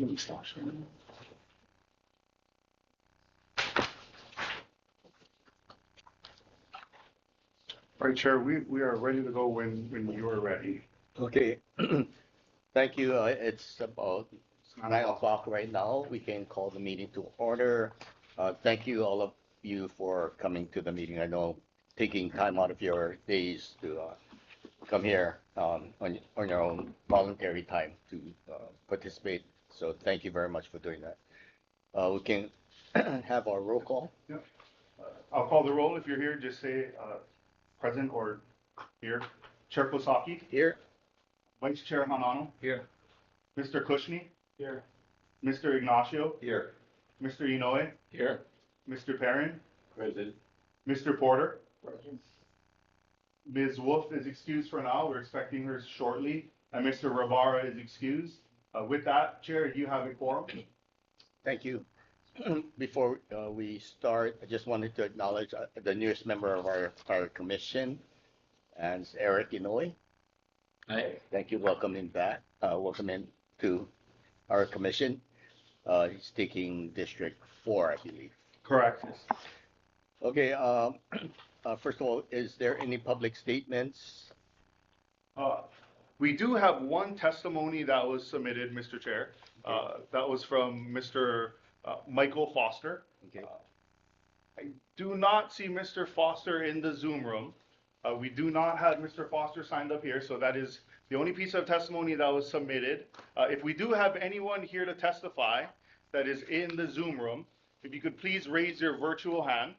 Let me stop sharing. All right, Chair, we are ready to go when you are ready. Okay, thank you. It's about 9 o'clock right now. We can call the meeting to order. Thank you, all of you, for coming to the meeting. I know taking time out of your days to come here on your own voluntary time to participate. So thank you very much for doing that. We can have our roll call. Yeah. I'll call the roll. If you're here, just say present or here. Chair Kosaki. Here. Vice Chair Hanano. Here. Mr. Kushni. Here. Mr. Ignacio. Here. Mr. Inoue. Here. Mr. Perrin. Present. Mr. Porter. Present. Ms. Wolf is excused for now. We're expecting her shortly. And Mr. Rivara is excused. With that, Chair, you have a quorum. Thank you. Before we start, I just wanted to acknowledge the newest member of our commission, and it's Eric Inoue. Hi. Thank you. Welcome him back. Welcome in to our commission. He's taking District 4, I believe. Correct. Okay. First of all, is there any public statements? We do have one testimony that was submitted, Mr. Chair. That was from Mr. Michael Foster. Okay. I do not see Mr. Foster in the Zoom room. We do not have Mr. Foster signed up here, so that is the only piece of testimony that was submitted. If we do have anyone here to testify that is in the Zoom room, if you could please raise your virtual hand.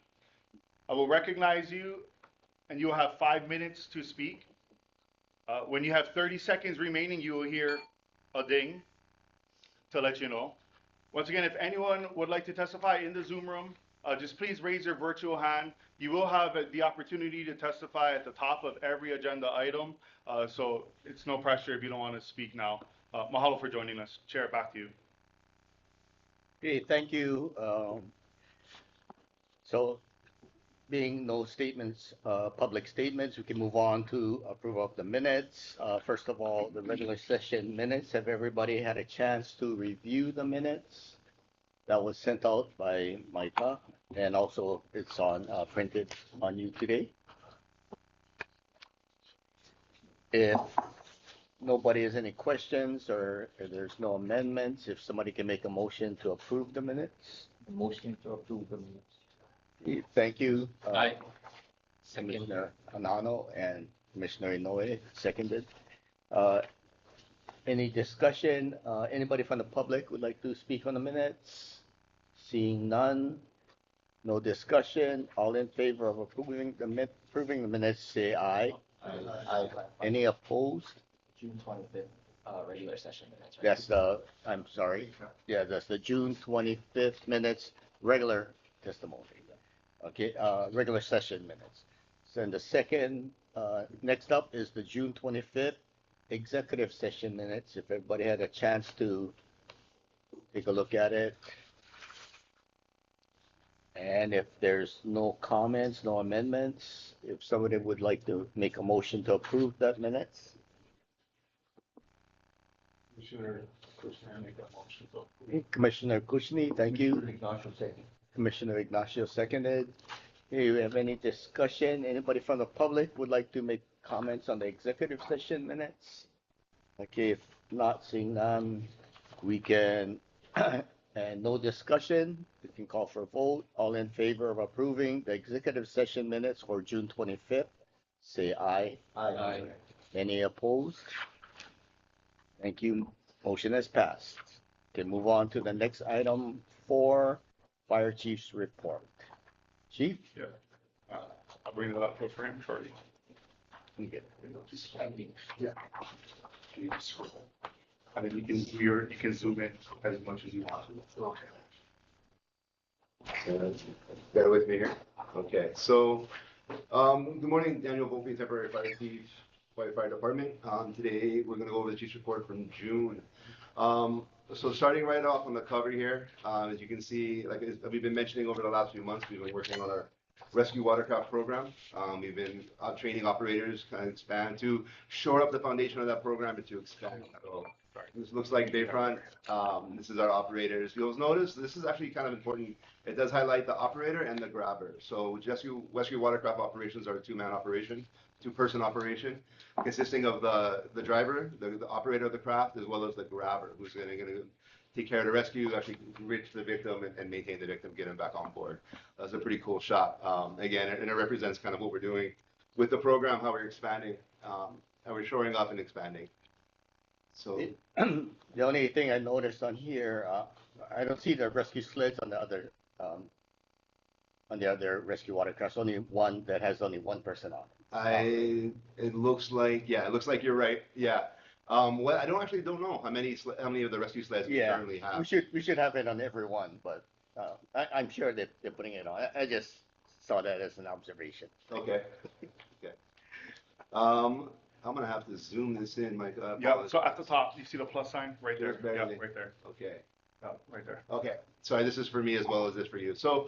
I will recognize you, and you will have 5 minutes to speak. When you have 30 seconds remaining, you will hear a ding to let you know. Once again, if anyone would like to testify in the Zoom room, just please raise your virtual hand. You will have the opportunity to testify at the top of every agenda item, so it's no pressure if you don't want to speak now. Mahalo for joining us. Chair, back to you. Okay, thank you. So, being no statements, public statements, we can move on to approval of the minutes. First of all, the regular session minutes. Have everybody had a chance to review the minutes? That was sent out by Micah, and also it's on printed on you today. If nobody has any questions or if there's no amendments, if somebody can make a motion to approve the minutes. Motion to approve the minutes. Thank you. Aye. Commissioner Hanano and Commissioner Inoue seconded. Any discussion? Anybody from the public would like to speak on the minutes? Seeing none, no discussion. All in favor of approving the minutes, say aye. Aye. Any opposed? June 25th, regular session minutes. Right? That's the, I'm sorry. Yeah, that's the June 25th minutes, regular testimony. Okay, regular session minutes. So in the second, next up is the June 25th executive session minutes. If everybody had a chance to take a look at it. And if there's no comments, no amendments, if somebody would like to make a motion to approve that minutes. Commissioner Kushner, make that motion. Commissioner Kushni, thank you. Commissioner Ignacio seconded. Do we have any discussion? Anybody from the public would like to make comments on the executive session minutes? Okay, if not seeing none, we can, and no discussion, we can call for a vote. All in favor of approving the executive session minutes for June 25th, say aye. Aye. Any opposed? Thank you. Motion has passed. Okay, move on to the next item, 4, Fire Chief's report. Chief? Yeah. I'll bring it up for frame shortly. Okay. Yeah. And then you can zoom in as much as you want. Okay. Bear with me here. Okay, so good morning, Daniel Volpe, temporary fire chief, fire department. Today we're going to go over the chief's report from June. So starting right off on the cover here, as you can see, like as we've been mentioning over the last few months, we've been working on our rescue watercraft program. We've been training operators kind of expand to shore up the foundation of that program and to expand. So this looks like Bayfront. This is our operators. You'll notice this is actually kind of important. It does highlight the operator and the grabber. So rescue watercraft operations are a two-man operation, two-person operation, consisting of the driver, the operator of the craft, as well as the grabber, who's going to take care of the rescue, actually reach the victim and maintain the victim, get him back on board. That's a pretty cool shot. Again, and it represents kind of what we're doing with the program, how we're expanding, how we're shoring up and expanding. So The only thing I noticed on here, I don't see the rescue sleds on the other rescue watercrafts. Only one that has only one person on it. it looks like, yeah, it looks like you're right. Yeah. Well, I don't know how many of the rescue sleds we Yeah, currently have. we should have it on every one, but I'm sure that they're putting it on. I just saw that as an observation. Okay. Okay. I'm gonna have to zoom this in, Mike. Yeah, so at the top, you see the plus sign right there? Just barely. Yeah, right there. Okay. Yeah, right there. Okay. Sorry, this is for me as well as this for you. So,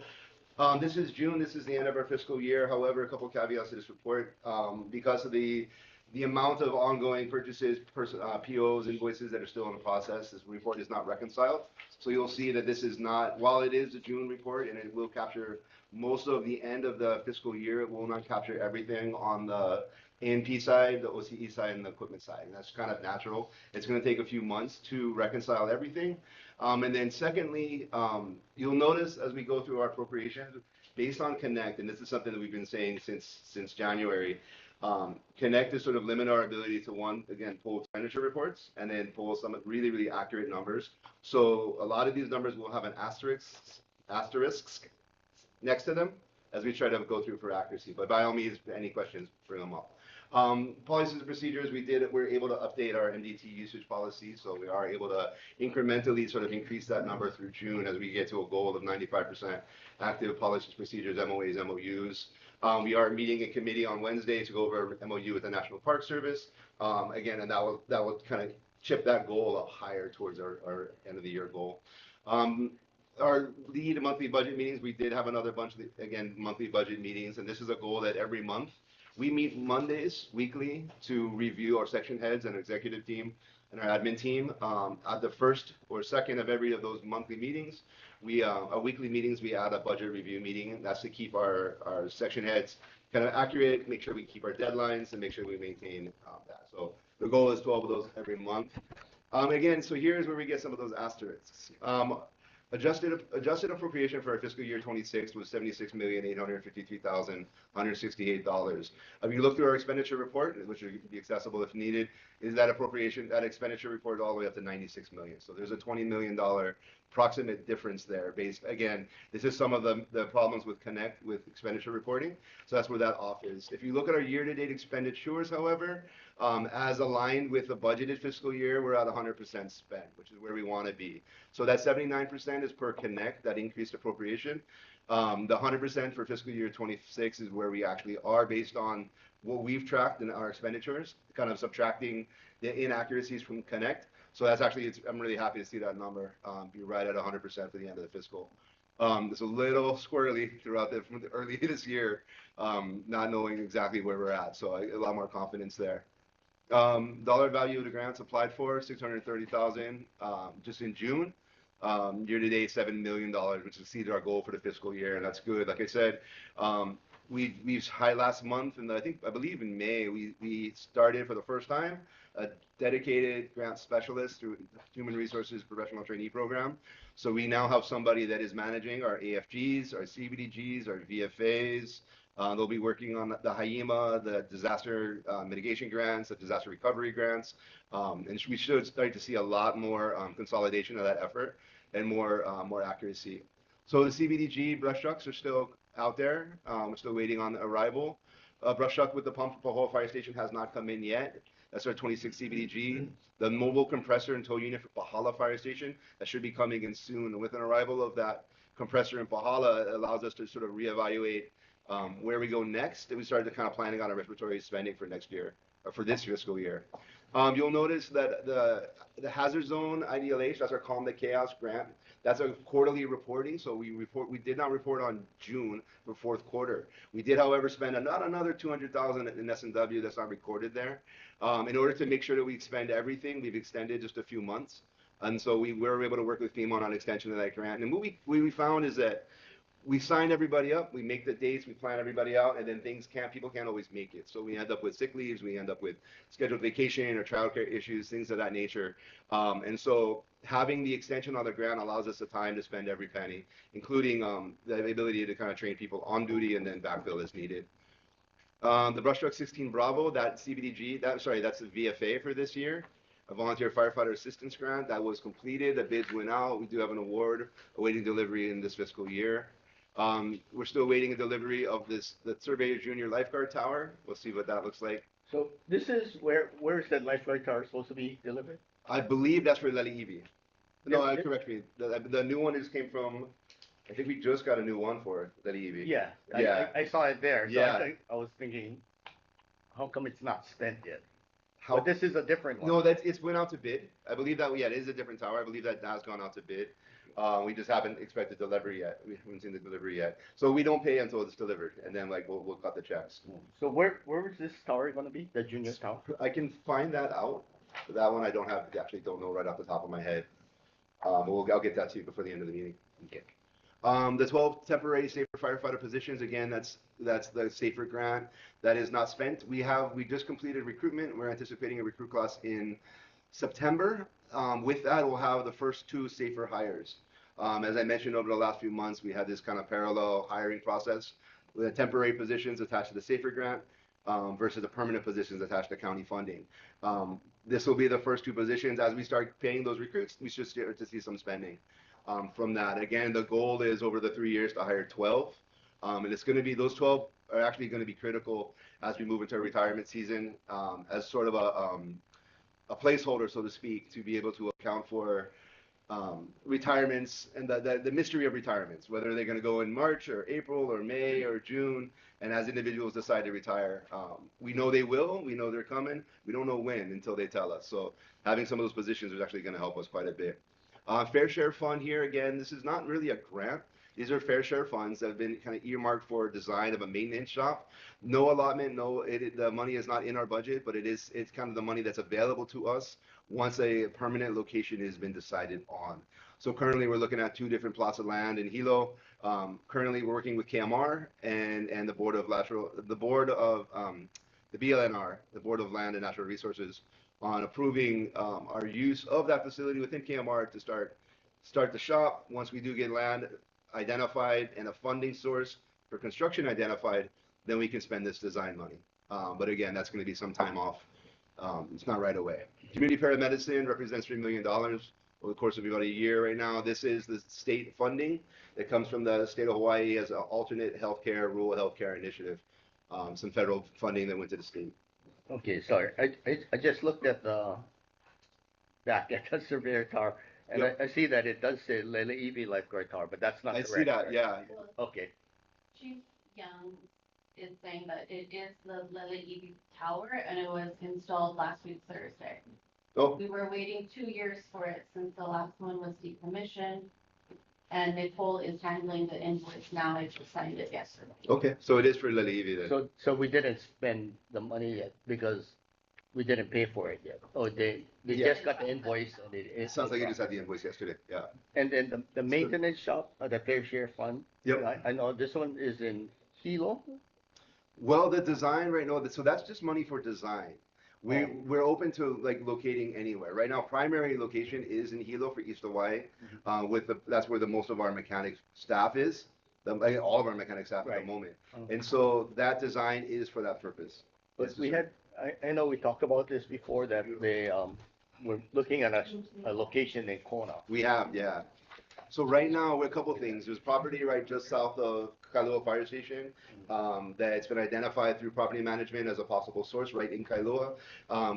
this is June. This is the end of our fiscal year. However, a couple caveats to this report. Because of the amount of ongoing purchases, POs, invoices that are still in the process, this report is not reconciled. So you'll see that this is not, while it is a June report and it will capture most of the end of the fiscal year, it will not capture everything on the A&P side, the OCE side, and the equipment side. And that's kind of natural. It's going to take a few months to reconcile everything. And then secondly, you'll notice as we go through our appropriations, based on Connect, and this is something that we've been saying since January, Connect is sort of limit our ability to again, pull expenditure reports and then pull some really, really accurate numbers. So a lot of these numbers will have an asterisk next to them as we try to go through for accuracy. But by all means, any questions, bring them up. Policies and procedures, we're able to update our MDT usage policy, so we are able to incrementally sort of increase that number through June as we get to a goal of 95% active policies, procedures, MOAs, MOUs. We are meeting in committee on Wednesday to go over MOU with the National Park Service. Again, and that will kind of chip that goal up higher towards our end of the year goal. Our lead monthly budget meetings, we did have another bunch of, again, monthly budget meetings, and this is a goal that every month we meet Mondays weekly to review our section heads and executive team and our admin team. At the first or second of every of those monthly meetings, our weekly meetings, we add a budget review meeting. That's to keep our section heads kind of accurate, make sure we keep our deadlines, and make sure we maintain that. So the goal is 12 of those every month. Again, so here's where we get some of those asterisks. Adjusted appropriation for our fiscal year 26 was $76,853,168. If you look through our expenditure report, which will be accessible if needed, is that expenditure report all the way up to $96 million. So there's a $20 million approximate difference there. Again, this is some of the problems with Connect with expenditure reporting. So that's where that off is. If you look at our year-to-date expenditures, however, as aligned with the budgeted fiscal year, we're at 100% spent, which is where we want to be. So that 79% is per Connect, that increased appropriation. The 100% for fiscal year 26 is where we actually are based on what we've tracked in our expenditures, kind of subtracting the inaccuracies from Connect. So that's actually, I'm really happy to see that number be right at 100% for the end of the fiscal. It's a little squirrely throughout from the early this year, not knowing exactly where we're at. So a lot more confidence there. Dollar value of the grants applied for, $630,000 just in June. Year to date, $7 million, which exceeded our goal for the fiscal year, and that's good. Like I said, we've last month, and I believe in May, we started for the first time a dedicated grant specialist through Human Resources Professional Trainee Program. So we now have somebody that is managing our AFGs, our CBDGs, our VFAs. They'll be working on the HIEMA, the disaster mitigation grants, the disaster recovery grants, and we should start to see a lot more consolidation of that effort and more accuracy. So the CBDG brush trucks are still out there. We're still waiting on arrival. Brush truck with the pump for Pahoa Fire Station has not come in yet. That's our 26 CBDG. The mobile compressor and tow unit for Pahala Fire Station, that should be coming in soon. And with an arrival of that compressor in Pahala, it allows us to sort of reevaluate where we go next. And we started to kind of planning on our respiratory spending for next year for this fiscal year. You'll notice that the hazard zone IDLH, that's our Calm the Chaos grant. That's a quarterly reporting, so we did not report on June for fourth quarter. We did, however, spend not another 200,000 in S&W that's not recorded there. In order to make sure that we expend everything, we've extended just a few months. And so we were able to work with FEMA on an extension of that grant. And what we found is that we sign everybody up, we make the dates, we plan everybody out, and then people can't always make it. So we end up with sick leaves, we end up with scheduled vacation or childcare issues, things of that nature. And so having the extension on the grant allows us the time to spend every penny, including the ability to kind of train people on duty and then backfill as needed. The Brush Truck 16 Bravo, that CBDG, that's the VFA for this year, a Volunteer Firefighter Assistance Grant that was completed. The bids went out. We do have an award awaiting delivery in this fiscal year. We're still waiting a delivery of the Surveyor Junior Lifeguard Tower. We'll see what that looks like. So this is where is that lifeguard tower supposed to be delivered? I believe that's for Leliivi. No, correct me. The new one just came from, I think we just got a new one for Leliivi. Yeah, Yeah. I saw it there. So Yeah. I was thinking, how come it's not spent yet? How, But this is a different one. no, it's went out to bid. I believe that, yeah, it is a different tower. I believe that has gone out to bid. We just haven't expected delivery yet. We haven't seen the delivery yet. So we don't pay until it's delivered, and then like we'll cut the checks. So where is this tower gonna be? The junior tower? I can find that out. That one I don't know right off the top of my head. But I'll get that to you before the end of the meeting. Okay. The 12 temporary safer firefighter positions, again, that's the safer grant that is not spent. We just completed recruitment. We're anticipating a recruit class in September. With that, we'll have the first 2 safer hires. As I mentioned, over the last few months, we had this kind of parallel hiring process with the temporary positions attached to the safer grant versus the permanent positions attached to county funding. This will be the first 2 positions. As we start paying those recruits, we should start to see some spending from that. Again, the goal is over the 3 years to hire 12. And it's going to be, those 12 are actually going to be critical as we move into a retirement season as sort of a placeholder, so to speak, to be able to account for retirements and the mystery of retirements, whether they're going to go in March or April or May or June, and as individuals decide to retire. We know they will, we know they're coming, we don't know when until they tell us. So having some of those positions is actually going to help us quite a bit. Fair share fund here, again, this is not really a grant. These are fair share funds that have been kind of earmarked for design of a maintenance shop. No allotment, the money is not in our budget, but it's kind of the money that's available to us once a permanent location has been decided on. So currently we're looking at 2 different plots of land in Hilo. Currently we're working with KMR and the Board of the BLNR, the Board of Land and Natural Resources, on approving our use of that facility within KMR to start the shop. Once we do get land identified and a funding source for construction identified, then we can spend this design money. But again, that's going to be some time off. It's not right away. Community paramedicine represents $3 million over the course of about a year right now. This is the state funding that comes from the state of Hawaii as an alternate rural healthcare initiative. Some federal funding that went to the state. Okay, sorry. I just looked at the back at the surveyor tower, and Yep. I see that it does say Leliivi Lifeguard Tower, but that's not I correct. see that, right? yeah. Okay. Chief Young is saying that it is the Leliivi Tower and it was installed last week Thursday. Oh, We were waiting 2 years for it since the last one was decommissioned. And Nicole is handling the invoice now. I just signed it yesterday. okay. So it is for Leliivi then. So we didn't spend the money yet because we didn't pay for it yet. Oh, they Yeah. just got the invoice and It sounds like you just had the invoice yesterday, yeah. And then the maintenance shop, the fair share fund. Yep. I know this one is in Hilo. Well, the design right now, so that's just money for design. We're open to like locating anywhere. Right now, primary location is in Hilo for East Hawaii. That's where the most of our mechanics staff is. All of our mechanic staff at Right. the moment. Okay. And so that design is for that purpose. But we had, I know we talked about this before, that they, we're looking at a location in Kona. We have, yeah. So right now, we're a couple things. There's property right just south of Kailua Fire Station that's been identified through property management as a possible source right in Kailua.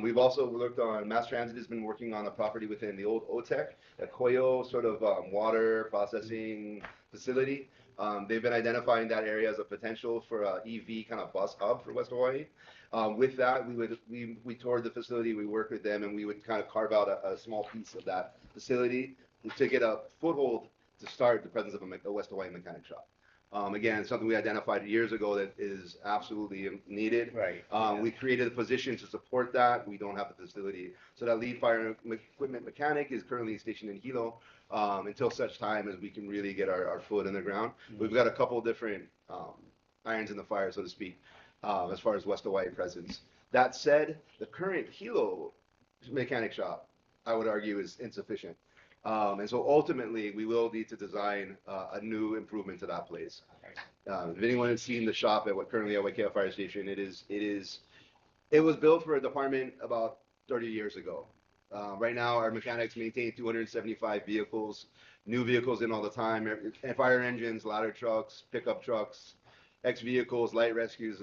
We've also looked on, Mass Transit has been working on a property within the old OTEC, a Koyo sort of water processing facility. They've been identifying that area as a potential for a EV kind of bus hub for West Hawaii. With that, we toured the facility, we worked with them, and we would kind of carve out a small piece of that facility to get a foothold to start the presence of a West Hawaii mechanic shop. Again, something we identified years ago that is absolutely needed. Right. We created a position to support that. We don't have the facility. So that lead fire equipment mechanic is currently stationed in Hilo until such time as we can really get our foot in the ground. We've got a couple different irons in the fire, so to speak, as far as West Hawaii presence. That said, the current Hilo mechanic shop, I would argue, is insufficient. And so ultimately, we will need to design a new improvement to that place. If anyone has seen the shop at what currently at Waikea Fire Station, it was built for a department about 30 years ago. Right now, our mechanics maintain 275 vehicles, new vehicles in all the time, fire engines, ladder trucks, pickup trucks, X vehicles, light rescues,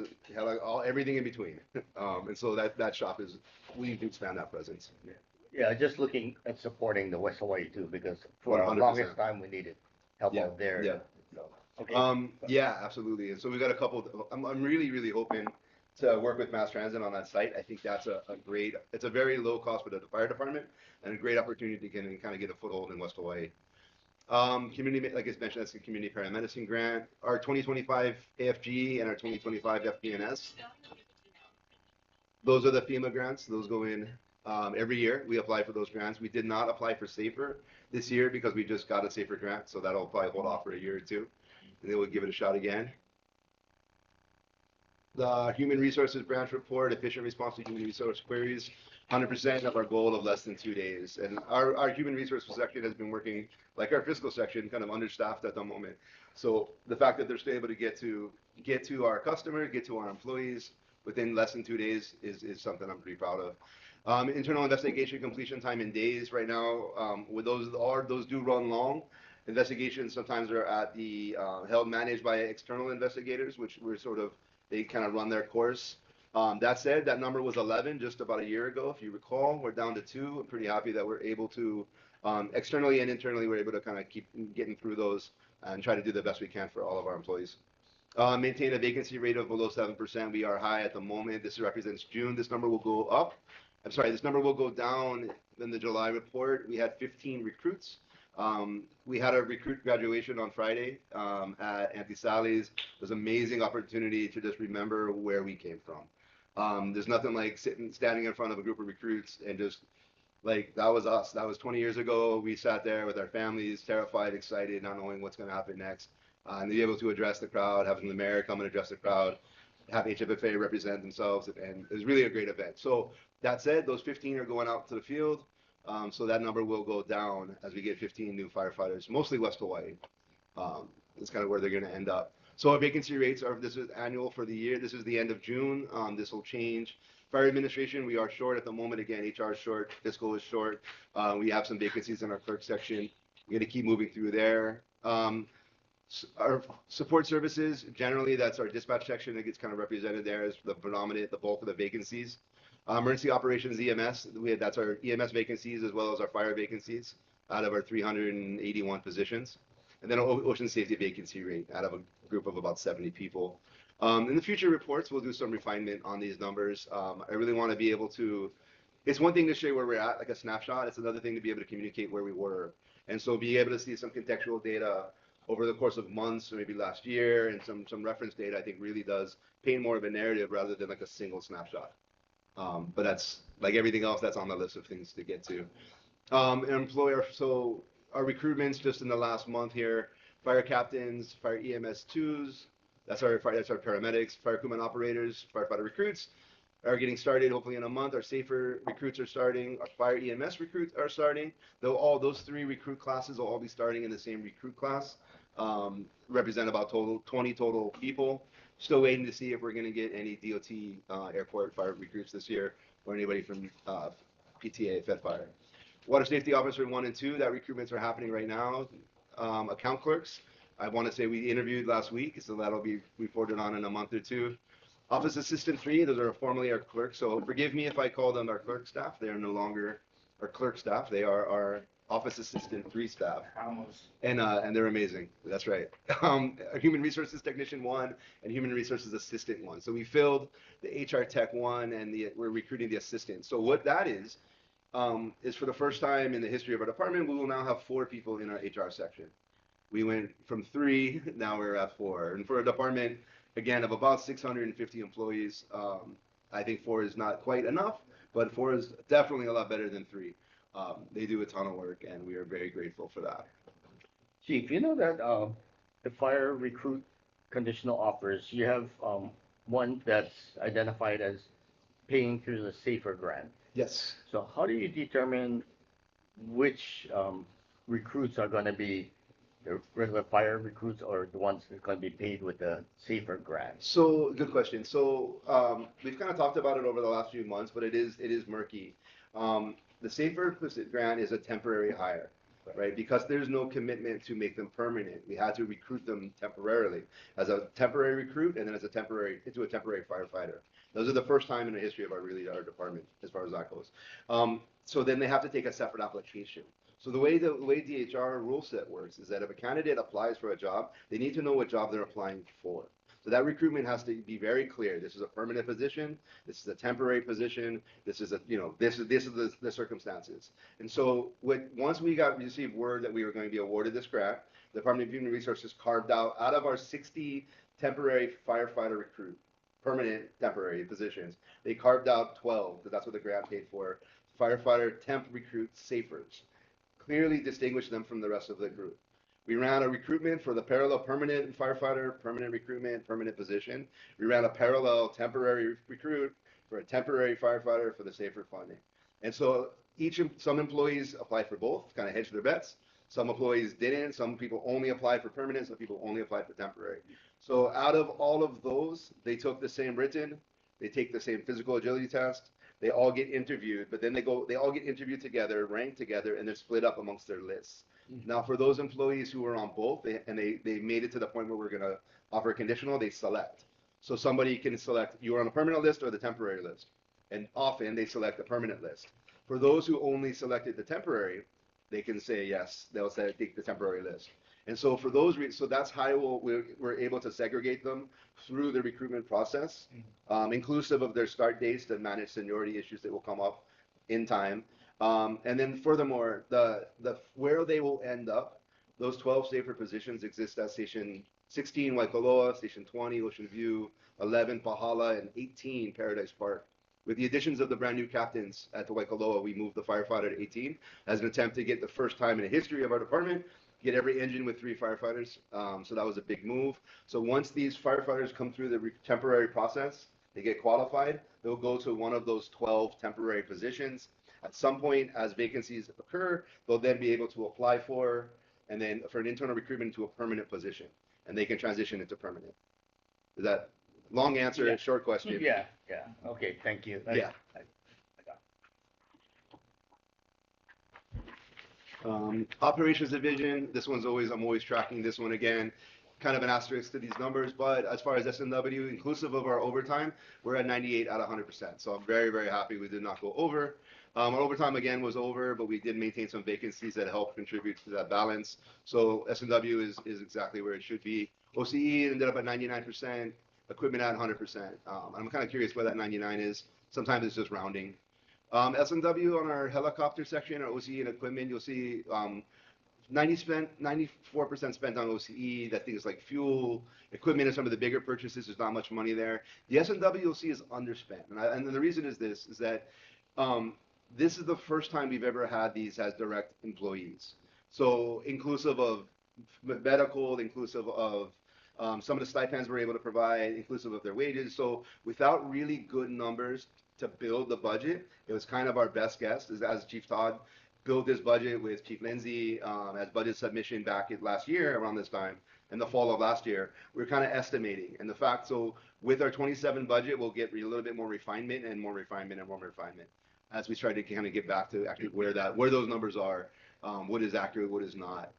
everything in between. And so that shop we need to expand that presence. Yeah, just looking at supporting the West Hawaii too, because for the 100%. longest time we needed help Yeah, out there. yeah. So, okay. Yeah, absolutely. And so we've got a couple. I'm really, really hoping to work with Mass Transit on that site. I think that's it's a very low cost for the fire department and a great opportunity to kind of get a foothold in West Hawaii. Community, like I mentioned, that's the community paramedicine grant. Our 2025 AFG and our 2025 FPNS. Those are the FEMA grants. Those go in every year. We apply for those grants. We did not apply for SAFER this year because we just got a SAFER grant, so that'll probably hold off for a year or two, and then we'll give it a shot again. The Human Resources Branch Report, efficient response to human resource queries, 100% of our goal of less than 2 days. And our Human Resources section has been working, like our fiscal section, kind of understaffed at the moment. So the fact that they're still able to get to our customers, get to our employees within less than 2 days is something I'm pretty proud of. Internal investigation completion time in days right now, with those do run long. Investigations sometimes are at the held managed by external investigators, which they kind of run their course. That said, that number was 11 just about a year ago, if you recall. We're down to 2. I'm pretty happy that we're able to, externally and internally, we're able to kind of keep getting through those and try to do the best we can for all of our employees. Maintain a vacancy rate of below 7%. We are high at the moment. This represents June. This number will go up. This number will go down in the July report. We had 15 recruits. We had a recruit graduation on Friday at Auntie Sally's. It was an amazing opportunity to just remember where we came from. There's nothing like standing in front of a group of recruits and just like, that was us. That was 20 years ago. We sat there with our families, terrified, excited, not knowing what's going to happen next. And to be able to address the crowd, having the mayor come and address the crowd, have HFFA represent themselves, and it was really a great event. So that said, those 15 are going out to the field. So that number will go down as we get 15 new firefighters, mostly West Hawaii. That's kind of where they're going to end up. So our vacancy rates this is annual for the year. This is the end of June. This will change. Fire administration, we are short at the moment. Again, HR is short, fiscal is short. We have some vacancies in our clerk section. We're going to keep moving through there. Our support services, generally, that's our dispatch section that gets kind of represented there as the bulk of the vacancies. Emergency operations EMS, that's our EMS vacancies as well as our fire vacancies out of our 381 positions. And then ocean safety vacancy rate out of a group of about 70 people. In the future reports, we'll do some refinement on these numbers. I really want to be able to, it's one thing to show where we're at, like a snapshot. It's another thing to be able to communicate where we were. And so be able to see some contextual data over the course of months or maybe last year and some reference data, I think really does paint more of a narrative rather than like a single snapshot. But that's like everything else that's on the list of things to get to. So our recruitments just in the last month here, fire captains, fire EMS 2s, that's our paramedics, fire equipment operators, firefighter recruits are getting started hopefully in a month. Our SAFER recruits are starting, our fire EMS recruits are starting. Though all those 3 recruit classes will all be starting in the same recruit class, represent about 20 total people. Still waiting to see if we're going to get any DOT airport fire recruits this year or anybody from PTA, Fed Fire. Water safety officer 1 and 2, that recruitments are happening right now. Account clerks, I want to say we interviewed last week, so that'll be reported on in a month or 2. Office assistant 3, those are formerly our clerks, so forgive me if I call them our clerk staff. They are no longer our clerk staff. They are our office assistant 3 staff. Almost. And they're amazing. That's right. A human resources technician 1 and human resources assistant 1. So we filled the HR tech 1 and we're recruiting the assistant. So what that is for the first time in the history of our department, we will now have 4 people in our HR section. We went from 3, now we're at 4. And for a department, again, of about 650 employees, I think 4 is not quite enough, but 4 is definitely a lot better than 3. They do a ton of work, and we are very grateful for that. Chief, you know that the fire recruit conditional offers, you have one that's identified as paying through the SAFER grant. Yes. So how do you determine which recruits are going to be the regular fire recruits or the ones that are going to be paid with the SAFER grant? So good question. So we've kind of talked about it over the last few months, but it is murky. The SAFER grant is a temporary hire, right? Because there's no commitment to make them permanent. We had to recruit them temporarily as a temporary recruit and then as a temporary firefighter. Those are the first time in the history of our department as far as that goes. So then they have to take a separate application. So the way DHR rule set works is that if a candidate applies for a job, they need to know what job they're applying for. So that recruitment has to be very clear. This is a permanent position. This is a temporary position. This is this is the circumstances. And so once we received word that we were going to be awarded this grant, the Department of Human Resources carved out of our 60 temporary firefighter permanent temporary positions, they carved out 12 because that's what the grant paid for. Firefighter temp recruit SAFERs, clearly distinguish them from the rest of the group. We ran a recruitment for the parallel permanent firefighter, permanent recruitment, permanent position. We ran a parallel temporary recruit for a temporary firefighter for the SAFER funding. And so some employees applied for both, kind of hedged their bets. Some employees didn't. Some people only applied for permanent. Some people only applied for temporary. So out of all of those, they took the same written. They take the same physical agility test. They all get interviewed, but then they all get interviewed together, ranked together, and they're split up amongst their lists. Now, for those employees who are on both, they made it to the point where we're going to offer a conditional, they select. So somebody can select, you're on a permanent list or the temporary list. And often they select the permanent list. For those who only selected the temporary, they can say yes, they'll say take the temporary list. And so for those, so that's how we're able to segregate them through the recruitment process, inclusive of their start dates to manage seniority issues that will come up in time. And then furthermore, where they will end up, those 12 SAFER positions exist at Station 16 Waikoloa, Station 20 Ocean View, 11 Pahala, and 18 Paradise Park. With the additions of the brand new captains at the Waikoloa, we moved the firefighter to 18 as an attempt to get the first time in the history of our department, get every engine with 3 firefighters. So that was a big move. So once these firefighters come through the temporary process, they get qualified, they'll go to one of those 12 temporary positions. At some point, as vacancies occur, they'll then be able to apply for an internal recruitment to a permanent position, and they can transition into permanent. Is that long answer, Yeah. short question? Yeah. Okay, thank you. Yeah. Operations division, I'm always tracking this one again. Kind of an asterisk to these numbers, but as far as S&W, inclusive of our overtime, we're at 98 out of 100%. So I'm very, very happy we did not go over. Our overtime again was over, but we did maintain some vacancies that helped contribute to that balance. So S&W is exactly where it should be. OCE ended up at 99%, equipment at 100%. I'm kind of curious where that 99 is. Sometimes it's just rounding. S&W on our helicopter section, our OCE and equipment, you'll see 94% spent on OCE. That things like fuel, equipment, and some of the bigger purchases. There's not much money there. The S&W you'll see is underspent, and the reason is that this is the first time we've ever had these as direct employees. So inclusive of medical, inclusive of some of the stipends we're able to provide, inclusive of their wages. So without really good numbers to build the budget, it was kind of our best guess as Chief Todd built this budget with Chief Lindsay as budget submission back last year around this time, in the fall of last year. We're kind of estimating. And the fact, so with our 27 budget, we'll get a little bit more refinement and more refinement and more refinement as we try to kind of get back to actually where those numbers are, what is accurate, what is not.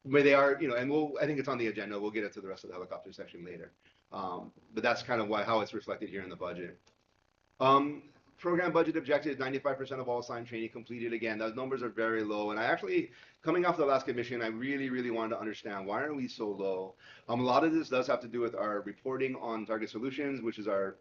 Where they are, and I think it's on the agenda. We'll get into the rest of the helicopter section later. But that's kind of how it's reflected here in the budget. program budget objective, 95% of all assigned training completed. Again, those numbers are very low. And I actually, coming off the last commission, I really wanted to understand why are we so low? A lot of this does have to do with our reporting on Target Solutions, which is our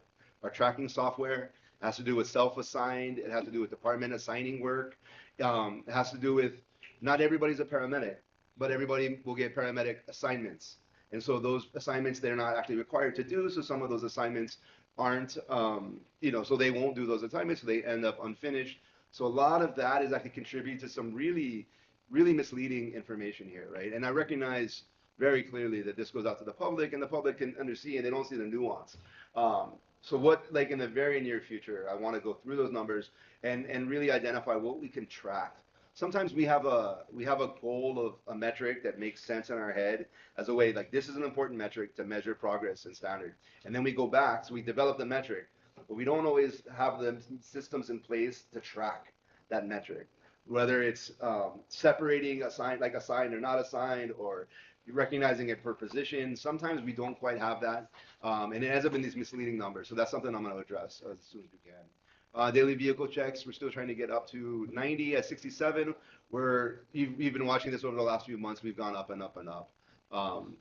tracking software. It has to do with self-assigned. It has to do with department assigning work. It has to do with not everybody's a paramedic, but everybody will get paramedic assignments. And so those assignments they're not actually required to do. So some of those assignments aren't, so they won't do those assignments. So they end up unfinished. So a lot of that is actually contribute to some really misleading information here, right? And I recognize very clearly that this goes out to the public, and the public can understand, and they don't see the nuance. So what, like in the very near future, I want to go through those numbers and really identify what we can track. Sometimes we have a goal of a metric that makes sense in our head as a way, like this is an important metric to measure progress and standard. And then we go back, so we develop the metric, but we don't always have the systems in place to track that metric. Whether it's separating assigned or not assigned, or recognizing it per position. Sometimes we don't quite have that, and it ends up in these misleading numbers. So that's something I'm going to address as soon as we can. Daily vehicle checks, we're still trying to get up to 90 at 67. You've been watching this over the last few months. We've gone up and up and up.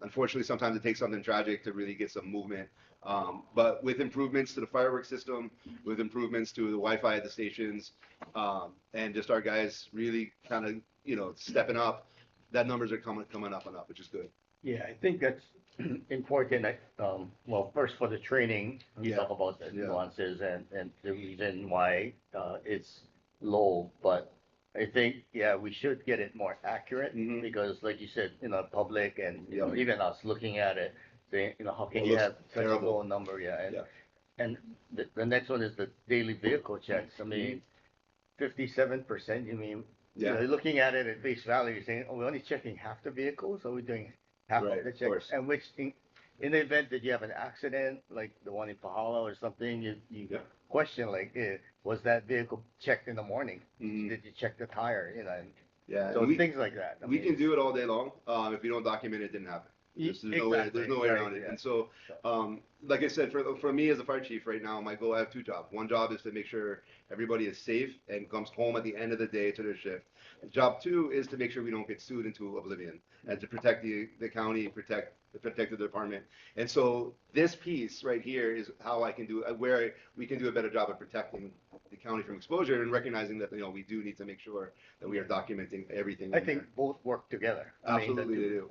Unfortunately, sometimes it takes something tragic to really get some movement. But with improvements to the fireworks system, with improvements to the Wi-Fi at the stations, and just our guys really kind of, stepping up, that numbers are coming up and up, which is good. Yeah, I think that's important. Well, first for the training, you talk about the nuances and the reason why it's low, but I think, we should get it more accurate because like you said, public and, even us looking at it, how can you have such a low number? And the next one is the daily vehicle checks. I mean, 57%, you mean, you're looking at it at face value, you're saying, we're only checking half the vehicles, or we're doing half of the checks? And which, in the event that you have an accident, like the one in Pahala or something, you question, like, was that vehicle checked in the morning? Did you check the tire? So things like that. We can do it all day long. If you don't document it, it didn't happen. There's no way around it. And so, like I said, for me as a fire chief right now, my goal, I have two jobs. One job is to make sure everybody is safe and comes home at the end of the day to their shift. And job two is to make sure we don't get sued into oblivion and to protect the county, protect the department. And so this piece right here is how I can do, where we can do a better job of protecting the county from exposure and recognizing that, we do need to make sure that we are documenting everything. I think both work together. Absolutely, they do.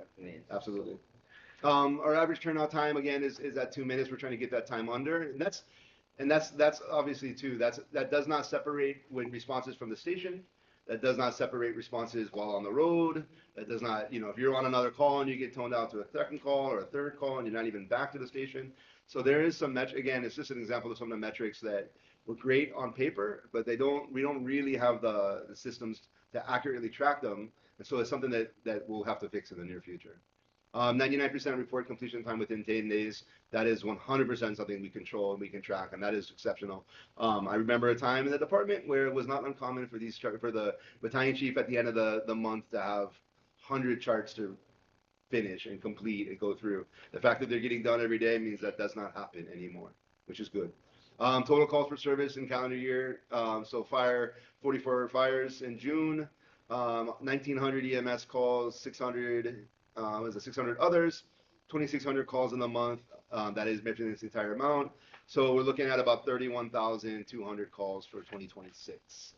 Absolutely. Our average turnout time again is at 2 minutes. We're trying to get that time under, and that's obviously too. That does not separate when responses from the station. That does not separate responses while on the road. That does not, if you're on another call and you get toned out to a second call or a third call and you're not even back to the station. So there is some again, it's just an example of some of the metrics that were great on paper, but we don't really have the systems to accurately track them. And so it's something that we'll have to fix in the near future. 99% report completion time within 10 days. That is 100% something we control and we can track, and that is exceptional. I remember a time in the department where it was not uncommon for the battalion chief at the end of the month to have 100 charts to finish and complete and go through. The fact that they're getting done every day means that does not happen anymore, which is good. Total calls for service in calendar year. So 44 fires in June, 1,900 EMS calls, 600 others, 2,600 calls in the month. That is measuring this entire amount. So we're looking at about 31,200 calls for 2026,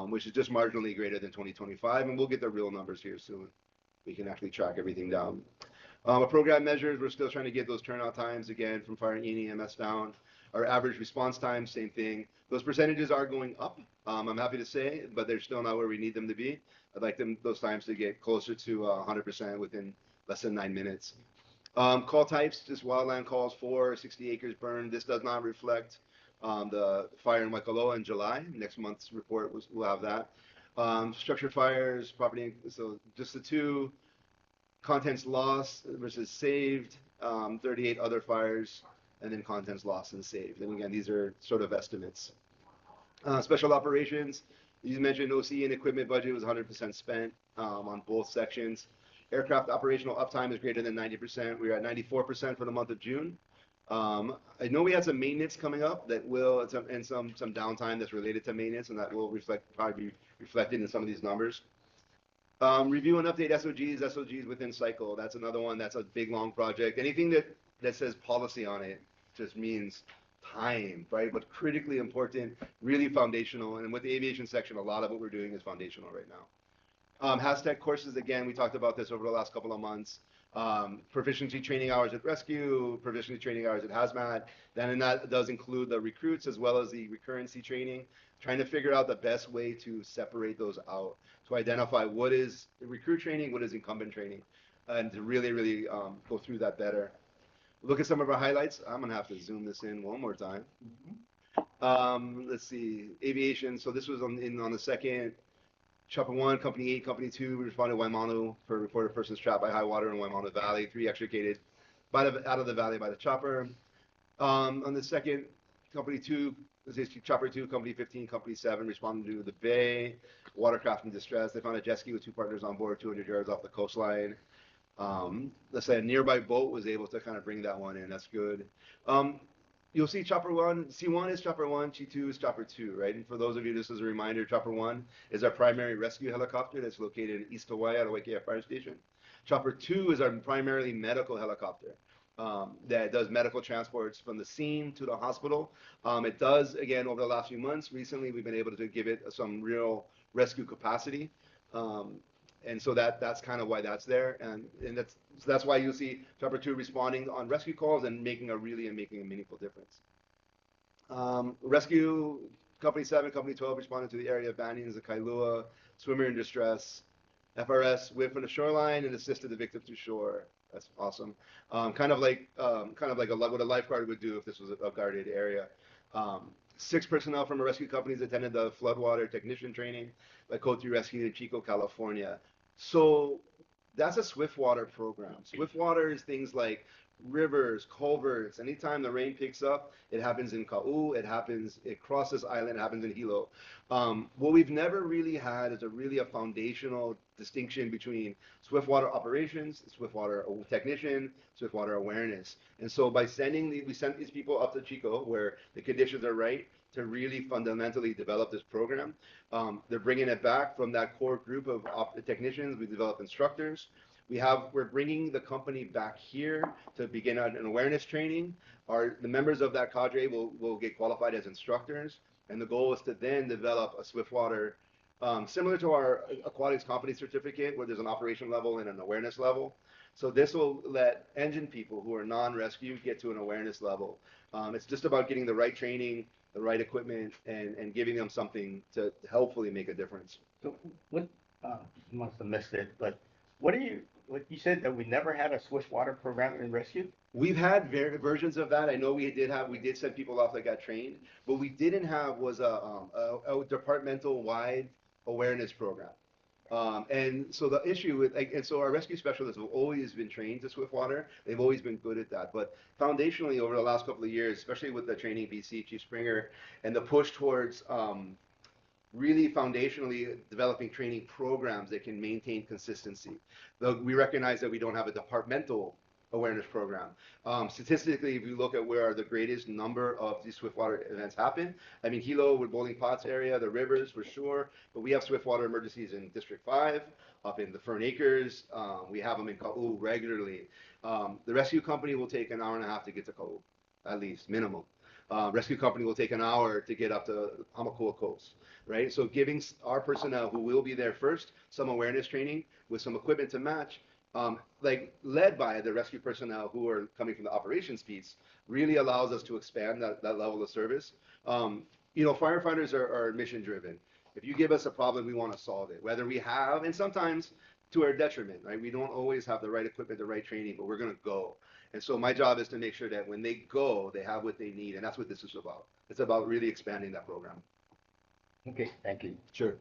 which is just marginally greater than 2025. And we'll get the real numbers here soon. We can actually track everything down. Program measures, we're still trying to get those turnout times again from fire and EMS down. Our average response time, same thing. Those percentages are going up, I'm happy to say, but they're still not where we need them to be. I'd like those times to get closer to 100% within less than 9 minutes. Call types, just wildland calls, 60 acres burned. This does not reflect the fire in Waikoloa in July. Next month's report will have that. Structure fires, property, so just the two. Contents lost versus saved, 38 other fires, and then contents lost and saved. And again, these are sort of estimates. Special operations, you mentioned OC and equipment budget was 100% spent on both sections. Aircraft operational uptime is greater than 90%. We are at 94% for the month of June. I know we had some maintenance coming up that will, and some downtime that's related to maintenance, and that will probably be reflected in some of these numbers. Review and update SOGs within cycle. That's another one. That's a big, long project. Anything that says policy on it just means time, right? But critically important, really foundational. And with the aviation section, a lot of what we're doing is foundational right now. Hashtag courses, again, we talked about this over the last couple of months. Proficiency training hours at rescue, proficiency training hours at hazmat. Then and that does include the recruits as well as the recurrency training, trying to figure out the best way to separate those out, to identify what is recruit training, what is incumbent training, and to really, really go through that better. Look at some of our highlights. I'm gonna have to zoom this in one more time. Let's see, aviation. So this was on the second. Chopper 1, Company 8, Company 2, we responded to Waimanu for reported persons trapped by high water in Waimanu Valley. 3 extricated out of the valley by the chopper. On the second, Company 2, this is Chopper 2, Company 15, Company 7 responded to the bay, watercraft in distress. They found a jet ski with 2 partners on board, 200 yards off the coastline. Let's say a nearby boat was able to kind of bring that one in. That's good. You'll see Chopper 1, C1 is Chopper 1, C2 is Chopper 2, right? And for those of you, this is a reminder, Chopper 1 is our primary rescue helicopter that's located in East Hawaii at Waikia Fire Station. Chopper 2 is our primarily medical helicopter that does medical transports from the scene to the hospital. It does, again, over the last few months, recently we've been able to give it some real rescue capacity. And so that's kind of why that's there, and that's why you'll see Chopper 2 responding on rescue calls and making a meaningful difference. Rescue Company 7, Company 12 responded to the area of Banians and Kailua, swimmer in distress. FRS went from the shoreline and assisted the victim to shore. That's awesome. Kind of like what a lifeguard would do if this was a guarded area. 6 personnel from our rescue companies attended the floodwater technician training by Code 3 Rescue in Chico, California. So that's a Swiftwater program. Swiftwater is things like rivers, culverts. Anytime the rain picks up, it happens in Ka'u, it crosses island, it happens in Hilo. What we've never really had is a foundational distinction between Swiftwater operations, Swiftwater technician, Swiftwater awareness. And so by we sent these people up to Chico where the conditions are right to really fundamentally develop this program. They're bringing it back from that core group of technicians. We develop instructors. We're bringing the company back here to begin an awareness training. The members of that cadre will get qualified as instructors, and the goal is to then develop a Swiftwater, similar to our aquatics competence certificate, where there's an operation level and an awareness level. So this will let engine people who are non-rescue get to an awareness level. It's just about getting the right training, the right equipment, and giving them something to hopefully make a difference. So what, must have missed it, but what you said that we never had a Swiftwater program in rescue? We've had versions of that. I know we did send people off that got trained. What we didn't have was a departmental wide awareness program. And so the issue with, and so our rescue specialists have always been trained to Swiftwater. They've always been good at that. But foundationally, over the last couple of years, especially with the training BC, Chief Springer, and the push towards really foundationally developing training programs that can maintain consistency. Though we recognize that we don't have a departmental awareness program. Statistically, if you look at where the greatest number of these Swiftwater events happen, I mean, Hilo with Bowling Pots area, the rivers for sure, but we have Swiftwater emergencies in District 5, up in the Fern Acres. We have them in Ka'u regularly. The rescue company will take an hour and a half to get to Ka'u, at least, minimum. Rescue company will take an hour to get up to Hamakua Coast, right? So giving our personnel who will be there first some awareness training with some equipment to match, like led by the rescue personnel who are coming from the operations piece, really allows us to expand that level of service. You know, firefighters are mission driven. If you give us a problem, we want to solve it, whether we have, and sometimes to our detriment, right? We don't always have the right equipment, the right training, but we're going to go. And so my job is to make sure that when they go, they have what they need. And that's what this is about. It's about really expanding that program. Okay, thank you. Sure.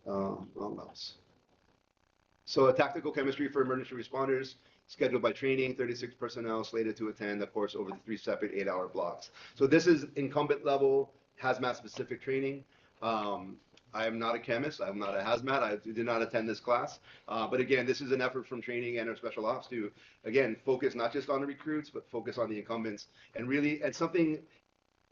What else? So a tactical chemistry for emergency responders, scheduled by training, 36 personnel slated to attend the course over the 3 separate 8-hour blocks. So this is incumbent level, hazmat specific training. I am not a chemist. I'm not a hazmat. I did not attend this class. But again, this is an effort from training and our special ops to, again, focus not just on the recruits, but focus on the incumbents and really, and something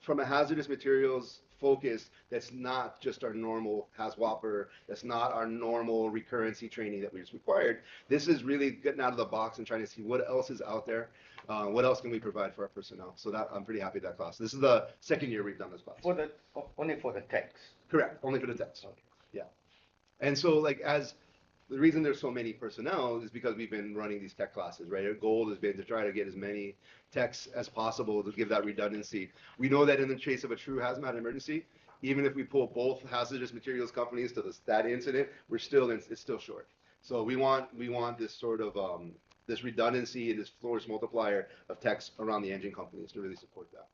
from a hazardous materials focus that's not just our normal HAZWOPER, that's not our normal recurrency training that we just required. This is really getting out of the box and trying to see what else is out there. What else can we provide for our personnel? So that I'm pretty happy with that class. This is the second year we've done this class. Only for the techs. Correct, only for the techs. Yeah. And so like the reason there's so many personnel is because we've been running these tech classes, right? Our goal has been to try to get as many techs as possible to give that redundancy. We know that in the case of a true hazmat emergency, even if we pull both hazardous materials companies to that incident, it's still short. So we want this sort of this redundancy and this force multiplier of techs around the engine companies to really support that.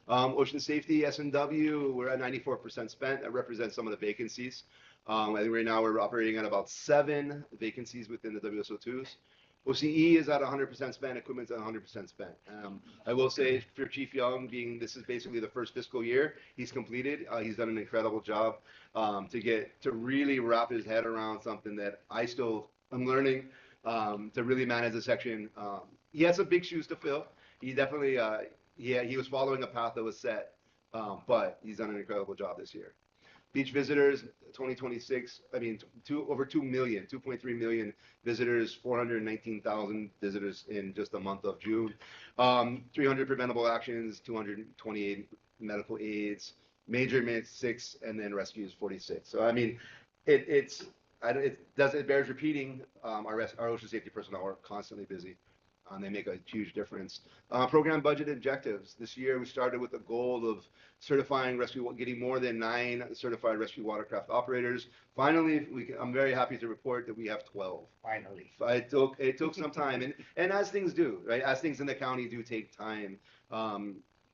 Ocean safety, S&W, we're at 94% spent. That represents some of the vacancies. I think right now we're operating at about 7 vacancies within the WSO2s. OCE is at 100% spent, equipment's at 100% spent. I will say for Chief Young, this is basically the first fiscal year he's completed, he's done an incredible job to really wrap his head around something that I still am learning to really manage the section. He has some big shoes to fill. He definitely, he was following a path that was set, but he's done an incredible job this year. Beach visitors, 2026, I mean, over 2 million, 2.3 million visitors, 419,000 visitors in just the month of June. 300 preventable actions, 228 medical aids, major events 6, and then rescues 46. So, I mean, it bears repeating, our ocean safety personnel are constantly busy. They make a huge difference. Program budget objectives. This year we started with a goal of certifying getting more than 9 certified rescue watercraft operators. Finally, I'm very happy to report that we have 12. Finally. It took some time, and as things do, right? As things in the county do take time.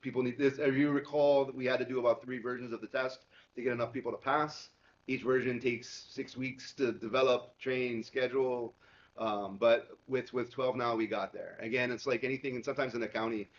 People need this. If you recall, we had to do about 3 versions of the test to get enough people to pass. Each version takes 6 weeks to develop, train, schedule. But with 12 now, we got there. Again, it's like anything, and sometimes in the county,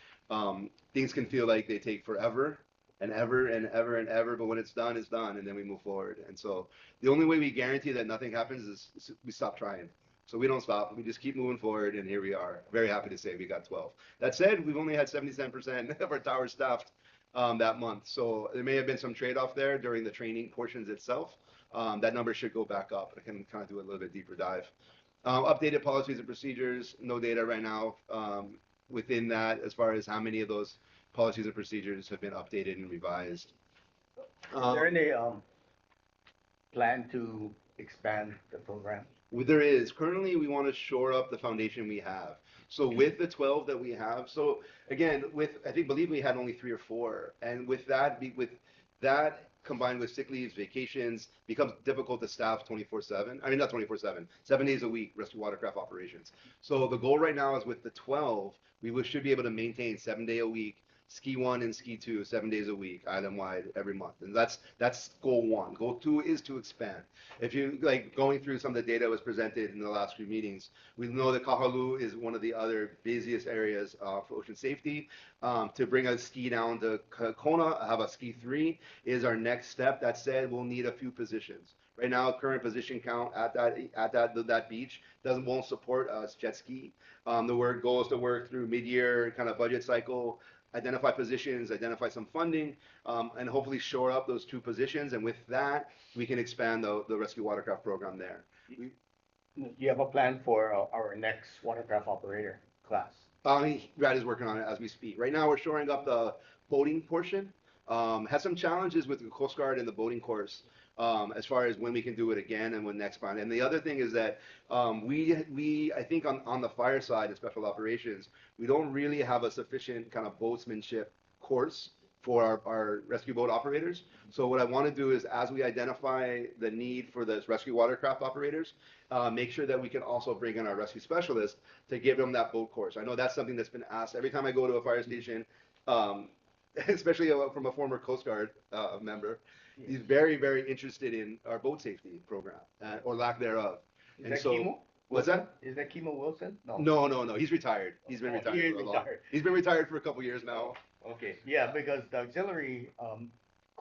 things can feel like they take forever and ever and ever and ever, but when it's done, and then we move forward. And so the only way we guarantee that nothing happens is we stop trying. So we don't stop, we just keep moving forward, and here we are. Very happy to say we got 12. That said, we've only had 77% of our towers staffed that month. So there may have been some trade-off there during the training portions itself. That number should go back up. I can kind of do a little bit deeper dive. Updated policies and procedures, no data right now within that as far as how many of those policies and procedures have been updated and revised. Is there any plan to expand the program? There is. Currently, we want to shore up the foundation we have. So with the 12 that we have, so again, believe we had only 3 or 4, and with that combined with sick leaves, vacations, becomes difficult to staff 24/7. I mean, not 24/7, 7 days a week, rescue watercraft operations. So the goal right now is with the 12, should be able to maintain 7-day a week, Ski 1 and Ski 2, 7 days a week, island-wide, every month. And that's goal 1. Goal 2 is to expand. If you, like, going through some of the data that was presented in the last few meetings, we know that Kahalu is one of the other busiest areas for ocean safety. To bring a ski down to Kona, have a Ski 3 is our next step. That said, we'll need a few positions. Right now, current position count at that beach won't support us jet ski. The goal is to work through mid-year kind of budget cycle, identify positions, identify some funding, and hopefully shore up those 2 positions. And with that, we can expand the rescue watercraft program there. Do you have a plan for our next watercraft operator class? Brad is working on it as we speak. Right now, we're shoring up the boating portion. Had some challenges with the Coast Guard and the boating course. As far as when we can do it again and when next time. And the other thing is that I think on the fire side of special operations, we don't really have a sufficient kind of boatsmanship course for our rescue boat operators. So what I want to do is, as we identify the need for those rescue watercraft operators, make sure that we can also bring in our rescue specialists to give them that boat course. I know that's something that's been asked every time I go to a fire station, especially from a former Coast Guard member. He's very, very interested in our boat safety program, or lack thereof. Is that Kimo? What's that? Is that Kimo Wilson? No. He's retired. He's been retired. He's been retired for a couple years now. Okay. Yeah, because the auxiliary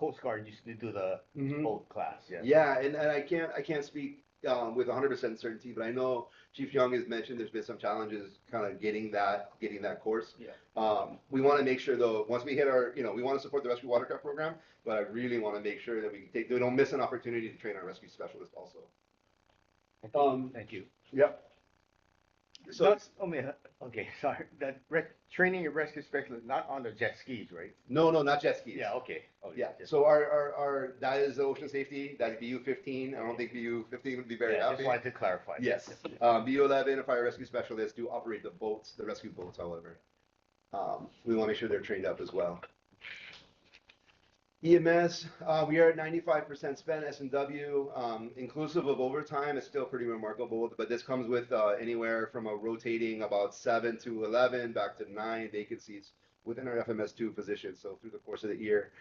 Coast Guard used to do the Mhm. boat class, yes. Yeah, and I can't speak with 100% certainty, but I know Chief Young has mentioned there's been some challenges kind of getting that course. Yeah. We want to make sure though, once we hit our, we want to support the rescue watercraft program, but I really want to make sure that we don't miss an opportunity to train our rescue specialists also. Thank you. Yep. So Not, okay, sorry, that training and rescue specialist, not on the jet skis, right? no, not jet skis. Yeah, okay. Okay, Yeah, just- so our that is ocean safety, that's BU 15. I don't think BU 15 would be very Yeah, happy. just wanted to clarify. Yes, BU 11, a fire rescue specialists do operate the boats, the rescue boats, however. We want to make sure they're trained up as well. EMS, we are at 95% spent, S&W, inclusive of overtime, it's still pretty remarkable, but this comes with anywhere from a rotating about 7 to 11, back to 9 vacancies within our FMS2 position, so through the course of the year.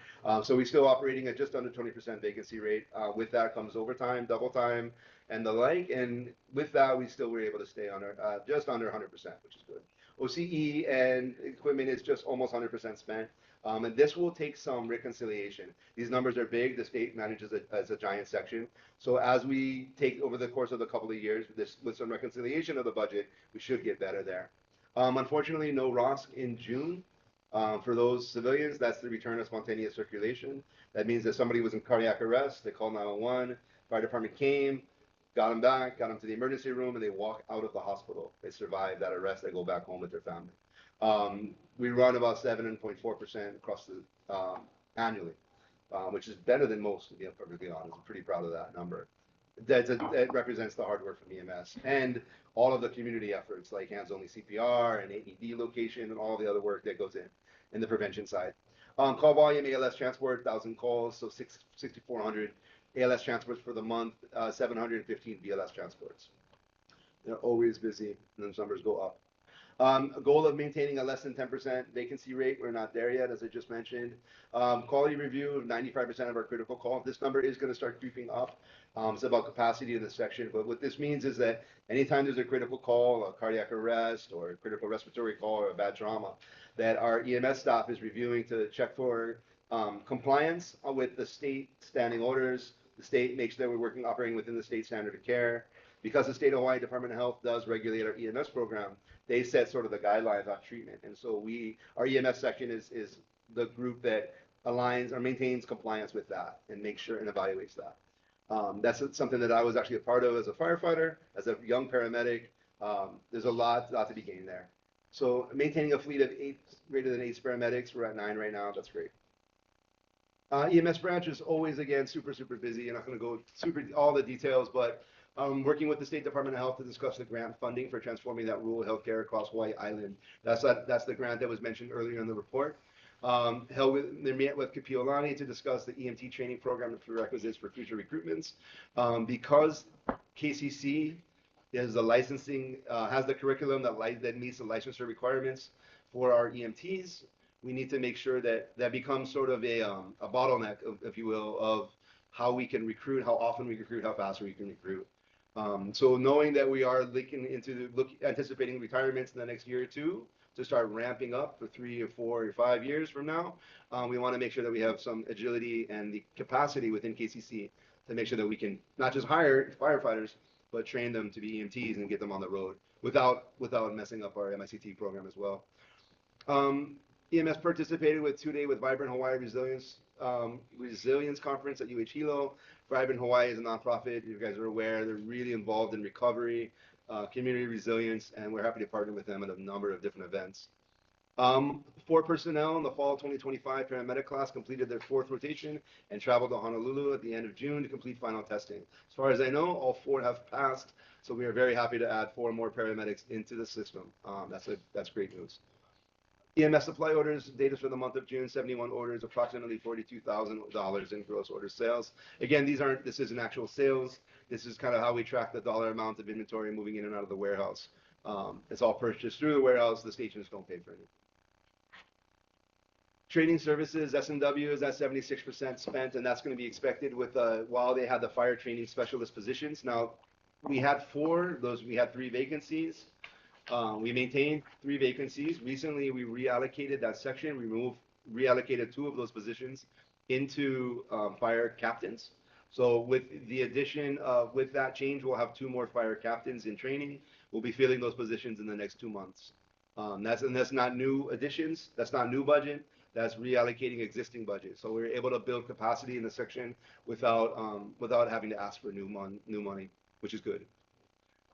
So we're still operating at just under 20% vacancy rate. With that comes overtime, double time, and the like, and with that, we still were able to stay on just under 100%, which is good. OCE and equipment is just almost 100% spent. And this will take some reconciliation. These numbers are big. The state manages it as a giant section. So as we take over the course of a couple of years, with some reconciliation of the budget, we should get better there. Unfortunately, no ROSC in June. For those civilians, that's the return of spontaneous circulation. That means that somebody was in cardiac arrest, they called 911, fire department came, got them back, got them to the emergency room, and they walk out of the hospital. They survive that arrest, they go back home with their family. We run about 7.4% across the annually, which is better than most, to be perfectly honest. I'm pretty proud of that number. That represents the hard work from EMS and all of the community efforts like Hands Only CPR and AED location and all the other work that goes in the prevention side. Call volume, ALS transport, 1,000 calls, so 6,400 ALS transports for the month, 715 BLS transports. They're always busy, and those numbers go up. A goal of maintaining a less than 10% vacancy rate. We're not there yet, as I just mentioned. Quality review of 95% of our critical calls. This number is going to start creeping up. It's about capacity in this section, but what this means is that anytime there's a critical call, a cardiac arrest, or a critical respiratory call, or a bad trauma, that our EMS staff is reviewing to check for compliance with the state standing orders. The state makes sure that we're operating within the state standard of care. Because the state of Hawaii Department of Health does regulate our EMS program, they set sort of the guidelines on treatment. And so our EMS section is the group that aligns or maintains compliance with that and makes sure and evaluates that. That's something that I was actually a part of as a firefighter, as a young paramedic. There's a lot to be gained there. So maintaining a fleet of greater than 8 paramedics, we're at 9 right now, that's great. EMS branch is always, again, super busy. I'm not going to go all the details, but working with the State Department of Health to discuss the grant funding for transforming that rural healthcare across Hawaii Island. That's the grant that was mentioned earlier in the report. They met with Kapiolani to discuss the EMT training program and prerequisites for future recruitments. Because KCC is the licensing, has the curriculum that meets the licensure requirements for our EMTs, we need to make sure that becomes sort of a bottleneck, if you will, of how we can recruit, how often we recruit, how fast we can recruit. So knowing that we are anticipating retirements in the next year or two to start ramping up for 3 or 4 or 5 years from now, we want to make sure that we have some agility and the capacity within KCC to make sure that we can not just hire firefighters, but train them to be EMTs and get them on the road without messing up our MICT program as well. EMS participated with 2-day with Vibrant Hawaii Resilience Conference at UH Hilo. Vibrant Hawaii is a nonprofit. You guys are aware. They're really involved in recovery, community resilience, and we're happy to partner with them at a number of different events. 4 personnel in the fall 2025 paramedic class completed their 4th rotation and traveled to Honolulu at the end of June to complete final testing. As far as I know, all 4 have passed, so we are very happy to add 4 more paramedics into the system. That's great news. EMS supply orders, data for the month of June, 71 orders, approximately $42,000 in gross order sales. Again, this isn't actual sales. This is kind of how we track the dollar amount of inventory moving in and out of the warehouse. It's all purchased through the warehouse. The stations don't pay for anything. Training services, S&W is at 76% spent, and that's going to be expected with while they had the fire training specialist positions. Now, we had 4, we had 3 vacancies. We maintained 3 vacancies. Recently, we reallocated that section. We removed reallocated 2 of those positions into fire captains. So with the addition of, with that change, we'll have 2 more fire captains in training. We'll be filling those positions in the next 2 months. That's not new additions. That's not new budget. That's reallocating existing budget. So we're able to build capacity in the section without having to ask for new money, which is good.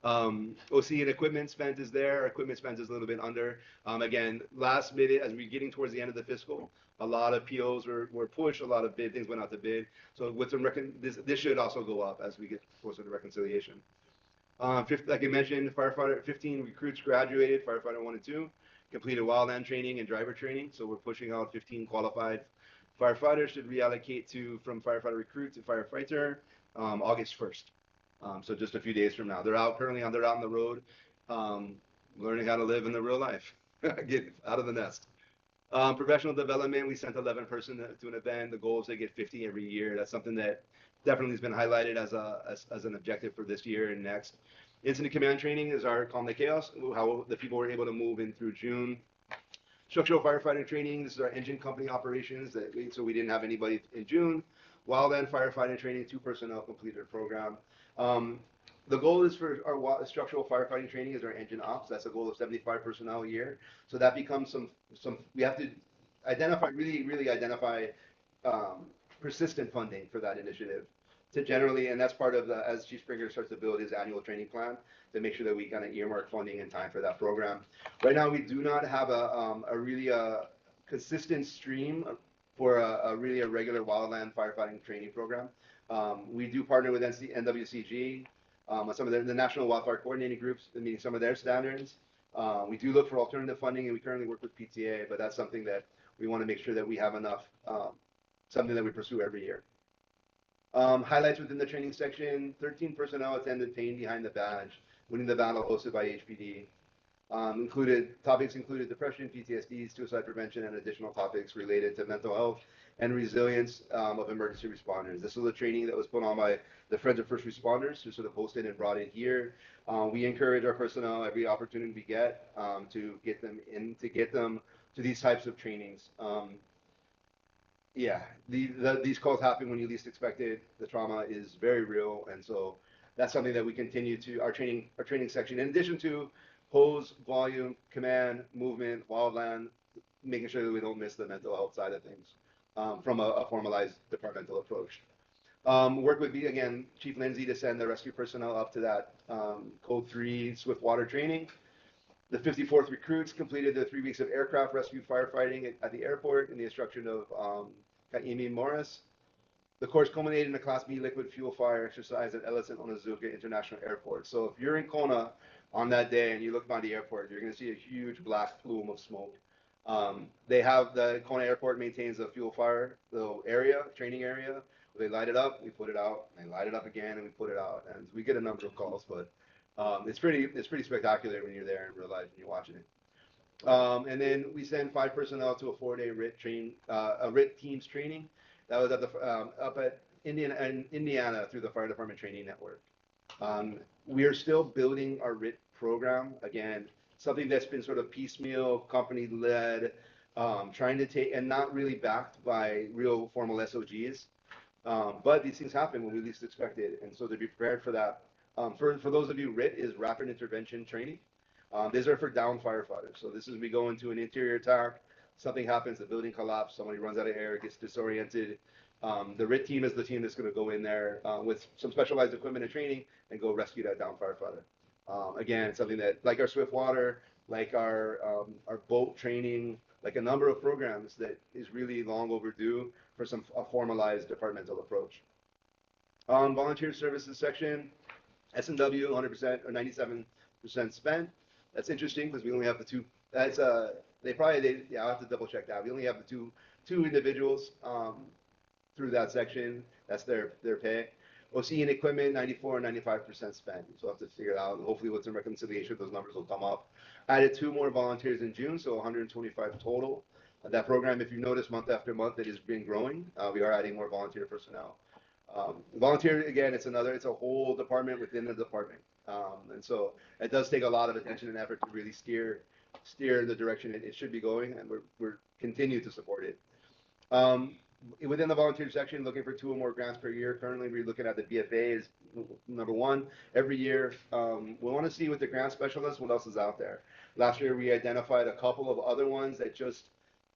OC and equipment spent is there. Our equipment spent is a little bit under. Again, last minute, as we're getting towards the end of the fiscal, a lot of POs were pushed, a lot of things went out to bid. So with some this should also go up as we get closer to reconciliation. Like I mentioned, firefighter 15 recruits graduated, firefighter 1 and 2, completed wildland training and driver training. So we're pushing out 15 qualified firefighters should reallocate from firefighter recruit to firefighter August 1st. So just a few days from now. They're out on the road, learning how to live in the real life, get out of the nest. Professional development, we sent 11 person to an event. The goal is to get 50 every year. That's something that definitely has been highlighted as an objective for this year and next. Incident command training is our Calm the Chaos, how the people were able to move in through June. Structural firefighting training, this is our engine company operations, so we didn't have anybody in June. Wildland firefighting training, 2 personnel completed a program. The goal is for our structural firefighting training is our engine ops. That's a goal of 75 personnel a year. So that becomes we have to identify, really identify persistent funding for that initiative to generally, and that's part of as Chief Springer starts to build his annual training plan to make sure that we kind of earmark funding in time for that program. Right now, we do not have a really consistent stream for a regular wildland firefighting training program. We do partner with NWCG, some of the National Wildfire Coordinating Groups, meeting some of their standards. We do look for alternative funding, and we currently work with PTA, but that's something that we want to make sure that we have enough, something that we pursue every year. Highlights within the training section, 13 personnel attended Pain Behind the Badge, winning the battle hosted by HPD. Topics included depression, PTSD, suicide prevention, and additional topics related to mental health and resilience of emergency responders. This was a training that was put on by the Friends of First Responders, who sort of hosted and brought it here. We encourage our personnel every opportunity we get to get them to these types of trainings. These calls happen when you least expect it. The trauma is very real, and so that's something that we continue to our training section. In addition to hose, volume, command, movement, wildland, making sure that we don't miss the mental health side of things from a formalized departmental approach. Work with again Chief Lindsay to send the rescue personnel up to that Code 3 swift water training. The 54th recruits completed the 3 weeks of aircraft rescue firefighting at the airport in the instruction of Kaimi Morris. The course culminated in a Class B liquid fuel fire exercise at Ellison Onizuka International Airport. So if you're in Kona on that day and you look by the airport, you're going to see a huge black plume of smoke. The Kona Airport maintains a fuel fire training area. They light it up, we put it out. They light it up again, and we put it out. And we get a number of calls, but it's pretty spectacular when you're there in real life and you're watching it. And then we send 5 personnel to a 4-day RIT teams training. That was up at Indiana through the Fire Department Training Network. We are still building our RIT program. Again, something that's been sort of piecemeal, company-led, trying to take, and not really backed by real formal SOGs. But these things happen when we least expect it, and so to be prepared for that. For those of you, RIT is Rapid Intervention Training. These are for down firefighters. So this is we go into an interior attack, something happens, the building collapses, somebody runs out of air, gets disoriented. The RIT team is the team that's going to go in there with some specialized equipment and training and go rescue that down firefighter. Again, something that, like our swift water, like our boat training, like a number of programs that is really long overdue for a formalized departmental approach. Volunteer services section, S&W 100% or 97% spent. That's interesting because we only have the 2. That's I'll have to double check that. We only have the two individuals through that section. That's their pay. OC and equipment 94 and 95% spent. So we'll have to figure it out. Hopefully with some reconciliation, those numbers will come up. Added 2 more volunteers in June, so 125 total. That program, if you notice, month after month, it has been growing. We are adding more volunteer personnel. Volunteer, again, it's a whole department within the department. And so it does take a lot of attention and effort to really steer steer the direction it should be going, and we're continue to support it. Within the volunteer section, looking for 2 or more grants per year. Currently, we're looking at the BFA is number 1 every year. We want to see with the grant specialists what else is out there. Last year, we identified a couple of other ones that just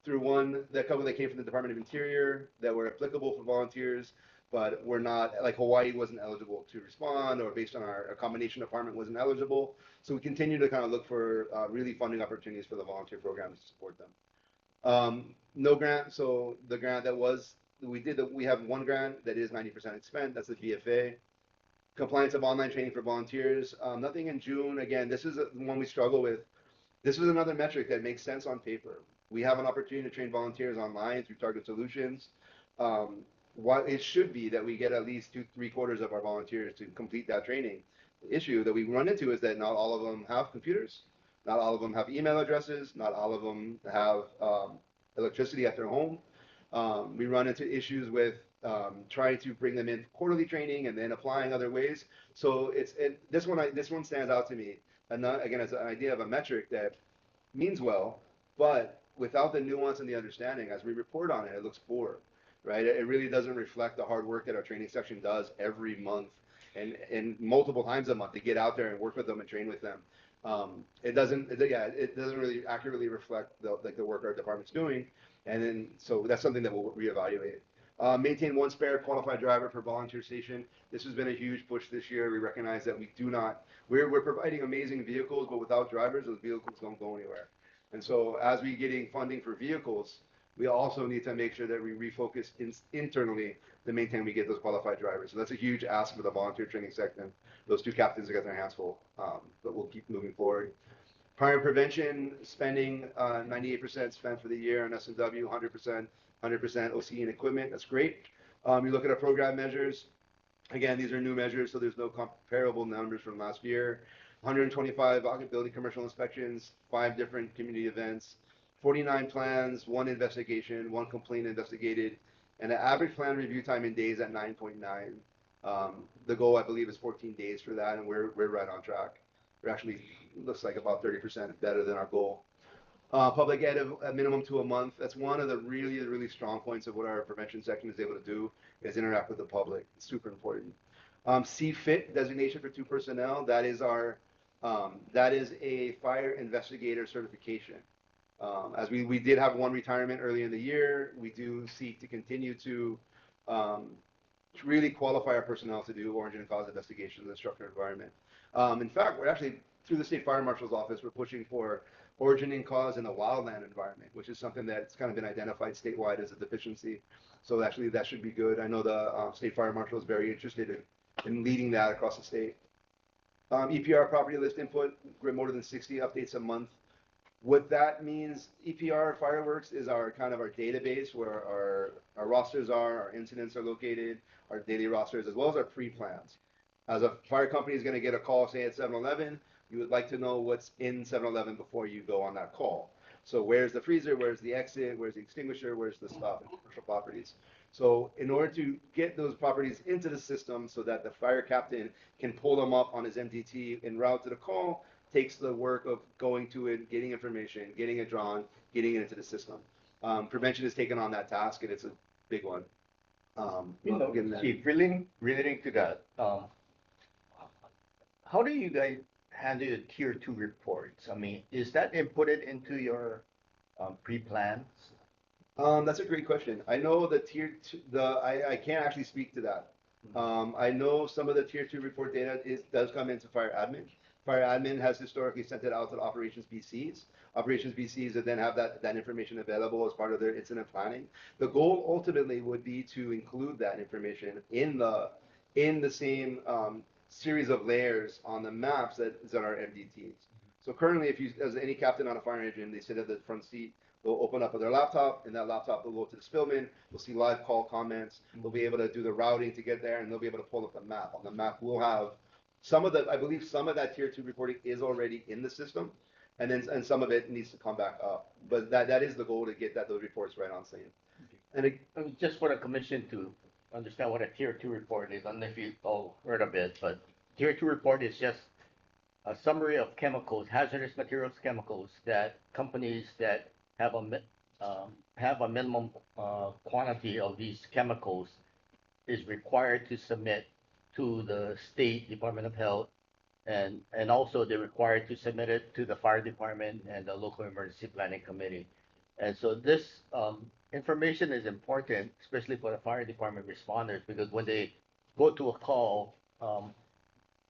through that couple that came from the Department of Interior that were applicable for volunteers, but were not, like Hawaii wasn't eligible to respond, or based on our combination department wasn't eligible. So we continue to kind of look for really funding opportunities for the volunteer programs to support them. No grant, so the grant that we have 1 grant that is 90% spent, that's the BFA. Compliance of online training for volunteers, nothing in June. Again, this is one we struggle with. This is another metric that makes sense on paper. We have an opportunity to train volunteers online through Target Solutions. What it should be that we get at least 3/4 of our volunteers to complete that training. The issue that we run into is that not all of them have computers, not all of them have email addresses, not all of them have electricity at their home. We run into issues with trying to bring them in quarterly training and then applying other ways. So this one stands out to me. And again, it's an idea of a metric that means well, but without the nuance and the understanding, as we report on it, it looks poor, right? It really doesn't reflect the hard work that our training section does every month and multiple times a month to get out there and work with them and train with them. It doesn't really accurately reflect the work our department's doing. And then, so that's something that we'll reevaluate. Maintain 1 spare qualified driver per volunteer station. This has been a huge push this year. We recognize that we're providing amazing vehicles, but without drivers, those vehicles don't go anywhere. And so as we getting funding for vehicles, we also need to make sure that we refocus internally to maintain we get those qualified drivers. So that's a huge ask for the volunteer training section. Those 2 captains have got their hands full, but we'll keep moving forward. Primary prevention spending, 98% spent for the year on S&W, 100% OCE and equipment. That's great. You look at our program measures. Again, these are new measures, so there's no comparable numbers from last year. 125 building commercial inspections, 5 different community events, 49 plans, 1 investigation, 1 complaint investigated, and an average plan review time in days at 9.9. The goal, I believe, is 14 days for that, and we're right on track. We're actually, looks like about 30% better than our goal. Public ed a minimum to a month. That's one of the really strong points of what our prevention section is able to do, is interact with the public. It's super important. CFIT designation for 2 personnel. That is a fire investigator certification. As we did have 1 retirement early in the year, we do seek to continue to really qualify our personnel to do origin and cause investigations in the structured environment. In fact, we're actually, through the State Fire Marshal's office, we're pushing for origin and cause in the wildland environment, which is something that's kind of been identified statewide as a deficiency. So actually, that should be good. I know the State Fire Marshal is very interested in leading that across the state. EPR property list input, more than 60 updates a month. What that means, EPR Fireworks is our kind of our database where our rosters are, our incidents are located, our daily rosters, as well as our pre-plans. As a fire company is going to get a call, say at 7-Eleven, you would like to know what's in 7-Eleven before you go on that call. So where's the freezer, where's the exit, where's the extinguisher, where's the stuff in commercial properties. So in order to get those properties into the system so that the fire captain can pull them up on his MDT en route to the call, takes the work of going to it, getting information, getting it drawn, getting it into the system. Prevention has taken on that task, and it's a big one. Chief, relating to that, how do you guys handle the tier 2 reports? I mean, is that inputted into your pre-plans? That's a great question. I know the tier 2, I can't actually speak to that. I know some of the tier 2 report data does come into fire admin. Fire admin has historically sent it out to the operations BCs. Operations BCs that then have that information available as part of their incident planning. The goal ultimately would be to include that information in the same series of layers on the maps that is on our MDTs. So currently, as any captain on a fire engine, they sit at the front seat, they'll open up their laptop, and that laptop will go to the spillman, they'll see live call comments, they'll be able to do the routing to get there, and they'll be able to pull up the map. On the map, we'll have I believe some of that tier 2 reporting is already in the system, and some of it needs to come back up. But that is the goal, to get those reports right on scene. And just for the commission to understand what a tier 2 report is, I don't know if you all heard of it, but tier 2 report is just a summary of chemicals, hazardous materials chemicals that companies that have have a minimum quantity of these chemicals is required to submit to the State Department of Health, and also they're required to submit it to the fire department and the local emergency planning committee. And so this information is important, especially for the fire department responders, because when they go to a call,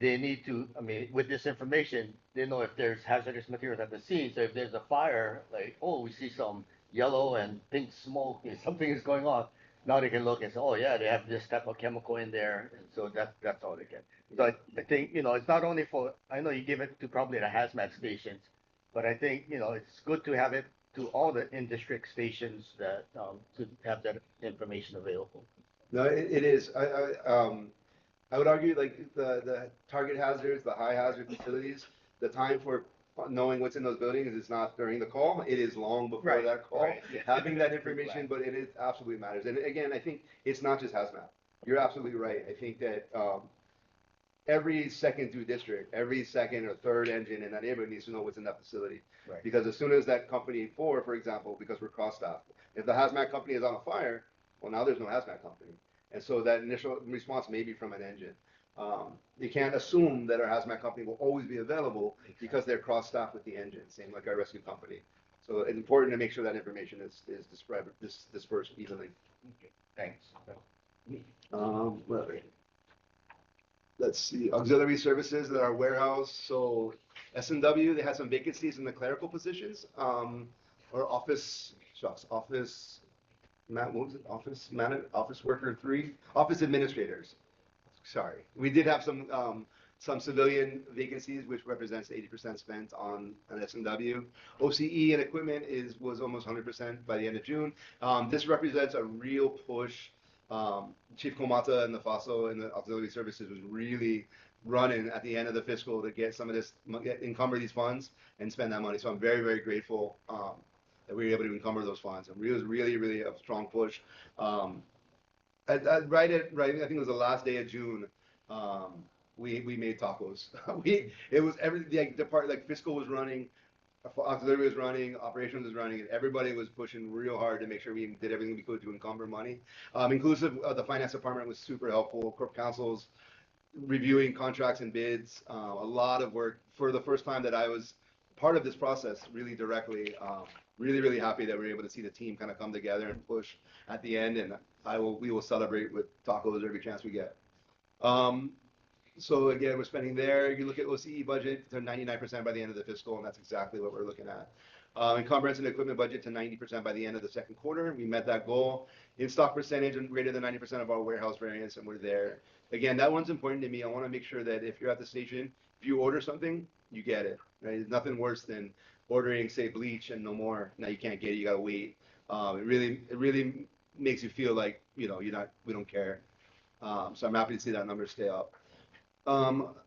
they need to, I mean, with this information, they know if there's hazardous materials at the scene. So if there's a fire, like, oh, we see some yellow and pink smoke, something is going on. Now they can look and say, oh yeah, they have this type of chemical in there, and so that's all they get. So I think, it's not only for, I know you give it to probably the hazmat stations, but I think, it's good to have it to all the in-district stations that, to have that information available. No, it is. I would argue like the target hazards, the high hazard facilities, the time for knowing what's in those buildings is not during the call. It is long before Right, that call, right, yeah. having that information, but it is absolutely matters. And again, I think it's not just hazmat. You're absolutely right. I think that every second through district, every second or third engine in that neighborhood needs to know what's in that facility. Right. Because as soon as that company for example, because we're cross-staffed, if the hazmat company is on a fire, well, now there's no hazmat company. And so that initial response may be from an engine. You can't assume that our hazmat company will always be available because they're cross-staffed with the engine, same like our rescue company. So it's important to make sure that information is dispersed evenly. Okay, thanks. Let's see, auxiliary services that are warehouse. So S&W, they had some vacancies in the clerical positions, or office worker 3, office administrators. Sorry, we did have some civilian vacancies, which represents 80% spent on an S&W. OCE and equipment was almost 100% by the end of June. This represents a real push. Chief Komata and the FASO and the auxiliary services was really running at the end of the fiscal to get some of this, encumber these funds and spend that money. So I'm very, very grateful that we were able to encumber those funds. And it was really, really a strong push. I think it was the last day of June. We made tacos. It was fiscal was running, auxiliary was running, operations was running, and everybody was pushing real hard to make sure we did everything we could to encumber money. Inclusive of the finance department was super helpful. Corp councils reviewing contracts and bids. A lot of work for the first time that I was part of this process really directly. Really, really happy that we were able to see the team kind of come together and push at the end, and we will celebrate with tacos every chance we get. So again, we're spending there. You look at OCE budget to 99% by the end of the fiscal, and that's exactly what we're looking at. Encumbrance and equipment budget to 90% by the end of the second quarter. We met that goal. In-stock percentage and greater than 90% of our warehouse variance, and we're there. Again, that one's important to me. I want to make sure that if you're at the station, if you order something, you get it. Right? There's nothing worse than ordering, say, bleach and no more. Now you can't get it. You gotta wait. It really makes you feel like we don't care. So I'm happy to see that number stay up.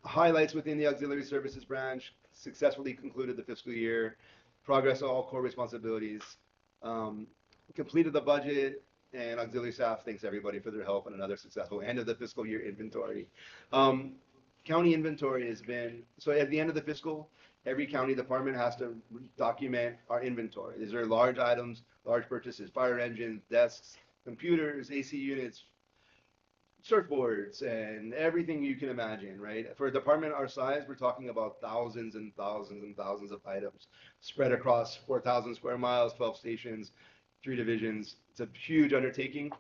Highlights within the auxiliary services branch: successfully concluded the fiscal year, progress on all core responsibilities, completed the budget, and auxiliary staff thanks everybody for their help on another successful end of the fiscal year inventory. County inventory has been, so at the end of the fiscal, every county department has to document our inventory. These are large items, large purchases, fire engines, desks, computers, AC units, surfboards, and everything you can imagine, right? For a department our size, we're talking about thousands and thousands and thousands of items spread across 4,000 square miles, 12 stations, 3 divisions. It's a huge undertaking.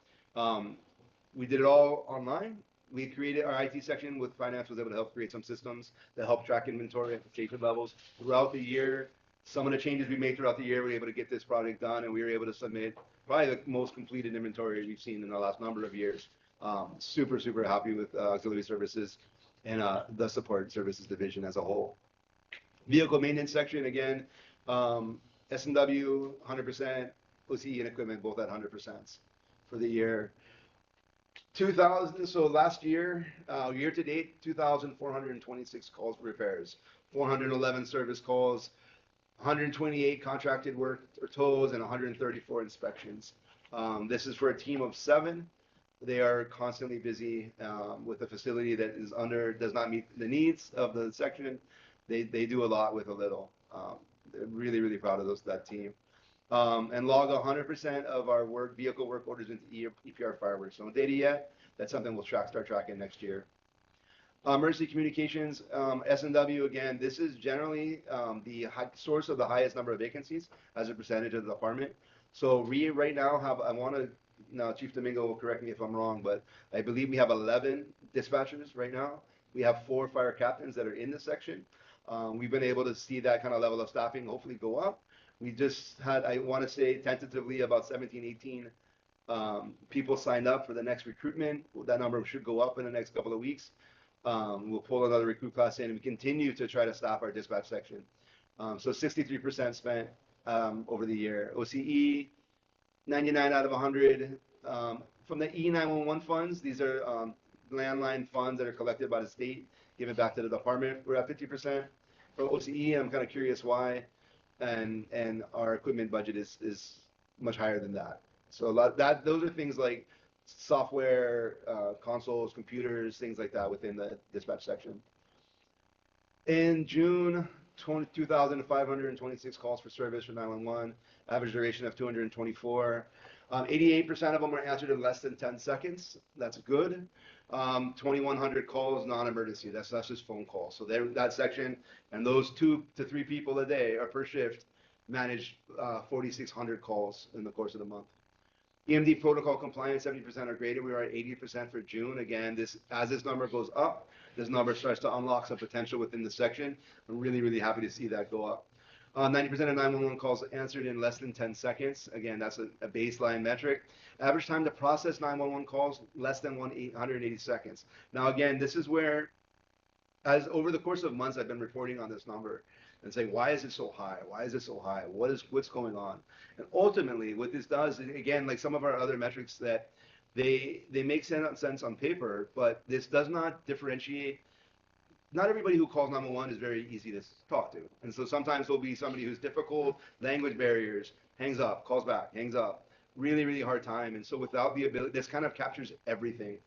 We did it all online. We created our IT section with finance, was able to help create some systems that help track inventory at the station levels throughout the year. Some of the changes we made throughout the year, we were able to get this project done, and we were able to submit probably the most completed inventory we've seen in the last number of years. Super, super happy with auxiliary services and the support services division as a whole. Vehicle maintenance section, again, S&W 100%, OCE and equipment both at 100% for the year. So last year, year to date, 2,426 calls for repairs, 411 service calls, 128 contracted work or tolls, and 134 inspections. This is for a team of 7. They are constantly busy with a facility that does not meet the needs of the section. They do a lot with a little. They're really, really proud of that team. And log 100% of our vehicle work orders into EPR Fireworks. No data yet. That's something we'll start tracking next year. Emergency communications, S&W, again, this is generally the source of the highest number of vacancies as a percentage of the department. So we right now have, now Chief Domingo will correct me if I'm wrong, but I believe we have 11 dispatchers right now. We have 4 fire captains that are in this section. We've been able to see that kind of level of staffing hopefully go up. We just had, I want to say tentatively about 17, 18 people signed up for the next recruitment. That number should go up in the next couple of weeks. We'll pull another recruit class in and we continue to try to staff our dispatch section. So 63% spent over the year. OCE, 99 out of 100. From the E911 funds, these are landline funds that are collected by the state, given back to the department. We're at 50%. For OCE, I'm kind of curious why. And our equipment budget is much higher than that. So those are things like software, consoles, computers, things like that within the dispatch section. In June, 2,526 calls for service for 911, average duration of 224. 88% of them were answered in less than 10 seconds. That's good. 2,100 calls non-emergency. That's just phone calls. So that section and those 2 to 3 people a day or per shift manage 4,600 calls in the course of the month. EMD protocol compliance, 70% are graded. We are at 80% for June. Again, as this number goes up, this number starts to unlock some potential within the section. I'm really, really happy to see that go up. 90% of 911 calls answered in less than 10 seconds. Again, that's a baseline metric. Average time to process 911 calls, less than 180 seconds. Now, again, this is where, as over the course of months, I've been reporting on this number and saying, why is it so high? Why is it so high? What's going on? And ultimately, what this does, again, like some of our other metrics that they make sense on paper, but this does not differentiate. Not everybody who calls 911 is very easy to talk to. And so sometimes there'll be somebody who's difficult, language barriers, hangs up, calls back, hangs up, really, really hard time. And so without the ability, this kind of captures everything.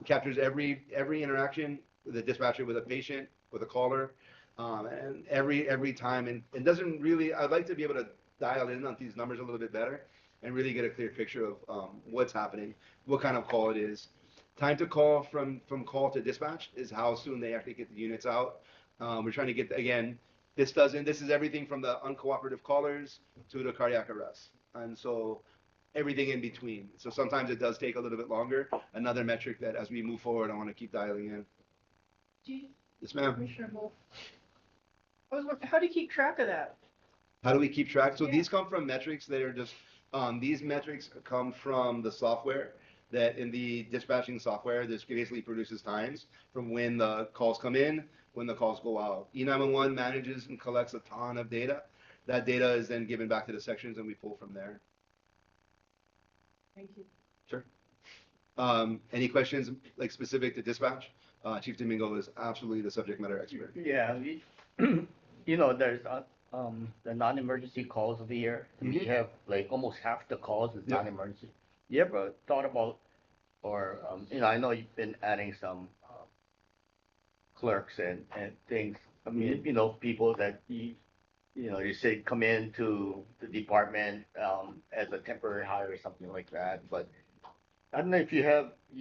Captures every interaction with a dispatcher, with a patient, with a caller, and every time. And it doesn't really, I'd like to be able to dial in on these numbers a little bit better and really get a clear picture of what's happening, what kind of call it is. Time to call from call to dispatch is how soon they actually get the units out. We're trying to get, again, this is everything from the uncooperative callers to the cardiac arrest. And so everything in between. So sometimes it does take a little bit longer. Another metric that as we move forward, I want to keep dialing in. Yes, ma'am. Commissioner Wolf. How do you keep track of that? How do we keep track? So these come from metrics that are just, these metrics come from the software. That in the dispatching software, this basically produces times from when the calls come in, when the calls go out. E911 manages and collects a ton of data. That data is then given back to the sections and we pull from there. Thank you. Sure. Any questions like specific to dispatch? Chief Domingo is absolutely the subject matter expert. Yeah, there's the non-emergency calls of the year. We have like almost half the calls is non-emergency. You ever thought about, or I know you've been adding some clerks and things. I mean, people that you say come into the department as a temporary hire or something like that. But I don't know if you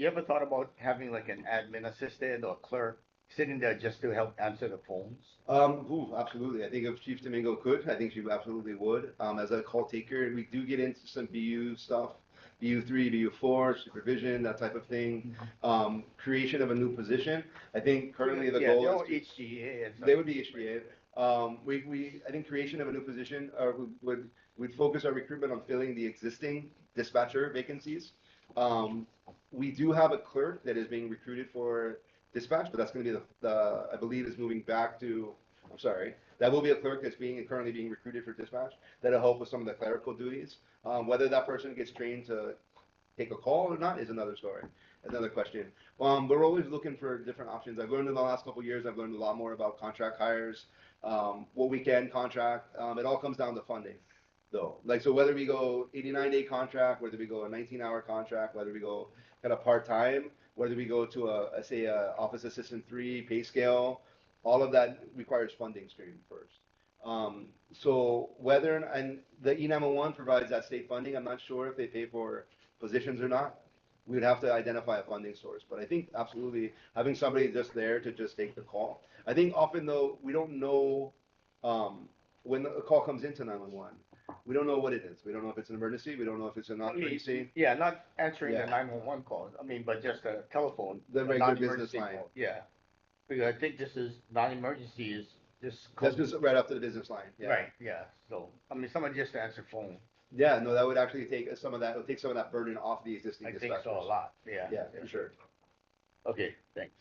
ever thought about having like an admin assistant or clerk sitting there just to help answer the phones? Absolutely. I think if Chief Domingo could, I think she absolutely would. As a call taker, we do get into some BU stuff. BU3, BU4, supervision, that type of thing. Creation of a new position. I think currently the goal is HGA. They would be HGA. I think creation of a new position would focus our recruitment on filling the existing dispatcher vacancies. We do have a clerk that is being recruited for dispatch, but that's going to be I believe is moving back to, I'm sorry, that will be a clerk that's currently being recruited for dispatch that'll help with some of the clerical duties. Whether that person gets trained to take a call or not is another story, another question. We're always looking for different options. I've learned in the last couple of years, I've learned a lot more about contract hires, what we can contract. It all comes down to funding, though. Like, so whether we go 89-day contract, whether we go a 19-hour contract, whether we go kind of part-time, whether we go to say a office assistant 3 pay scale, all of that requires funding stream first. So whether, and the E911 provides that state funding, I'm not sure if they pay for positions or not. We'd have to identify a funding source, but I think absolutely having somebody just there to just take the call. I think often though, we don't know, when a call comes into 911, we don't know what it is. We don't know if it's an emergency. We don't know if it's a non-emergency. Yeah, not answering the Yeah. 911 calls, I mean, but just a telephone. The a regular non-emergency business line. call. Yeah, because I think this is non-emergency is just. That's just right up to the business line. Yeah. Right, yeah, so, I mean, somebody just to answer phone, Yeah, no, that would actually take some of that, it would take some of that burden off the existing I dispatchers. think so a lot, yeah. Yeah, for sure. Okay, thanks.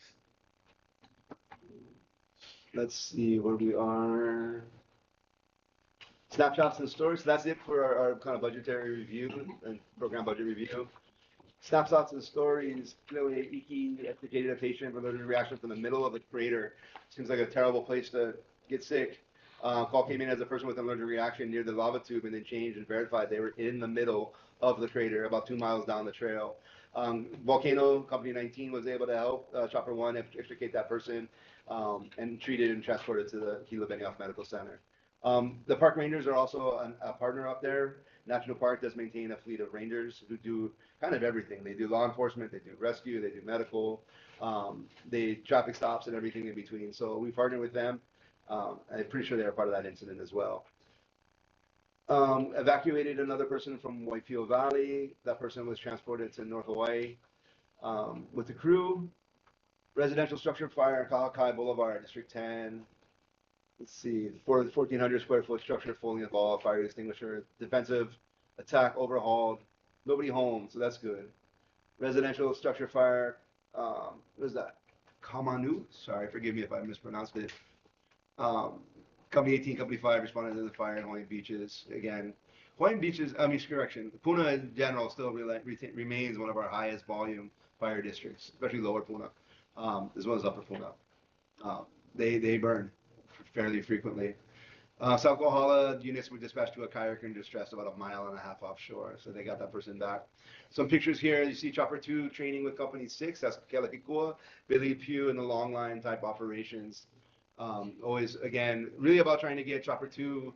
Let's see where we are. Snapshots and stories. So that's it for our kind of budgetary review and program budget review. Snapshots and stories. Clearly, Iki educated a patient with allergic reaction from the middle of the crater. Seems like a terrible place to get sick. Call came in as a person with an allergic reaction near the lava tube and then changed and verified they were in the middle of the crater, about 2 miles down the trail. Volcano Company 19 was able to help Chopper 1 extricate that person and treated and transported to the Hilo Benioff Medical Center. The park rangers are also a partner up there. National Park does maintain a fleet of rangers who do kind of everything. They do law enforcement, they do rescue, they do medical, they traffic stops and everything in between. So we partner with them. I'm pretty sure they are part of that incident as well. Evacuated another person from Waipio Valley. That person was transported to North Hawaii with the crew. Residential structure fire in Kalakai Boulevard, District 10. Let's see, 1,400 square foot structure fully involved, fire extinguisher, defensive attack overhauled, nobody home, so that's good. Residential structure fire, what is that? Kamanu, sorry, forgive me if I mispronounced it. Company 18, Company 5 responded to the fire in Hawaiian Beaches. Again, Hawaiian Beaches, correction, Puna in general still remains one of our highest volume fire districts, especially lower Puna, as well as upper Puna. They burn fairly frequently. South Kohala units were dispatched to a kayaker in distress about 1.5 miles offshore, so they got that person back. Some pictures here, you see Chopper 2 training with Company 6, that's Kealakekua, Billy Pugh in the long line type operations. Always, again, really about trying to get Chopper 2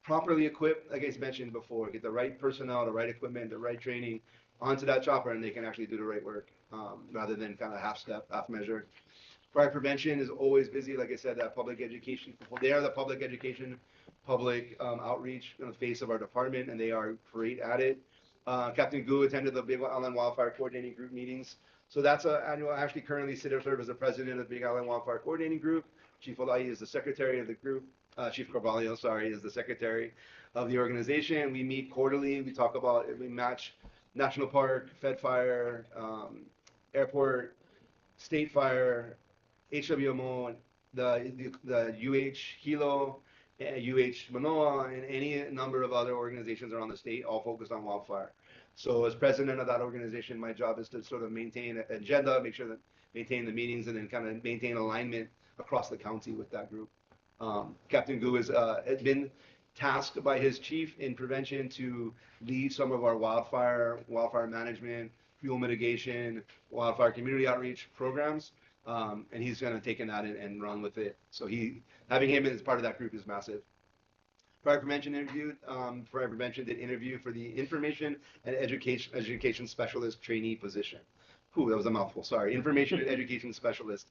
properly equipped, like I mentioned before, get the right personnel, the right equipment, the right training onto that chopper, and they can actually do the right work, rather than kind of half step, half measure. Fire prevention is always busy, like I said, that public education, they are the public education, public outreach in the face of our department, and they are great at it. Captain Gu attended the Big Island Wildfire Coordinating Group meetings. So that's an annual, actually currently serve as the president of the Big Island Wildfire Coordinating Group. Chief Olai is the secretary of the group. Chief Carvalho, sorry, is the secretary of the organization. We meet quarterly. We talk about, we match National Park, Fed Fire, Airport, State Fire, HWMO, the UH Hilo, UH Manoa, and any number of other organizations around the state, all focused on wildfire. So as president of that organization, my job is to sort of maintain an agenda, make sure that maintain the meetings, and then kind of maintain alignment across the county with that group. Captain Gu has been tasked by his chief in prevention to lead some of our wildfire management, fuel mitigation, wildfire community outreach programs. And he's kind of taken that and run with it. So having him as part of that group is massive. Fire prevention did interview for the information and education specialist trainee position. Ooh, that was a mouthful, sorry. Information and education specialist.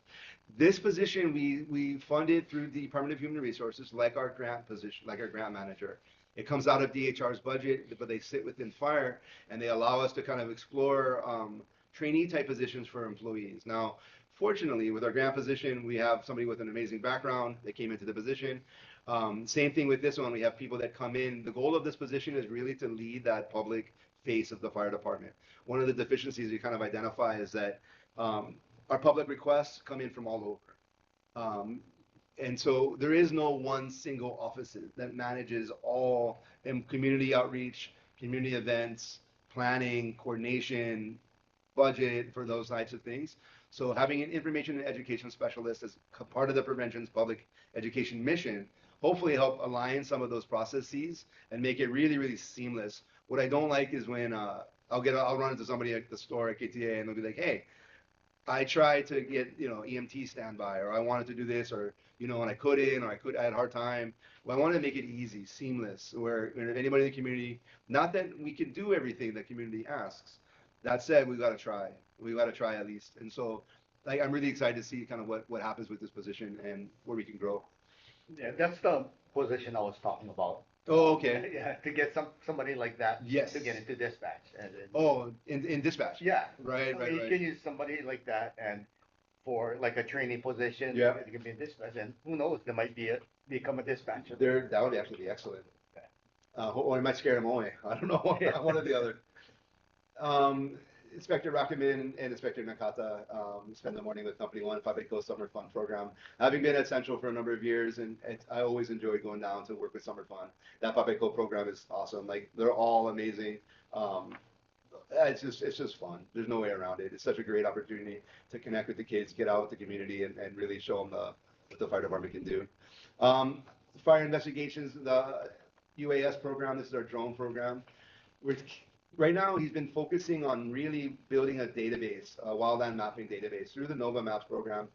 This position we funded through the Department of Human Resources, like our grant position, like our grant manager. It comes out of DHR's budget, but they sit within fire, and they allow us to kind of explore trainee type positions for employees. Now, fortunately, with our grant position, we have somebody with an amazing background that came into the position. Same thing with this one, we have people that come in. The goal of this position is really to lead that public face of the fire department. One of the deficiencies we kind of identify is that our public requests come in from all over. And so there is no one single office that manages all community outreach, community events, planning, coordination, budget for those types of things. So having an information and education specialist as part of the prevention's public education mission, hopefully help align some of those processes and make it really, really seamless. What I don't like is when I'll run into somebody at the store at KTA and they'll be like, hey, I tried to get, EMT standby, or I wanted to do this, or, and I couldn't, or I had a hard time. Well, I wanted to make it easy, seamless, where if anybody in the community, not that we can do everything the community asks. That said, we gotta try. We gotta try at least. And so, like, I'm really excited to see kind of what happens with this position and where we can grow. Yeah, that's the position I was talking about. Oh, okay. Yeah, to get somebody like that. Yes. To get into dispatch and then. Oh, in dispatch. Yeah. Right, I right, mean, you right. can use somebody like that and for like a training position. Yeah. It can be a dispatch and who knows, there might become a dispatcher. That would actually be excellent. Or it might scare them away. I don't know, one or the other. Inspector Rakamin and Inspector Nakata spend the morning with Company One Papeco Summer Fun program. Having been at Central for a number of years, and I always enjoy going down to work with Summer Fun. That Papeco program is awesome. Like, they're all amazing. It's just fun. There's no way around it. It's such a great opportunity to connect with the kids, get out with the community, and really show them what the fire department can do. Fire investigations, the UAS program. This is our drone program. Right now, he's been focusing on really building a database, a wildland mapping database through the Nova Maps program.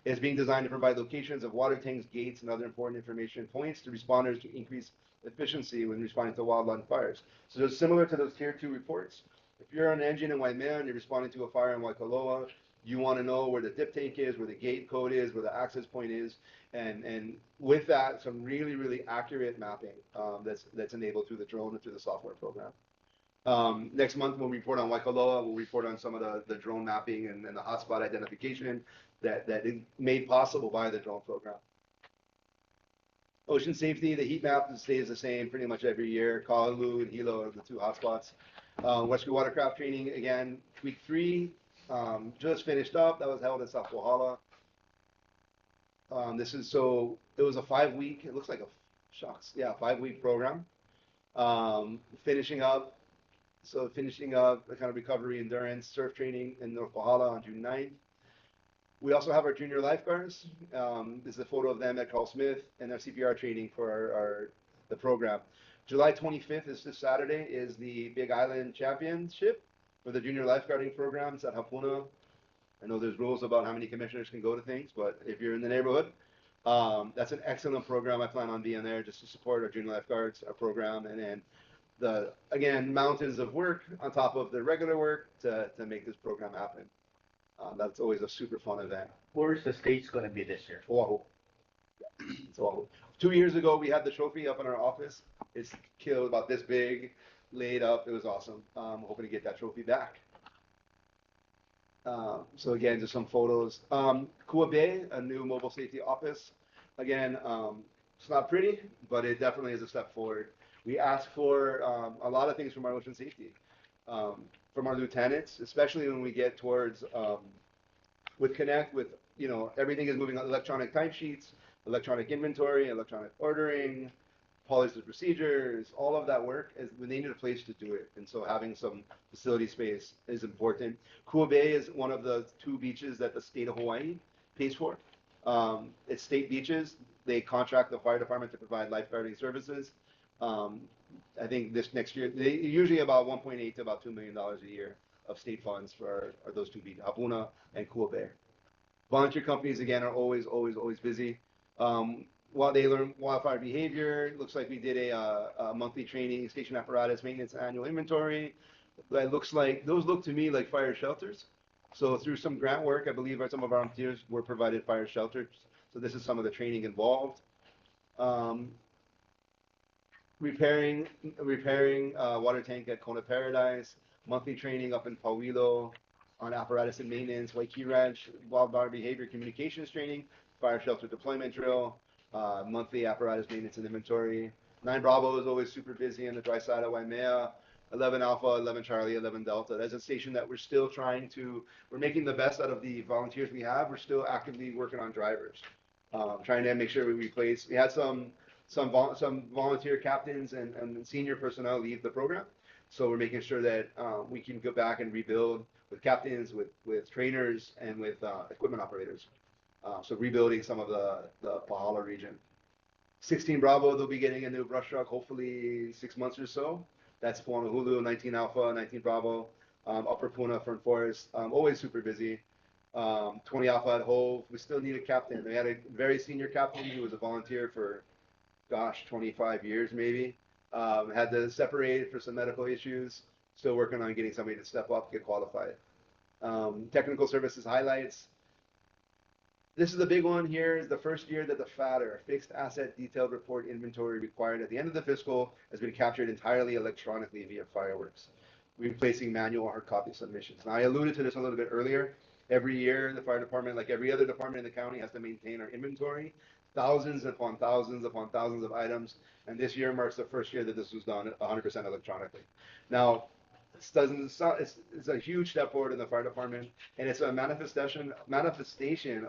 It's being designed to provide locations of water tanks, gates, and other important information points to responders to increase efficiency when responding to wildland fires. So it's similar to those Tier 2 reports. If you're on an engine in Waimea and you're responding to a fire in Waikoloa, you want to know where the dip tank is, where the gate code is, where the access point is, and with that, some really, really accurate mapping that's enabled through the drone and through the software program. Next month, we'll report on Waikoloa. We'll report on some of the drone mapping and the hotspot identification that is made possible by the drone program. Ocean safety, the heat map stays the same pretty much every year. Kahaluu and Hilo are the two hotspots. Rescue watercraft training, again, week 3, just finished up. That was held in South Kohala. It was a 5-week, it looks like a 5-week program. Finishing up the kind of recovery, endurance, surf training in North Kohala on June 9th. We also have our junior lifeguards. This is a photo of them at Carl Smith and their CPR training for the program. July 25th is this Saturday is the Big Island Championship for the junior lifeguarding programs at Hapuna. I know there's rules about how many commissioners can go to things, but if you're in the neighborhood, that's an excellent program. I plan on being there just to support our junior lifeguards, our program, and then again, mountains of work on top of the regular work to make this program happen. That's always a super fun event. Where's the stage going to be this year? Oahu. It's Oahu. 2 years ago, we had the trophy up in our office. It's killed about this big, laid up. It was awesome. Hoping to get that trophy back. So again, just some photos. Kua Bay, a new mobile safety office. Again, it's not pretty, but it definitely is a step forward. We ask for a lot of things from our ocean safety, from our lieutenants, especially when we get towards with Connect, with everything is moving on electronic timesheets, electronic inventory, electronic ordering, policies and procedures, all of that work is we needed a place to do it, and so having some facility space is important. Kua Bay is one of the 2 beaches that the state of Hawaii pays for. It's state beaches. They contract the fire department to provide lifeguarding services. I think this next year, they usually about 1.8 to about $2 million a year of state funds for those 2 beaches, Hapuna and Kua Bay. Volunteer companies, again, are always busy. While they learn wildfire behavior, it looks like we did a monthly training, station apparatus maintenance, annual inventory. That looks like, those look to me like fire shelters. So through some grant work, I believe some of our volunteers were provided fire shelters. So this is some of the training involved. Repairing water tank at Kona Paradise, monthly training up in Pauilo on apparatus and maintenance, Waikiki Ranch, wildfire behavior communications training, fire shelter deployment drill, monthly apparatus maintenance and inventory. 9 Bravo is always super busy in the dry side of Waimea. 11 Alpha, 11 Charlie, 11 Delta. That's a station that we're still we're making the best out of the volunteers we have. We're still actively working on drivers, trying to make sure we replace. We had some volunteer captains and senior personnel leave the program. So we're making sure that we can go back and rebuild with captains, with trainers, and with equipment operators. So rebuilding some of the Pahala region. 16 Bravo, they'll be getting a new brush truck, hopefully 6 months or so. That's Honolulu, 19 Alpha, 19 Bravo, Upper Puna, Fern Forest, always super busy. 20 Alpha at Hove. We still need a captain. They had a very senior captain who was a volunteer for, gosh, 25 years maybe. Had to separate for some medical issues. Still working on getting somebody to step up, get qualified. Technical services highlights. This is the big one here, is the first year that the FATR, Fixed Asset Detailed Report Inventory, required at the end of the fiscal has been captured entirely electronically via Fireworks, replacing manual hard copy submissions. Now, I alluded to this a little bit earlier. Every year, the fire department, like every other department in the county, has to maintain our inventory, thousands upon thousands upon thousands of items. And this year marks the first year that this was done 100% electronically. Now, this doesn't sound, it's a huge step forward in the fire department, and it's a manifestation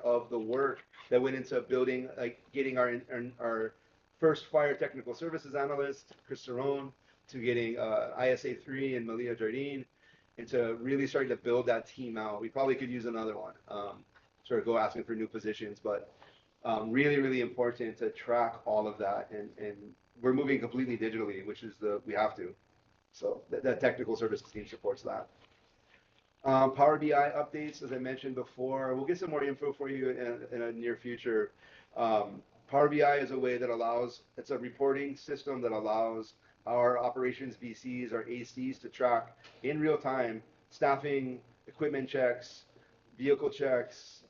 of the work that went into building, like getting our first fire technical services analyst, Chris Cerrone, to getting ISA 3 and Malia Jardine, and to really starting to build that team out. We probably could use another one, sort of go asking for new positions, but really, really important to track all of that. And we're moving completely digitally, which is we have to. So that technical services team supports that. Power BI updates, as I mentioned before, we'll get some more info for you in a near future. Power BI is a way that allows, it's a reporting system that allows our operations VCs, our ACs to track in real time staffing, equipment checks, vehicle checks,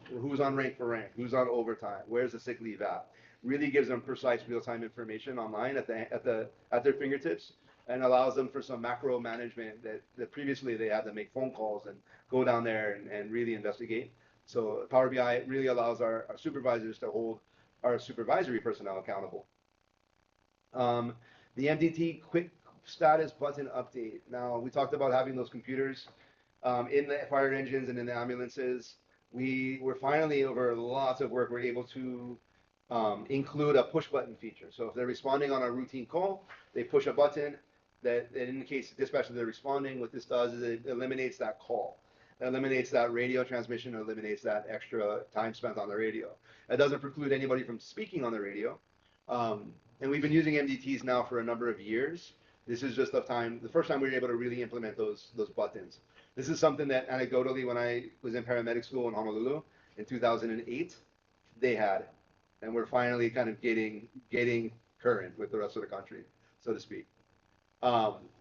who's on rank for rank, who's on overtime, where's the sick leave at. Really gives them precise real-time information online at their fingertips, and allows them for some macro management that previously they had to make phone calls and go down there and really investigate. So Power BI really allows our supervisors to hold our supervisory personnel accountable. The MDT quick status button update. Now, we talked about having those computers in the fire engines and in the ambulances. We were finally, over lots of work, we're able to include a push button feature. So if they're responding on a routine call, they push a button that indicates to dispatch that they're responding. What this does is it eliminates that call. It eliminates that radio transmission, it eliminates that extra time spent on the radio. It doesn't preclude anybody from speaking on the radio. And we've been using MDTs now for a number of years. This is just the first time we were able to really implement those buttons. This is something that anecdotally, when I was in paramedic school in Honolulu in 2008, they had. And we're finally kind of getting current with the rest of the country, so to speak.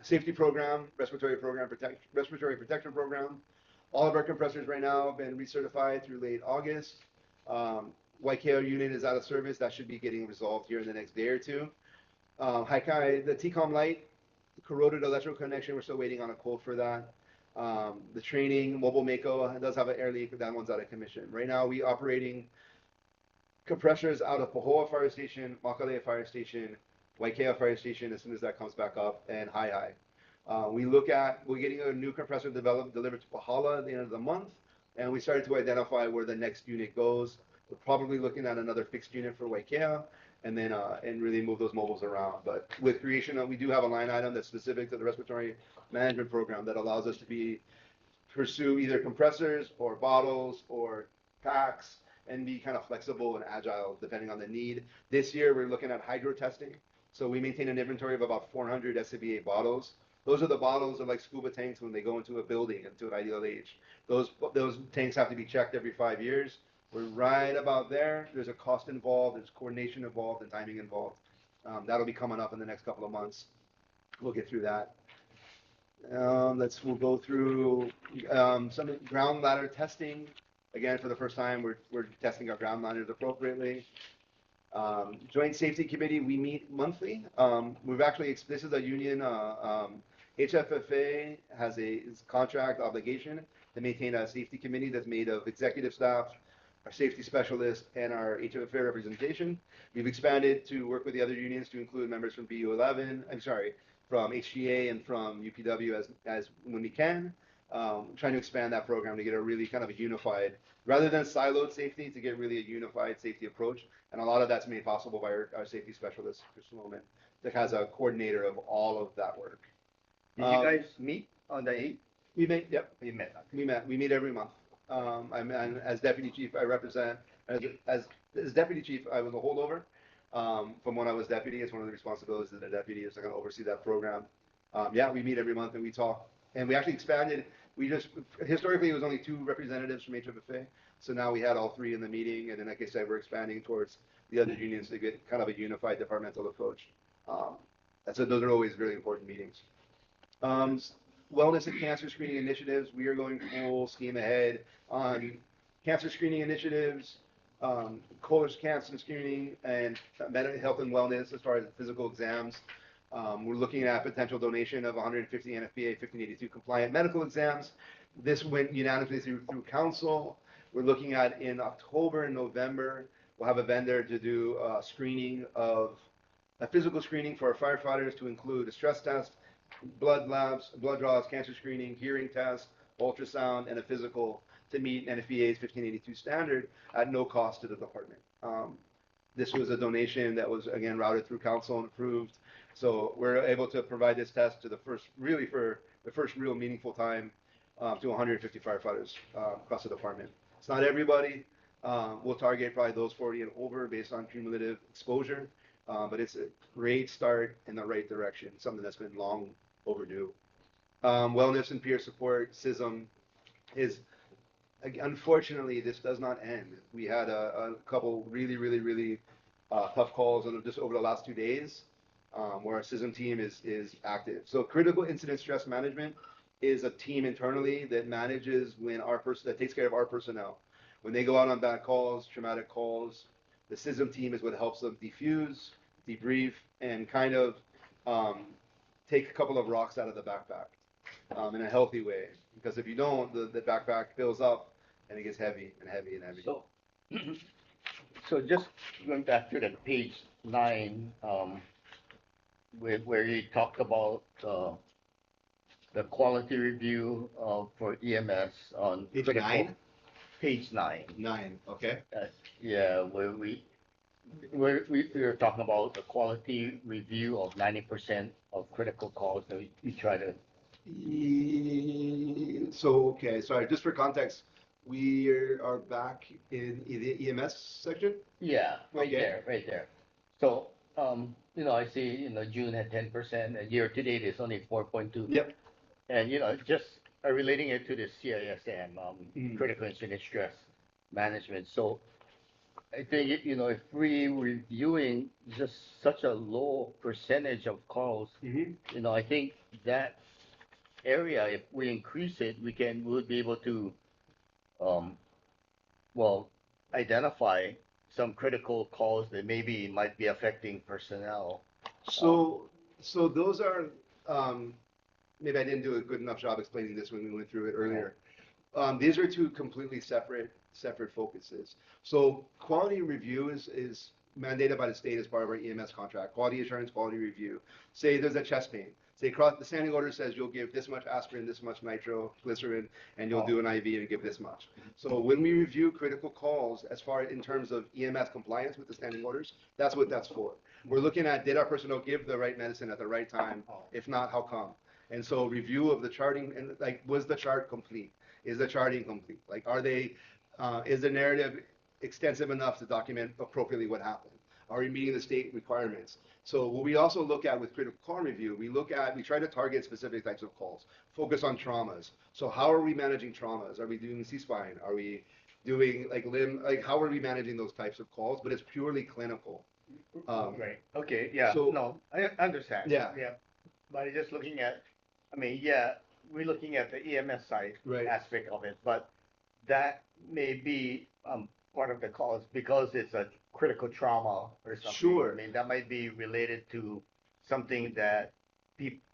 Safety program, respiratory protection program. All of our compressors right now have been recertified through late August. YKO unit is out of service. That should be getting resolved here in the next day or two. Haikai, the TCOM light, corroded electrical connection, we're still waiting on a quote for that. The training, Mobile Mako does have an air leak, but that one's out of commission. Right now, we operating compressors out of Pahoa Fire Station, Makalea Fire Station, Waikea Fire Station as soon as that comes back up, and Hai. We're getting a new compressor delivered to Pahala at the end of the month, and we started to identify where the next unit goes. We're probably looking at another fixed unit for Waikea, and then and really move those mobiles around. But with creation, we do have a line item that's specific to the respiratory management program that allows us to pursue either compressors or bottles or packs and be kind of flexible and agile depending on the need. This year, we're looking at hydro testing. So we maintain an inventory of about 400 SCBA bottles. Those are the bottles that are like scuba tanks when they go into a building, into an ideal age. Those tanks have to be checked every 5 years. We're right about there. There's a cost involved, there's coordination involved, and timing involved. That'll be coming up in the next couple of months. We'll get through that. We'll go through some ground ladder testing. Again, for the first time, we're testing our ground ladders appropriately. Joint Safety Committee, we meet monthly. This is a union, HFFA has a contract obligation to maintain a safety committee that's made of executive staff, our safety specialist, and our HFFA representation. We've expanded to work with the other unions to include members from BU11, from HGA and from UPW as when we can. Trying to expand that program to get a really kind of a unified, rather than siloed safety, to get really a unified safety approach. And a lot of that's made possible by our safety specialist, Chris Moment, that has a coordinator of all of that work. Did you guys meet on the 8th? We met, yep. We met. We meet every month. And as deputy chief, I represent, as deputy chief, I was a holdover from when I was deputy. It's one of the responsibilities of the deputy is to kind of oversee that program. Yeah, we meet every month and we talk. And we actually expanded we just, historically, it was only 2 representatives from HFFA. So now we had all 3 in the meeting, and then, like I said, we're expanding towards the other unions to get kind of a unified departmental approach. Those are always really important meetings. Wellness and cancer screening initiatives, we are going full steam ahead on cancer screening initiatives, colon cancer screening, and mental health and wellness as far as physical exams. We're looking at potential donation of 150 NFPA 1582 compliant medical exams. This went unanimously through council. We're looking at in October and November, we'll have a vendor to do a screening of a physical screening for our firefighters to include a stress test, blood labs, blood draws, cancer screening, hearing test, ultrasound, and a physical to meet NFPA's 1582 standard at no cost to the department. This was a donation that was, again, routed through council and approved. So we're able to provide this test to for the first real meaningful time to 150 firefighters across the department. It's not everybody. We'll target probably those 40 and over based on cumulative exposure, but it's a great start in the right direction, something that's been long overdue. Wellness and peer support, CISM, is, unfortunately, this does not end. We had a couple really tough calls just over the last 2 days where our CISM team is active. So critical incident stress management is a team internally that manages that takes care of our personnel. When they go out on bad calls, traumatic calls, the CISM team is what helps them defuse, debrief, and kind of take a couple of rocks out of the backpack in a healthy way. Because if you don't, the backpack fills up and it gets heavy and heavy and heavy. So just going back to the page 9, where you talked about the quality review for EMS on Page critical- 9? Page 9. 9, okay. Yeah, where we're talking about the quality review of 90% of critical calls that we try to. So, okay, sorry, just for context, we are back in the EMS section? Yeah, right Okay. there. So, I see, June had 10%, and year to date is only 4.2. Yep. And, just relating it to the CISM, critical incident stress management. So I think, if we reviewing just such a low percentage of calls, I think that area, if we increase it, we'll be able to, identify some critical calls that maybe might be affecting personnel. So those are, maybe I didn't do a good enough job explaining this when we went through it earlier. These are 2 completely separate focuses. So quality review is mandated by the state as part of our EMS contract. Quality assurance, quality review. Say there's a chest pain. Say the standing order says you'll give this much aspirin, this much nitroglycerin, and you'll do an IV and give this much. So when we review critical calls, as far in terms of EMS compliance with the standing orders, that's what that's for. We're looking at, did our personnel give the right medicine at the right time? If not, how come? And so review of the charting, and was the chart complete? Is the charting complete? Is the narrative extensive enough to document appropriately what happened? Are we meeting the state requirements? So what we also look at with critical call review, we try to target specific types of calls, focus on traumas. So how are we managing traumas? Are we doing C-spine? Are we doing how are we managing those types of calls? But it's purely clinical. Right. Okay. Yeah. So- No, I understand. Yeah. Yeah. But just looking at, we're looking at the EMS side Right. aspect of it, but that may be part of the cause because it's a critical trauma or something. Sure. That might be related to something that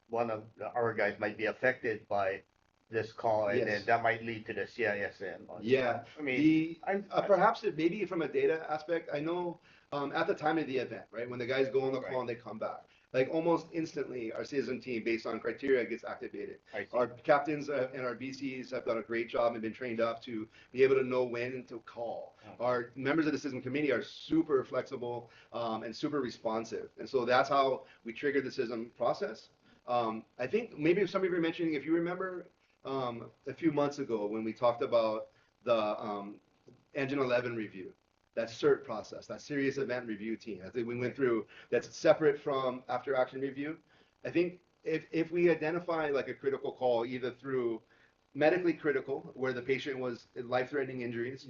one of our guys might be affected by this call, and Yes. then that might lead to the CISM. Yeah. I'm Perhaps maybe from a data aspect, I know at the time of the event, right, when the guys go on the call Right. and they come back, almost instantly, our citizen team, based on criteria, gets activated. I see. Our captains and our BCs have done a great job and been trained up to be able to know when to call. Our members of the citizen committee are super flexible and super responsive. And so that's how we triggered the CISM process. I think maybe some of you were mentioning, if you remember a few months ago when we talked about the Engine 11 review, that CERT process, that serious event review team, I think we went through, that's separate from after action review. I think if we identify a critical call, either through medically critical, where the patient was in life-threatening injuries,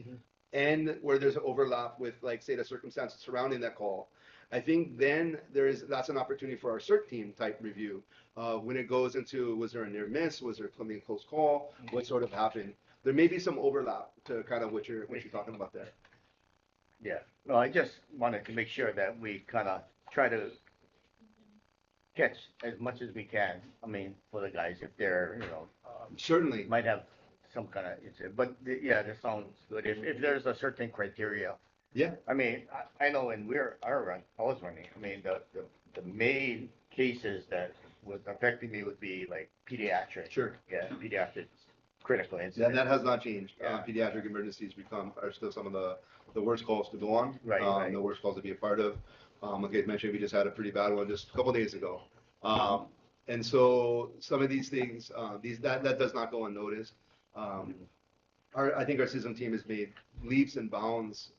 and where there's an overlap with, like, say, the circumstances surrounding that call. I think then that's an opportunity for our CERT team type review. When it goes into, was there a near miss? Was there a close call? What sort of happened? There may be some overlap to kind of what you're talking about there. Yeah, no, I just wanted to make sure that we kind of try to catch as much as we can. I mean, for the guys, if they're, Certainly. might have some kind of incident, but yeah, that sounds good. If there's a certain criteria, Yeah. I mean, I know when I was running, I mean, the main cases that was affecting me would be like pediatric. Sure. Yeah, pediatric critical Yeah, incidents. that has not changed. Yeah. Pediatric emergencies are still some of the worst calls to go on. Right. The worst calls to be a part of. Like I mentioned, we just had a pretty bad one just a couple days ago. And so some of these things, that does not go unnoticed. I think our system team has made leaps and bounds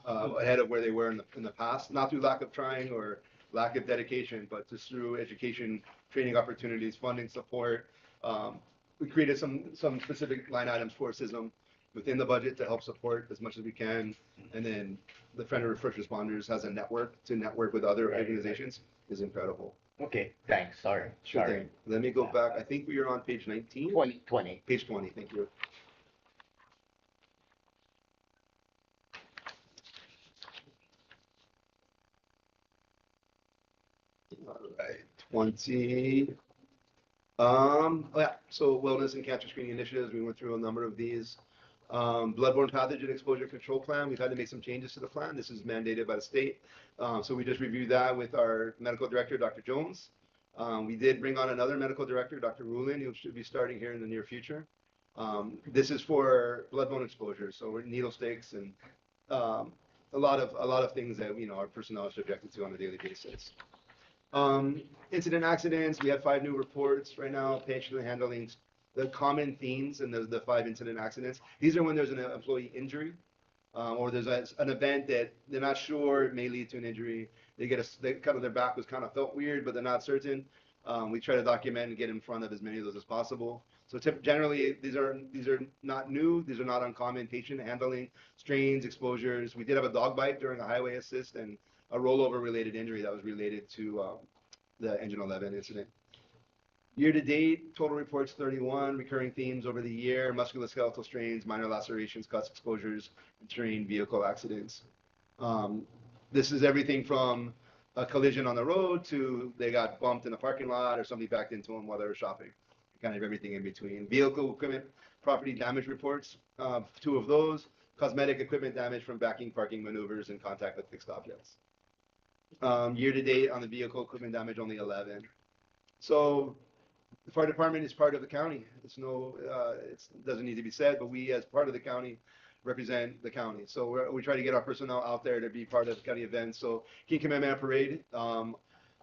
ahead of where they were in the past, not through lack of trying or lack of dedication, but just through education, training opportunities, funding support. We created some specific line items for CISM within the budget to help support as much as we can. And then the Friend of First Responders has a network with other organizations is incredible. Okay, thanks, sorry. Sure thing. Let me go back. I think we are on page 19. 20. Page 20, thank you. All right, 20. Oh yeah, so wellness and cancer screening initiatives, we went through a number of these. Bloodborne pathogen exposure control plan, we've had to make some changes to the plan. This is mandated by the state. So we just reviewed that with our medical director, Dr. Jones. We did bring on another medical director, Dr. Rulin, who should be starting here in the near future. This is for bloodborne exposure, so we're needle sticks and a lot of things that our personnel are subjected to on a daily basis. Incident accidents, we have 5 new reports right now, patiently handling the common themes and the 5 incident accidents. These are when there's an employee injury or there's an event that they're not sure it may lead to an injury. Their back was kind of felt weird, but they're not certain. We try to document and get in front of as many of those as possible. So generally, these are not new. These are not uncommon patient handling, strains, exposures. We did have a dog bite during a highway assist and a rollover related injury that was related to the Engine 11 incident. Year to date, total reports 31, recurring themes over the year, musculoskeletal strains, minor lacerations, cuts, exposures, and terrain vehicle accidents. This is everything from a collision on the road to they got bumped in a parking lot or somebody backed into them while they were shopping. Kind of everything in between. Vehicle equipment, property damage reports, 2 of those. Cosmetic equipment damage from backing, parking maneuvers, and contact with fixed objects. Year to date on the vehicle equipment damage, only 11. So the fire department is part of the county. It doesn't need to be said, but we as part of the county represent the county. So we try to get our personnel out there to be part of county events. So King Kamehameha Parade.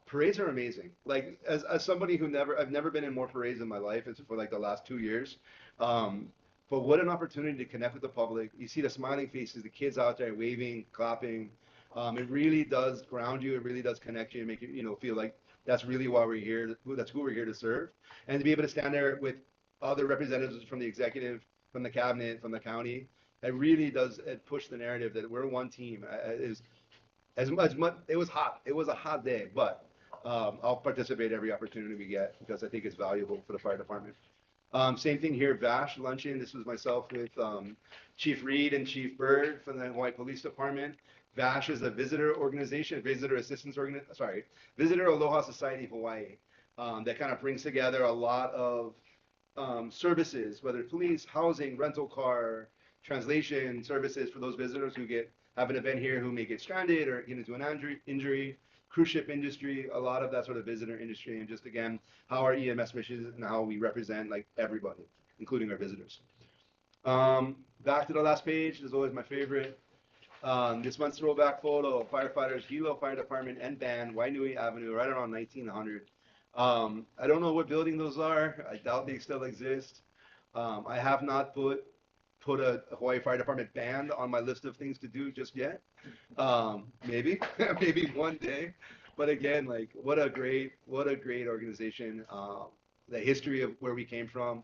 Parades are amazing. Like as somebody I've never been in more parades in my life. It's for like the last 2 years. But what an opportunity to connect with the public. You see the smiling faces, the kids out there waving, clapping. It really does ground you. It really does connect you and make you, feel like that's really why we're here. That's who we're here to serve. And to be able to stand there with other representatives from the executive, from the cabinet, from the county, it really does push the narrative that we're one team. It was hot. It was a hot day, but I'll participate every opportunity we get because I think it's valuable for the fire department. Same thing here, VASH luncheon. This was myself with Chief Reed and Chief Bird from the Hawaii Police Department. VASH is a visitor organization, visitor Aloha Society of Hawaii, that kind of brings together a lot of services, whether it's police, housing, rental car, translation services for those visitors who have an event here who may get stranded or get into an injury, cruise ship industry, a lot of that sort of visitor industry, and just again, how our EMS missions and how we represent like everybody, including our visitors. Back to the last page, is always my favorite. This month's throwback photo, firefighters, Hilo Fire Department and band, Wainui Avenue, right around 1900. I don't know what building those are. I doubt they still exist. I have not put a Hawaii Fire Department band on my list of things to do just yet. Maybe, maybe one day. But again, like what a great organization. The history of where we came from.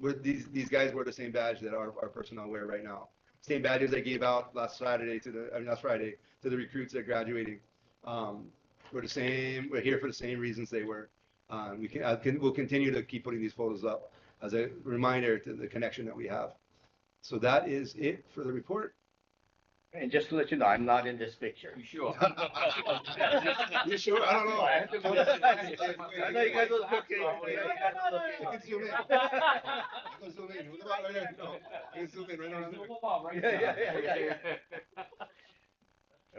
these guys wear the same badge that our personnel wear right now. Same badges I gave out last Friday to the recruits that are graduating. We're the same. We're here for the same reasons they were. We'll continue to keep putting these photos up as a reminder to the connection that we have. So that is it for the report. And just to let you know, I'm not in this picture. You sure? You sure? I don't know. I know you guys look okay. I can zoom in. I can zoom in. What about right there? No, I can zoom in right around there. Yeah.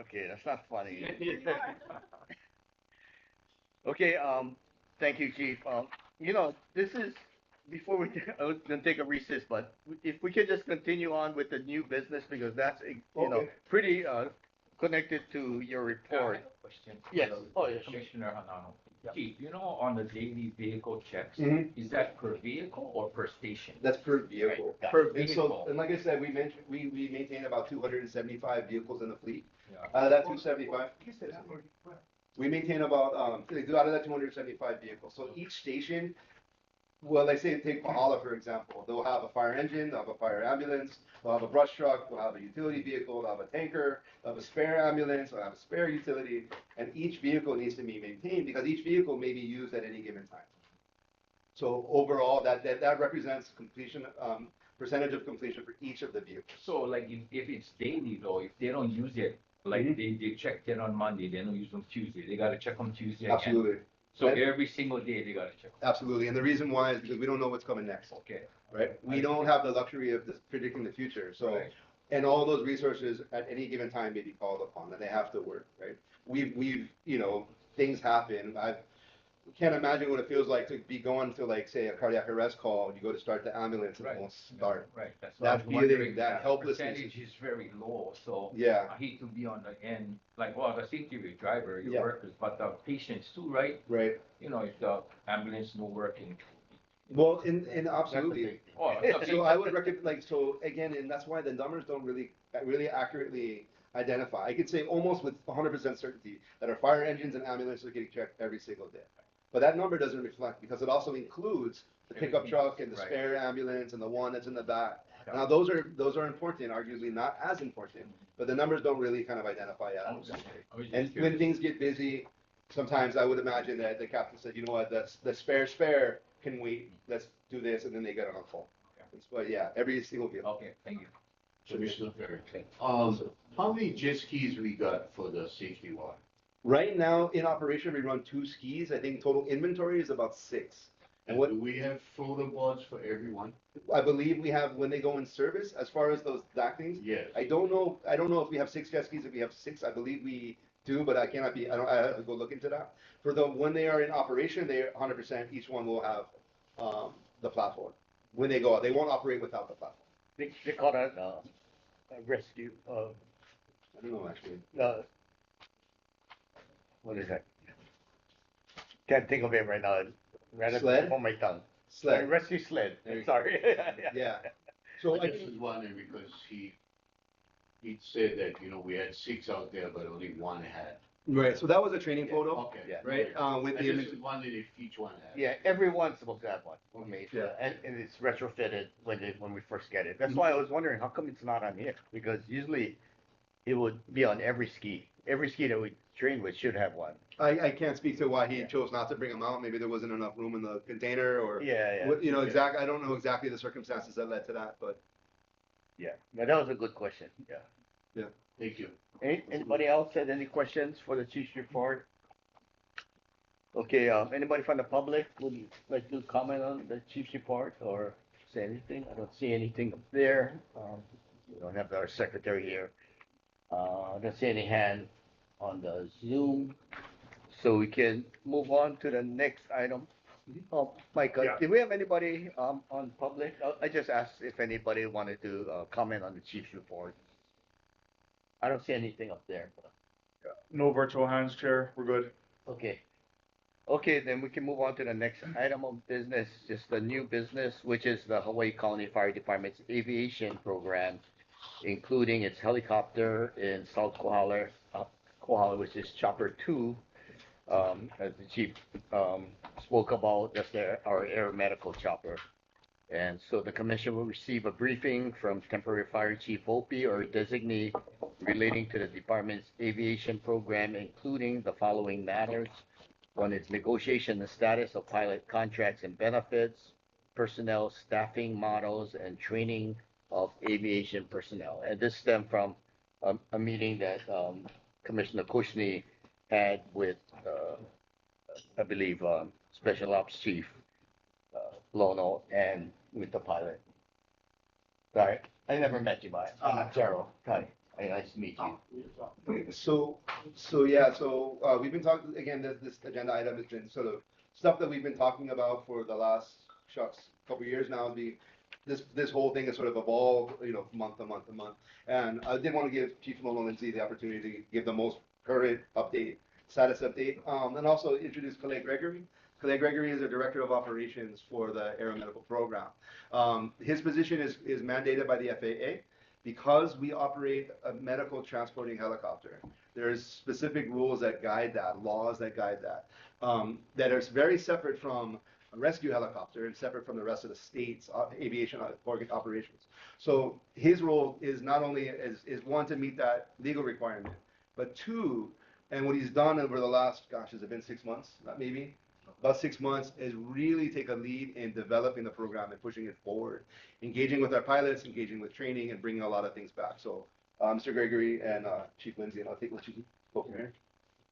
Okay, that's not funny. Okay, thank you, Chief. This is, before I was gonna take a recess, but if we could just continue on with the new business, because that's, Okay. pretty, connected to your report. Question. Yes. Oh, yes. Commissioner Hanano. Chief, on the daily vehicle checks, Mhm. is that per vehicle or per station? That's per vehicle. Right. Per And so, vehicle. and like I said, we maintain about 275 vehicles in the fleet. Yeah. Out of that 275, we maintain about, out of that 275 vehicles. So each station, well, like say, take Pahala, for example, they'll have a fire engine, they'll have a fire ambulance, they'll have a brush truck, they'll have a utility vehicle, they'll have a tanker, they'll have a spare ambulance, they'll have a spare utility, and each vehicle needs to be maintained because each vehicle may be used at any given time. So overall, that represents completion, percentage of completion for each of the vehicles. So like if it's daily though, if they don't use it, like Mhm. they checked it on Monday, they don't use them Tuesday, they gotta check them Tuesday again. Absolutely, So Right. every single day they gotta check 'em. absolutely. And the reason why is because we don't know what's coming next, Okay. right? We don't have the luxury of predicting the future, so. Right. And all those resources at any given time may be called upon, and they have to work, right? We've, things happen. I can't imagine what it feels like to be going to, like, say, a cardiac arrest call, and you go to start the ambulance and it Right. won't start. Right, that's That what I was feeling, wondering. that helplessness Percentage is very low, so. Yeah, I hate to be on the end, like, well, the safety driver, your Yeah. workers, but the patients too, right? right. If the ambulance no working. Well, and That's a absolutely. big thing. Oh, it's a So big- I would recommend, so again, and that's why the numbers don't really accurately identify. I could say almost with 100% certainty that our fire engines and ambulances are getting checked every single day. But that number doesn't reflect because it also includes the pickup Everything, truck and the right. spare ambulance and the one that's in the back. Yeah. Now, those are important, arguably not as important, but the numbers don't really kind of identify I that. was just And when curious. things get busy, sometimes I would imagine that the captain said, you know what, the spare can wait, let's do this, and then they get on a call. But yeah, every single vehicle. Okay, thank you. Commissioner Perry. How many jet skis we got for the safety walk? Right now, in operation, we run 2 skis. I think total inventory is about 6. And what- do we have photo boards for everyone? I believe we have, when they go in service, as far as that things, Yes. I don't know if we have 6 jet skis, if we have 6, I believe we do, but I have to go look into that. When they are in operation, they 100%, each one will have, the platform. When they go out, they won't operate without the platform. They call that, a rescue, I don't know, actually. what is that? Can't think of it right now. Right at the Sled? tip of my tongue. Sled. Rescue sled, There you go. sorry. Yeah. So I I just can, was wondering because he said that, we had 6 out there, but only 1 had. right, so that was a training photo, Okay. Yeah. right? With I the just image. wondered if each one had. Yeah, everyone's supposed to have one. Okay, Yeah. and it's retrofitted when we first get it. That's why I was wondering, how come it's not on here? Because usually it would be on every ski. Every ski that we train with should have one. I can't speak to why he Yeah. chose not to bring them out. Maybe there wasn't enough room in the container or, Yeah. what, I don't know exactly the circumstances that led to that, but Yeah, but that was a good question, yeah. Thank you. Anybody else had any questions for the chief's report? Okay, anybody from the public would like to comment on the chief's report or say anything? I don't see anything up there. We don't have our secretary here. I don't see any hand on the Zoom. So we can move on to the next item. Oh, Mike, Yeah. did we have anybody, on public? I just asked if anybody wanted to, comment on the chief's report. I don't see anything up there. No virtual hands, Chair. We're good. Okay. Okay, then we can move on to the next item of business, just the new business, which is the Hawaii County Fire Department's aviation program, including its helicopter in South Kohala, which is Chopper 2, as the chief, spoke about, that's our air medical chopper. And so the commission will receive a briefing from temporary fire chief Volpe or designee relating to the department's aviation program, including the following matters. One is negotiation and status of pilot contracts and benefits, personnel staffing models, and training of aviation personnel. And this stemmed from a meeting that Commissioner Kushney had with, I believe, Special Ops Chief Lono and with the pilot. Sorry, I never met you, but I'm Gerald. Hi, nice to meet you. So we've been talking, again, this agenda item has been sort of stuff that we've been talking about for the last, couple of years now. This whole thing has sort of evolved, month to month to month. And I did want to give Chief Lono Lindsay the opportunity to give the most current status update, and also introduce Calais Gregory. Calais Gregory is the Director of Operations for the Aeromedical Program. His position is mandated by the FAA. Because we operate a medical transporting helicopter, there's specific rules that guide that, laws that guide that, that are very separate from a rescue helicopter and separate from the rest of the state's aviation operations. So his role is not only is one, to meet that legal requirement, but two, and what he's done over the last, has it been 6 months, maybe? About 6 months, is really take a lead in developing the program and pushing it forward, engaging with our pilots, engaging with training, and bringing a lot of things back. So, Mr. let you go from here.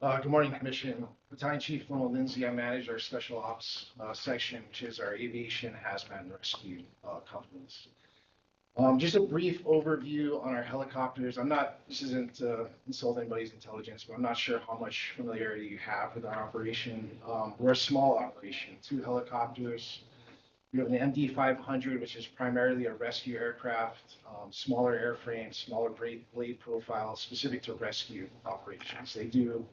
Good morning, Commission. Battalion Chief Lono Lindsay. I manage our Special Ops section, which is our aviation hazmat and rescue companies. Just a brief overview on our helicopters. This isn't insult anybody's intelligence, but I'm not sure how much familiarity you have with our operation. We're a small operation, 2 helicopters. We have an MD-500, which is primarily a rescue aircraft, smaller airframe, smaller blade profile, specific to rescue operations. They do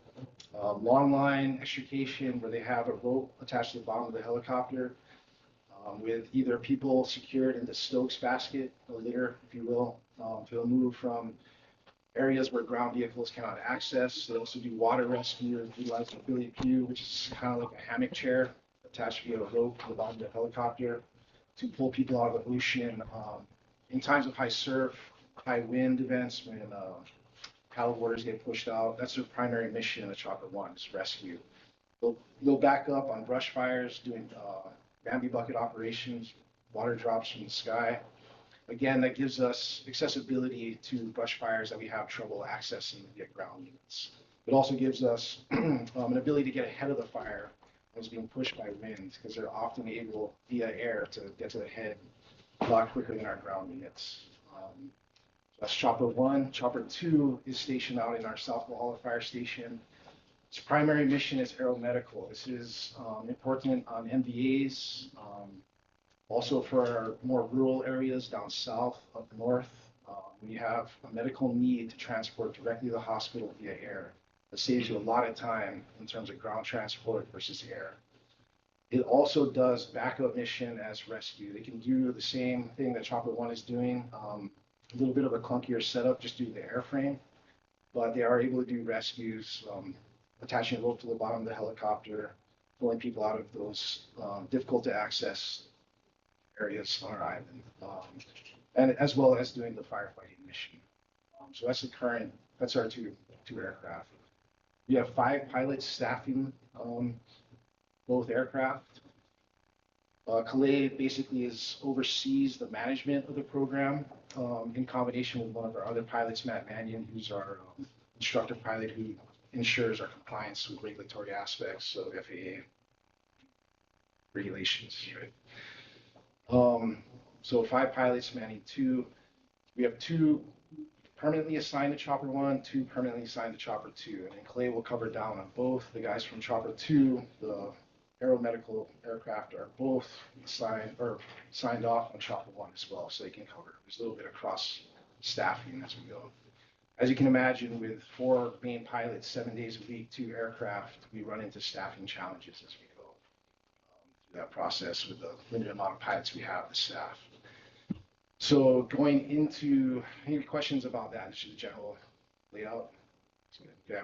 long line extrication, where they have a rope attached to the bottom of the helicopter, with either people secured in the Stokes basket, or litter, if you will. They'll move from areas where ground vehicles cannot access. They also do water rescue, utilizing affiliate pew, which is kind of like a hammock chair attached via a rope to the bottom of the helicopter to pull people out of the ocean. In times of high surf, high wind events, when paddle boarders get pushed out, that's their primary mission in the Chopper 1, is rescue. They'll back up on brush fires, doing Bambi bucket operations, water drops from the sky. Again, that gives us accessibility to brush fires that we have trouble accessing via ground units. It also gives us an ability to get ahead of the fire when it's being pushed by wind, because they're often able, via air, to get to the head a lot quicker than our ground units. That's Chopper 1. Chopper 2 is stationed out in our South Walhalla Fire Station. Its primary mission is aeromedical. This is important on MVAs, also for our more rural areas down south, up north. We have a medical need to transport directly to the hospital via air. It saves you a lot of time in terms of ground transport versus air. It also does backup mission as rescue. They can do the same thing that Chopper 1 is doing, a little bit of a clunkier setup just due to the airframe, but they are able to do rescues, attaching a rope to the bottom of the helicopter, pulling people out of those difficult to access areas on our island, and as well as doing the firefighting mission. So that's our two aircraft. We have 5 pilots staffing both aircraft. Calais basically oversees the management of the program in combination with one of our other pilots, Matt Mannion, who's our instructor pilot who ensures our compliance with regulatory aspects of FAA regulations. Right? So 5 pilots manning 2. We have 2 permanently assigned to Chopper 1, 2 permanently assigned to Chopper 2. And Calais will cover down on both. The guys from Chopper 2, the aeromedical aircraft, are both signed off on Chopper 1 as well, so they can cover. There's a little bit of cross staffing as we go. As you can imagine, with 4 main pilots, 7 days a week, 2 aircraft, we run into staffing challenges as we go through that process with the limited amount of pilots we have to staff. So going into any questions about that, just the general layout. Yeah.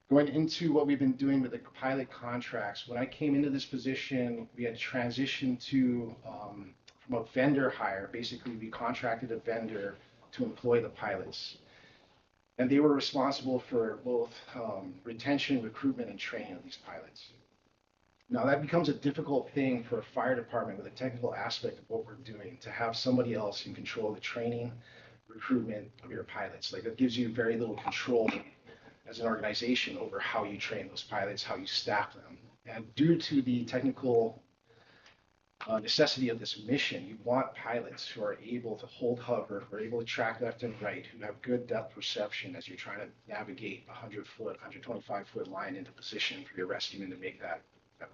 Going into what we've been doing with the pilot contracts. When I came into this position, we had transitioned from a vendor hire. Basically, we contracted a vendor to employ the pilots. And they were responsible for both retention, recruitment, and training of these pilots. Now, that becomes a difficult thing for a fire department with a technical aspect of what we're doing, to have somebody else in control of the training, recruitment of your pilots. Like, it gives you very little control as an organization over how you train those pilots, how you staff them. And due to the technical necessity of this mission, you want pilots who are able to hold hover, who are able to track left and right, who have good depth perception as you're trying to navigate a 100-foot, 125-foot line into position for your rescueman to make that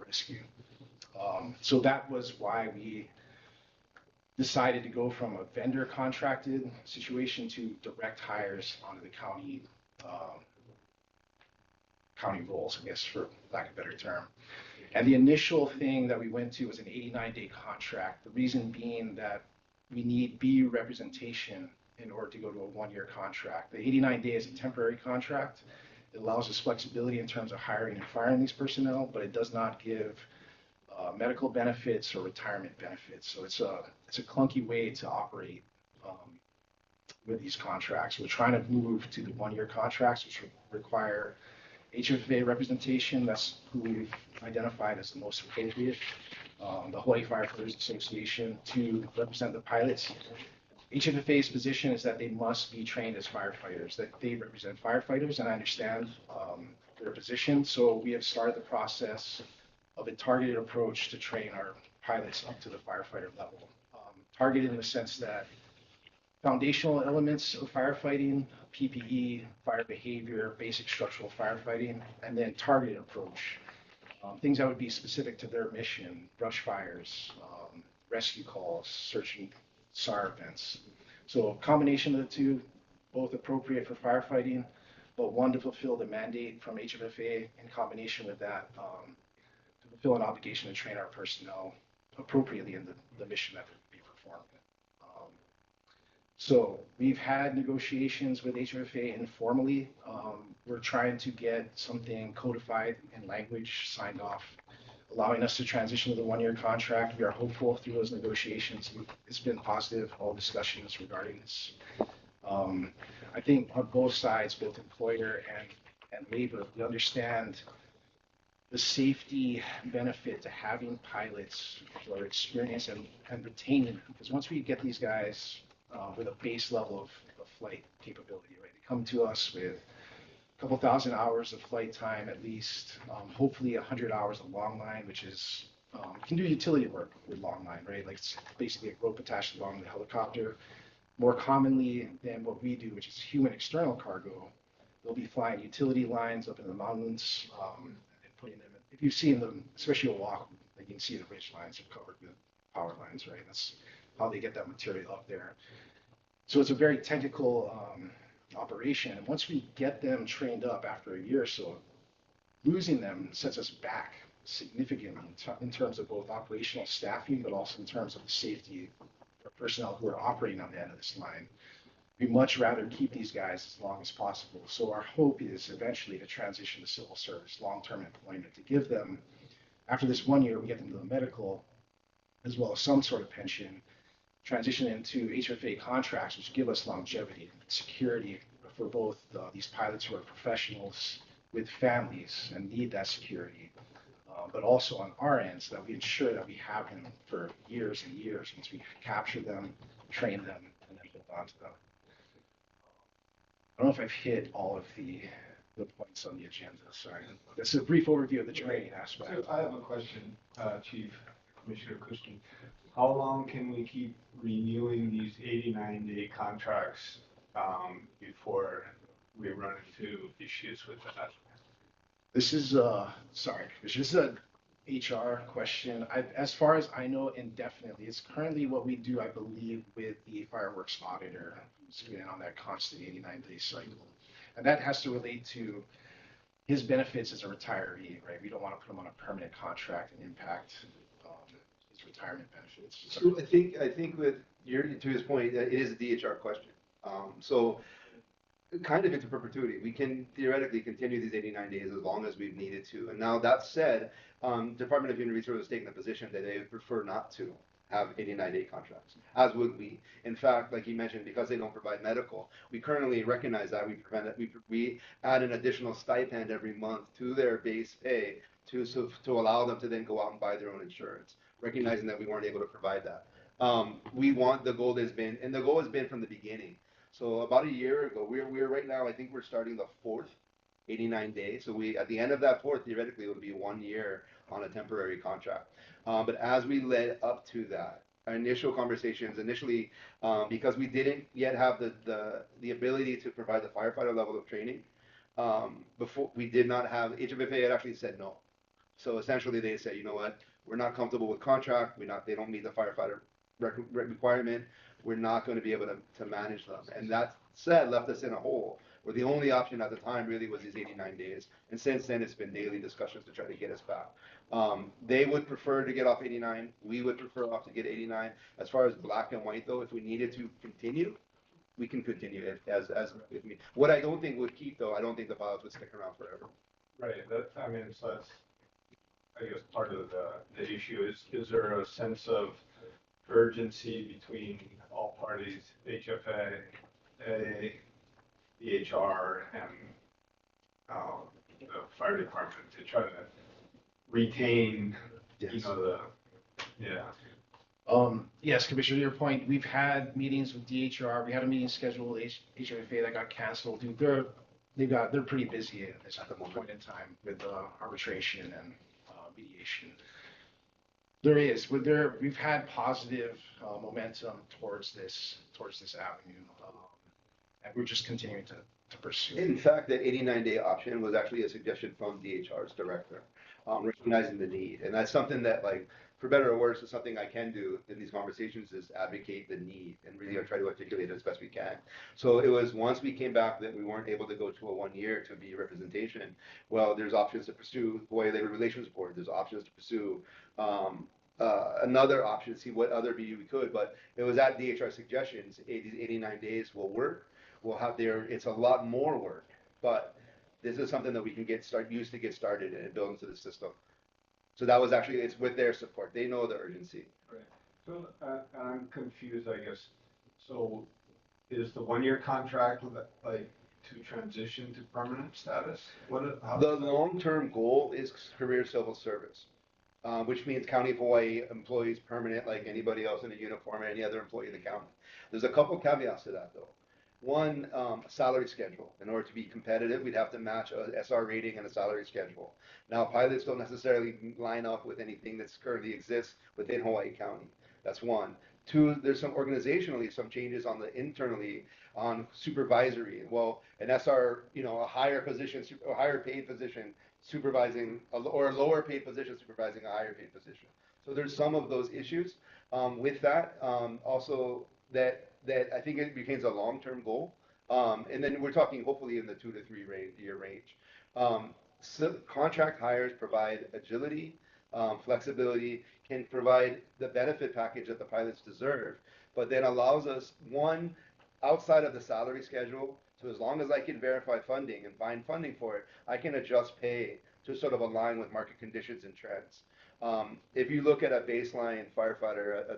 rescue. So that was why we decided to go from a vendor contracted situation to direct hires onto the county roles, I guess, for lack of a better term. And the initial thing that we went to was an 89-day contract. The reason being that we need BU representation in order to go to a one-year contract. The 89-day is a temporary contract. It allows us flexibility in terms of hiring and firing these personnel, but it does not give medical benefits or retirement benefits. So it's a clunky way to operate with these contracts. We're trying to move to the one-year contracts, which require HFA representation. That's who we've identified as the most appropriate. The Hawaii Firefighters Association to represent the pilots. HFA's position is that they must be trained as firefighters, that they represent firefighters, and I understand their position. So we have started the process of a targeted approach to train our pilots up to the firefighter level. Targeted in the sense that foundational elements of firefighting, PPE, fire behavior, basic structural firefighting, and then targeted approach. Things that would be specific to their mission, brush fires, rescue calls, searching SAR events. So a combination of the two, both appropriate for firefighting, but one to fulfill the mandate from HFFA in combination with that to fulfill an obligation to train our personnel appropriately in the mission that they're performing. So we've had negotiations with HFFA informally. We're trying to get something codified in language signed off, allowing us to transition to the one-year contract. We are hopeful through those negotiations. It's been positive, all discussions regarding this. I think on both sides, both employer and labor, we understand the safety benefit to having pilots who are experienced and retaining, because once we get these guys with a base level of flight capability, right? They come to us with a couple thousand hours of flight time at least, hopefully 100 hours of long line, which is, you can do utility work with long line, right? Like it's basically a rope attached along the helicopter. More commonly than what we do, which is human external cargo, they'll be flying utility lines up in the mountains and putting them in. If you've seen them, especially Oahu, like you can see the ridge lines are covered with power lines, right? That's how they get that material up there. So it's a very technical operation. And once we get them trained up after a year or so, losing them sets us back significantly in terms of both operational staffing, but also in terms of the safety for personnel who are operating on the end of this line. We'd much rather keep these guys as long as possible. So our hope is eventually to transition to civil service, long-term employment, to give them, after this 1 year, we get them to the medical, as well as some sort of pension, transition into HFA contracts, which give us longevity, security for both these pilots who are professionals with families and need that security, but also on our end so that we ensure that we have them for years and years once we capture them, train them, and then hold on to them. I don't know if I've hit all of the points on the agenda. Sorry. This is a brief overview of the training aspect. So I have a question, Chief Commissioner Kushkin. How long can we keep renewing these 89-day contracts before we run into issues with that? This is sorry, this is a HR question. As far as I know, indefinitely. It's currently what we do, I believe, with the fireworks auditor who's been on that constant 89-day cycle. And that has to relate to his benefits as a retiree, right? We don't want to put him on a permanent contract and impact his retirement benefits. So I think with to his point, it is a DHR question. So kind of into perpetuity, we can theoretically continue these 89 days as long as we've needed to. And now that said, Department of Human Resources has taken the position that they would prefer not to have 89-day contracts, as would we. In fact, like you mentioned, because they don't provide medical, we currently recognize that we add an additional stipend every month to their base pay to allow them to then go out and buy their own insurance, recognizing that we weren't able to provide that. The goal has been from the beginning. So about a year ago, we're right now, I think we're starting the fourth 89 days. So at the end of that fourth, theoretically, it would be 1 year on a temporary contract. But as we led up to that, our initial conversations, because we didn't yet have the ability to provide the firefighter level of training, before we did not have, HFFA had actually said no. So essentially they say, you know what, we're not comfortable with contract, they don't meet the firefighter requirement, we're not going to be able to manage them. And that said, left us in a hole where the only option at the time really was these 89 days. And since then, it's been daily discussions to try to get us back. They would prefer to get off 89. We would prefer off to get 89. As far as black and white, though, if we needed to continue, we can continue it as with me. What I don't think would keep, though, I don't think the pilots would stick around forever. Right, so that's, I guess, part of the issue is there a sense of urgency between all parties, HFA, the HR, and the fire department to try to retain, Yes. Yes, Commissioner, to your point, we've had meetings with DHR. We had a meeting scheduled with HFA that got canceled. Dude, they're pretty busy at this point in time with arbitration and mediation. We've had positive momentum towards this avenue, and we're just continuing to pursue. In fact, that 89-day option was actually a suggestion from DHR's director, recognizing the need. And that's something that, like, for better or worse, is something I can do in these conversations is advocate the need and really try to articulate it as best we can. So it was once we came back that we weren't able to go to a 1 year to be representation. Well, there's options to pursue Hawaii Labor Relations Board. There's options to pursue another option, see what other BU we could. But it was at DHR suggestions, 89 days will work. It's a lot more work, but this is something that we can use to get started and build into the system. So that was actually, it's with their support. They know the urgency. Right. So I'm confused, I guess. So is the 1 year contract like to transition to permanent status? The long-term goal is career civil service, which means County of Hawaii employees permanent like anybody else in a uniform or any other employee of the county. There's a couple caveats to that though. One, salary schedule. In order to be competitive, we'd have to match a SR rating and a salary schedule. Now, pilots don't necessarily line up with anything that's currently exists within Hawaii County. That's one. Two, there's some changes internally on supervisory. Well, an SR, a higher position, a higher paid position supervising, or a lower paid position supervising a higher paid position. So there's some of those issues with that. Also, that I think it becomes a long-term goal. And then we're talking hopefully in the 2 to 3 year range. So contract hires provide agility, flexibility, can provide the benefit package that the pilots deserve, but then allows us, one, outside of the salary schedule, so as long as I can verify funding and find funding for it, I can adjust pay to sort of align with market conditions and trends. If you look at a baseline firefighter, a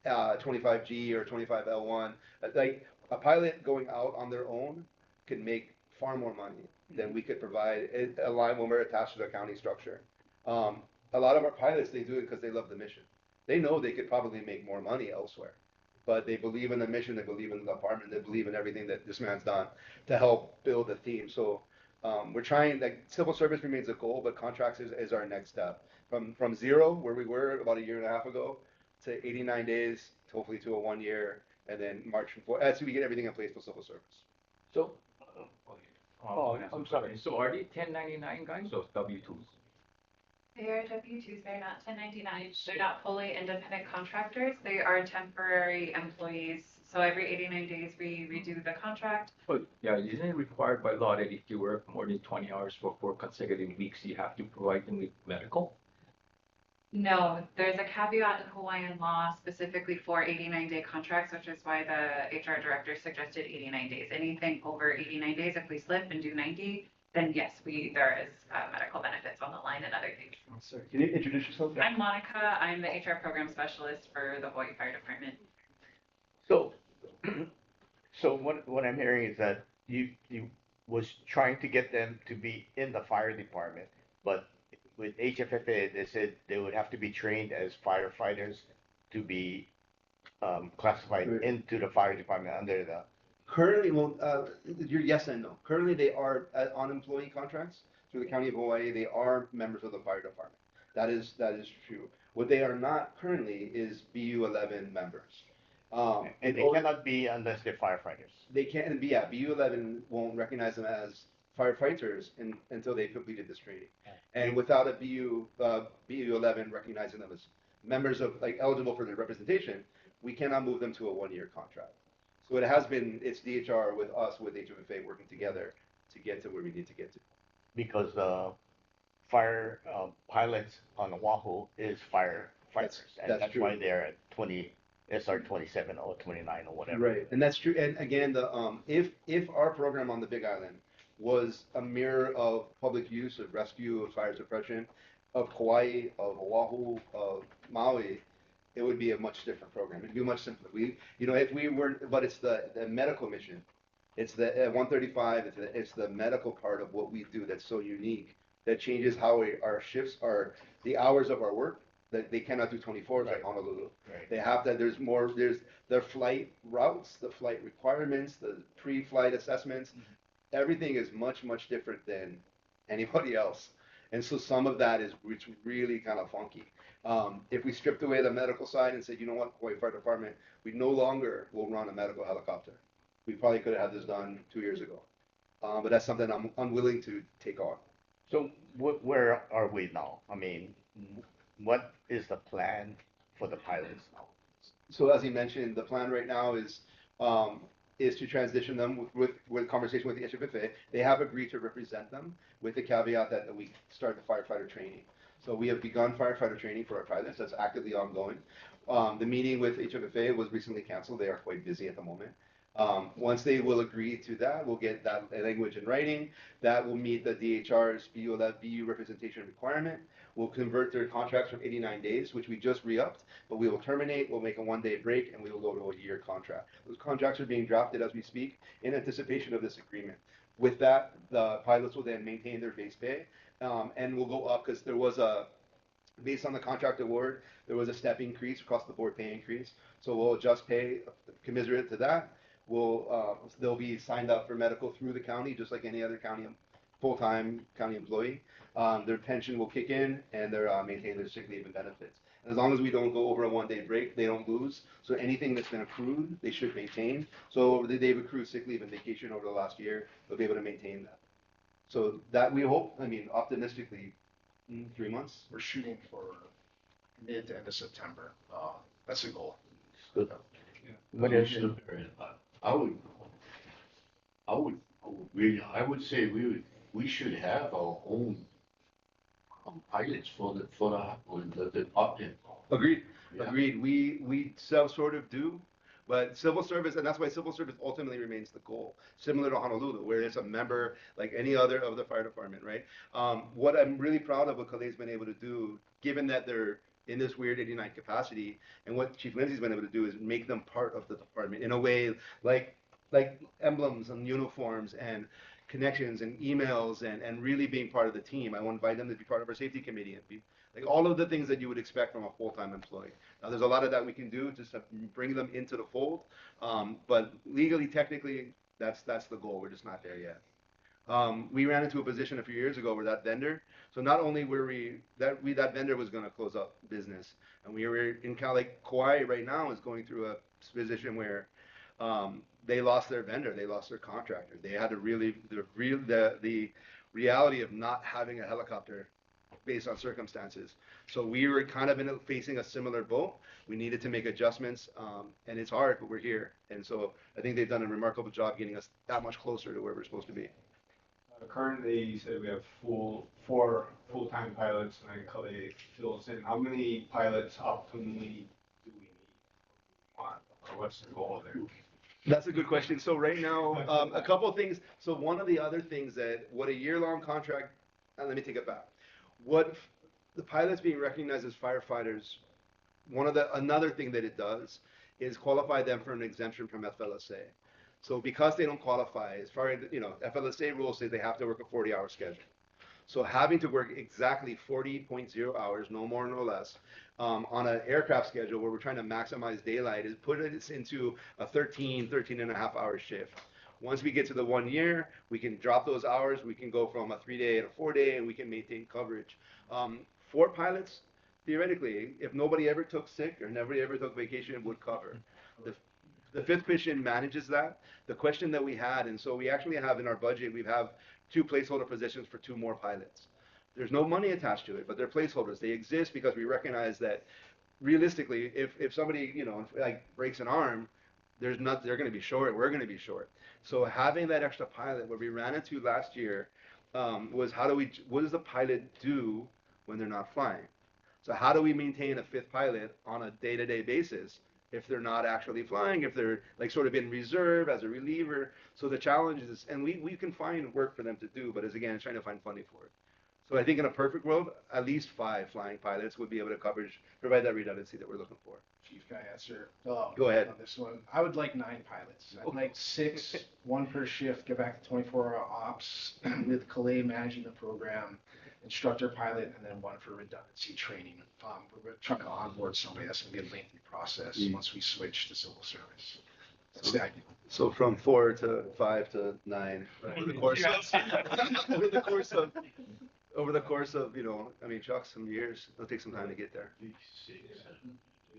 25G or 25L1, like a pilot going out on their own could make far more money than we could provide aligned when we're attached to the county structure. A lot of our pilots, they do it because they love the mission. They know they could probably make more money elsewhere, but they believe in the mission, they believe in the department, they believe in everything that this man's done to help build the team. So we're trying, like, civil service remains a goal, but contracts is our next step. From zero, where we were about a year and a half ago, to 89 days, hopefully to a 1 year, and then marching forward as we get everything in place for civil service. So, I'm sorry. So are they 1099 guys or W-2s? They are W-2s, they're not 1099s, they're not fully independent contractors, they are temporary employees. So every 89 days, we redo the contract. But yeah, isn't it required by law that if you work more than 20 hours for 4 consecutive weeks, you have to provide them with medical? No, there's a caveat in Hawaiian law specifically for 89-day contracts, which is why the HR director suggested 89 days. Anything over 89 days, if we slip and do 90, then yes, there is medical benefits on the line and other things. Sorry, can you introduce yourself? I'm Monica. I'm the HR program specialist for the Hawaii Fire Department. So, so what I'm hearing is that you was trying to get them to be in the fire department, but with HFFA, they said they would have to be trained as firefighters to be classified Right. into the fire department under the. Currently, well, you're yes and no. Currently, they are on employee contracts through the county of Hawaii. They are members of the fire department. That is true. What they are not currently is BU 11 members. And they cannot be unless they're firefighters. They can't be. Yeah, BU 11 won't recognize them as firefighters until they've completed this training. And without a BU 11 recognizing them as members of like eligible for the representation, we cannot move them to a 1-year contract. So it has been, it's DHR with us, with HFFA working together to get to where we need to get to. Because fire pilots on Oahu is firefighters, and that's that's true. why they're at 20 SR 27 or 29 or whatever. Right, and that's true. And again, if our program on the Big Island was a mirror of public use, of rescue, of fire suppression, of Kauai, of Oahu, of Maui, it would be a much different program. It'd be much simpler. If we weren't, but it's the medical mission. It's the 135. It's the medical part of what we do that's so unique that changes how our shifts are, the hours of our work. That they cannot do 24s like Honolulu. Right. They have that. There's their flight routes, the flight requirements, the pre-flight assessments. Everything is much different than anybody else. And so some of that is really kind of funky. If we stripped away the medical side and said, you know what, Hawaii Fire Department, we no longer will run a medical helicopter. We probably could have had this done 2 years ago. But that's something I'm unwilling to take on. So where are we now? I mean, what is the plan for the pilots now? So as he mentioned, the plan right now is to transition them with conversation with the HFFA. They have agreed to represent them with the caveat that we start the firefighter training. So we have begun firefighter training for our pilots. That's actively ongoing. The meeting with HFFA was recently canceled. They are quite busy at the moment. Once they will agree to that, we'll get that language in writing. That will meet the DHR's BU representation requirement. We'll convert their contracts from 89 days, which we just re-upped, but we will terminate, we'll make a 1-day break, and we will go to a 1-year contract. Those contracts are being drafted as we speak in anticipation of this agreement. With that, the pilots will then maintain their base pay, and will go up because there was based on the contract award, there was a step increase across the board pay increase. So we'll adjust pay commensurate to that. They'll be signed up for medical through the county, just like any other county full-time county employee. Their pension will kick in and they're maintain their sick leave and benefits. And as long as we don't go over a 1-day break, they don't lose. So anything that's been accrued, they should maintain. So they've accrued sick leave and vacation over the last year, they'll be able to maintain that. So that we hope, optimistically, 3 months. We're shooting for mid to end of September. That's the goal. Good. What is it? I would say we should have our own pilots for the opt-in. Agreed. Yeah. Agreed. We sort of do, but civil service, and that's why civil service ultimately remains the goal, similar to Honolulu, where it's a member like any other of the fire department, right? What I'm really proud of what Kalei's been able to do, given that they're in this weird 89 capacity, and what Chief Lindsay's been able to do is make them part of the department in a way like emblems and uniforms and connections and emails and really being part of the team. I want to invite them to be part of our safety committee and be like all of the things that you would expect from a full-time employee. Now, there's a lot of that we can do just to bring them into the fold, but legally, technically, that's the goal. We're just not there yet. We ran into a position a few years ago where that vendor, so not only were that vendor was going to close up business, and we were in Kauai right now is going through a position where they lost their vendor, they lost their contractor. They had to the reality of not having a helicopter based on circumstances. So we were kind of facing a similar boat. We needed to make adjustments, and it's hard, but we're here. And so I think they've done a remarkable job getting us that much closer to where we're supposed to be. Currently, you said we have 4 full-time pilots, and then Kalei fills in. How many pilots optimally do we need? Or what's the goal there? That's a good question. So right now, a couple of things. So one of the other things that, what a year-long contract, and let me take it back. What the pilots being recognized as firefighters, another thing that it does is qualify them for an exemption from FLSA. So because they don't qualify, as far as, FLSA rules say they have to work a 40-hour schedule. So having to work exactly 40.0 hours, no more, no less, on an aircraft schedule where we're trying to maximize daylight is put us into a 13 and a half hour shift. Once we get to the 1 year, we can drop those hours. We can go from a 3-day and a 4-day, and we can maintain coverage. For pilots, theoretically, if nobody ever took sick or nobody ever took vacation, it would cover. The fifth mission manages that. The question that we had, and so we actually have in our budget, we have 2 placeholder positions for 2 more pilots. There's no money attached to it, but they're placeholders. They exist because we recognize that realistically, if somebody, like breaks an arm, they're going to be short, we're going to be short. So having that extra pilot, what we ran into last year, was what does the pilot do when they're not flying? So how do we maintain a 5th pilot on a day-to-day basis if they're not actually flying, if they're like sort of in reserve as a reliever? So the challenge is, and we can find work for them to do, but again, trying to find funding for it. So I think in a perfect world, at least 5 flying pilots would be able to provide that redundancy that we're looking for. Chief, can I answer? Go ahead. On this one, I would like 9 pilots. I'd like 6, 1 per shift, get back to 24-hour ops with Calais managing the program, instructor pilot, and then 1 for redundancy training. We're trying to onboard somebody. That's going to be a lengthy process once we switch to civil service. That's the ideal. So from 4 to 5 to 9 over the course of, Chuck, some years. It'll take some time to get there.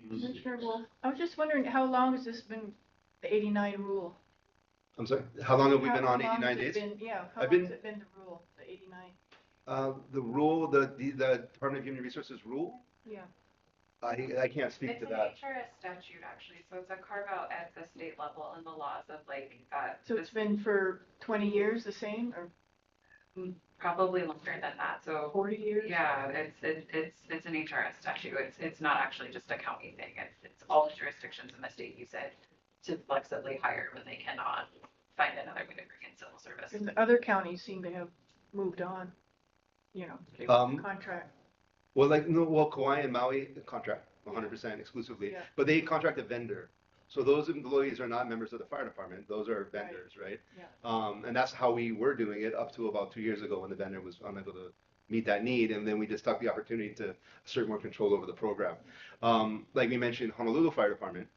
Commissioner Wolf, I was just wondering, how long has this been the 89 rule? I'm sorry, how long have we been on How long 89 has it days? been- Yeah, how I've long been- has it been the rule, the 89? The rule, the Department of Human Resources rule, Yeah. I can't speak It's to an that. HRS statute, actually, so it's a carve-out at the state level in the laws of So it's been for 20 years the same, or probably longer than that, so. 40 years? Yeah, it's an HRS statute. It's not actually just a county thing. It's all the jurisdictions in the state use it to flexibly hire when they cannot find another way to bring in civil service. Because the other counties seem to have moved on, they contract. Well, Kauai and Maui contract 100% exclusively, Yeah. but they contract a vendor. So those employees are not members of the fire department. Those are vendors, right? Yeah. And that's how we were doing it up to about 2 years ago when the vendor was unable to meet that need. And then we just took the opportunity to assert more control over the program. Like we mentioned, Honolulu Fire Department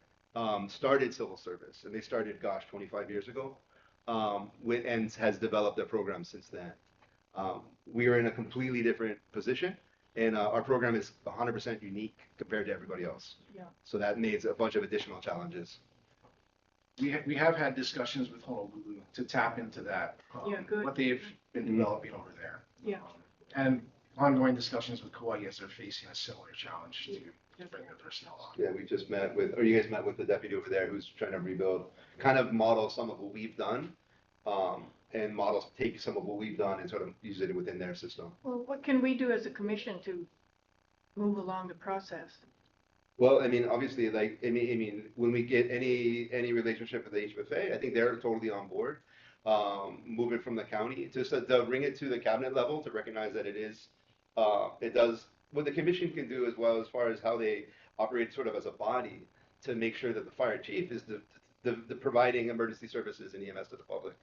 started civil service, and they started, 25 years ago, and has developed their program since then. We are in a completely different position. And our program is 100% unique compared to everybody else. Yeah. So that means a bunch of additional challenges. We have had discussions with Honolulu to tap into that. Yeah, good. What they've been developing over there. Yeah. And ongoing discussions with Kauai as they're facing a similar challenge to bring their personnel on. Yeah, we just met with, or you guys met with the deputy over there who's trying to rebuild, kind of model some of what we've done, and take some of what we've done and sort of use it within their system. Well, what can we do as a commission to move along the process? Well, obviously, when we get any relationship with the HFA, I think they're totally on board. Moving from the county to bring it to the cabinet level to recognize that it does what the commission can do as well as far as how they operate sort of as a body to make sure that the fire chief is the providing emergency services and EMS to the public.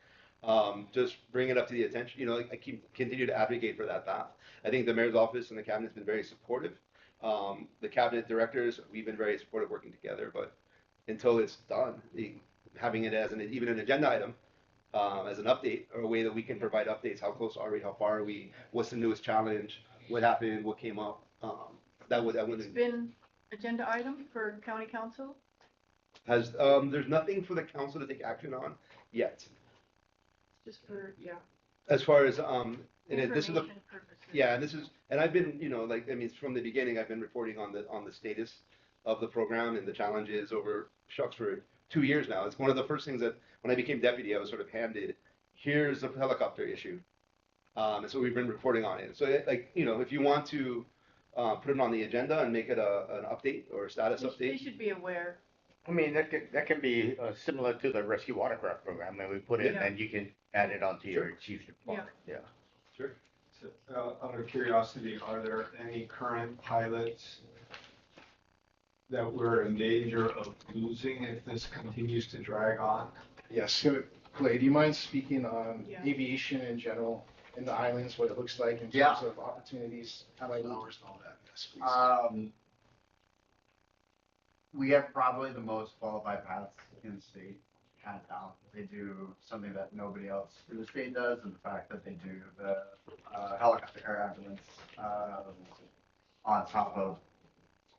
Just bring it up to the attention. I continue to advocate for that path. I think the mayor's office and the cabinet's been very supportive. The cabinet directors, we've been very supportive working together, but until it's done, having it as even an agenda item, as an update or a way that we can provide updates. How close are we? How far are we? What's the newest challenge? What happened? What came up? It's been agenda item for county council? There's nothing for the council to take action on yet. Just for, yeah. As far as, and this is Information purposes. yeah, and I've been, from the beginning, I've been reporting on the status of the program and the challenges over Shucks for 2 years now. It's one of the first things that when I became deputy, I was sort of handed, here's a helicopter issue. And so we've been reporting on it. So if you want to put it on the agenda and make it an update or a status update. They should be aware. I mean, that can be similar to the rescue watercraft program that we put in, Yeah. and you can add it onto your chief's report. Yeah. Sure. So, out of curiosity, are there any current pilots that we're in danger of losing if this continues to drag on? Yes, so Clay, do you mind speaking on Yeah. aviation in general in the islands, what it looks like in Yeah. terms of opportunities, flight hours and all that? Yes, please. We have probably the most qualified pilots in the state, hands down. They do something that nobody else in the state does, and the fact that they do the helicopter air ambulance on top of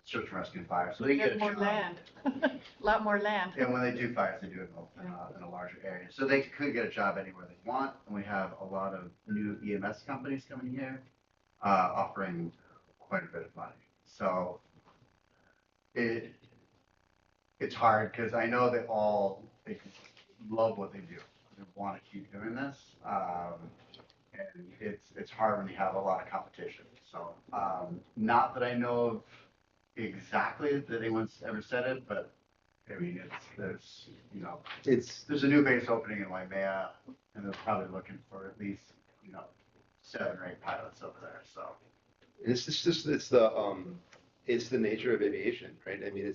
search and rescue and fire. So they get a More job. land, a lot more land. And when they do fires, they do it in a larger area. So they could get a job anywhere they want. And we have a lot of new EMS companies coming here, offering quite a bit of money. So it's hard because I know they love what they do. They want to keep doing this. And it's hard when you have a lot of competition. So not that I know of exactly that anyone's ever said it, but I mean, there's a new base opening in Waimea, and they're probably looking for at least 7 or 8 pilots over there. So It's the nature of aviation, right? I mean,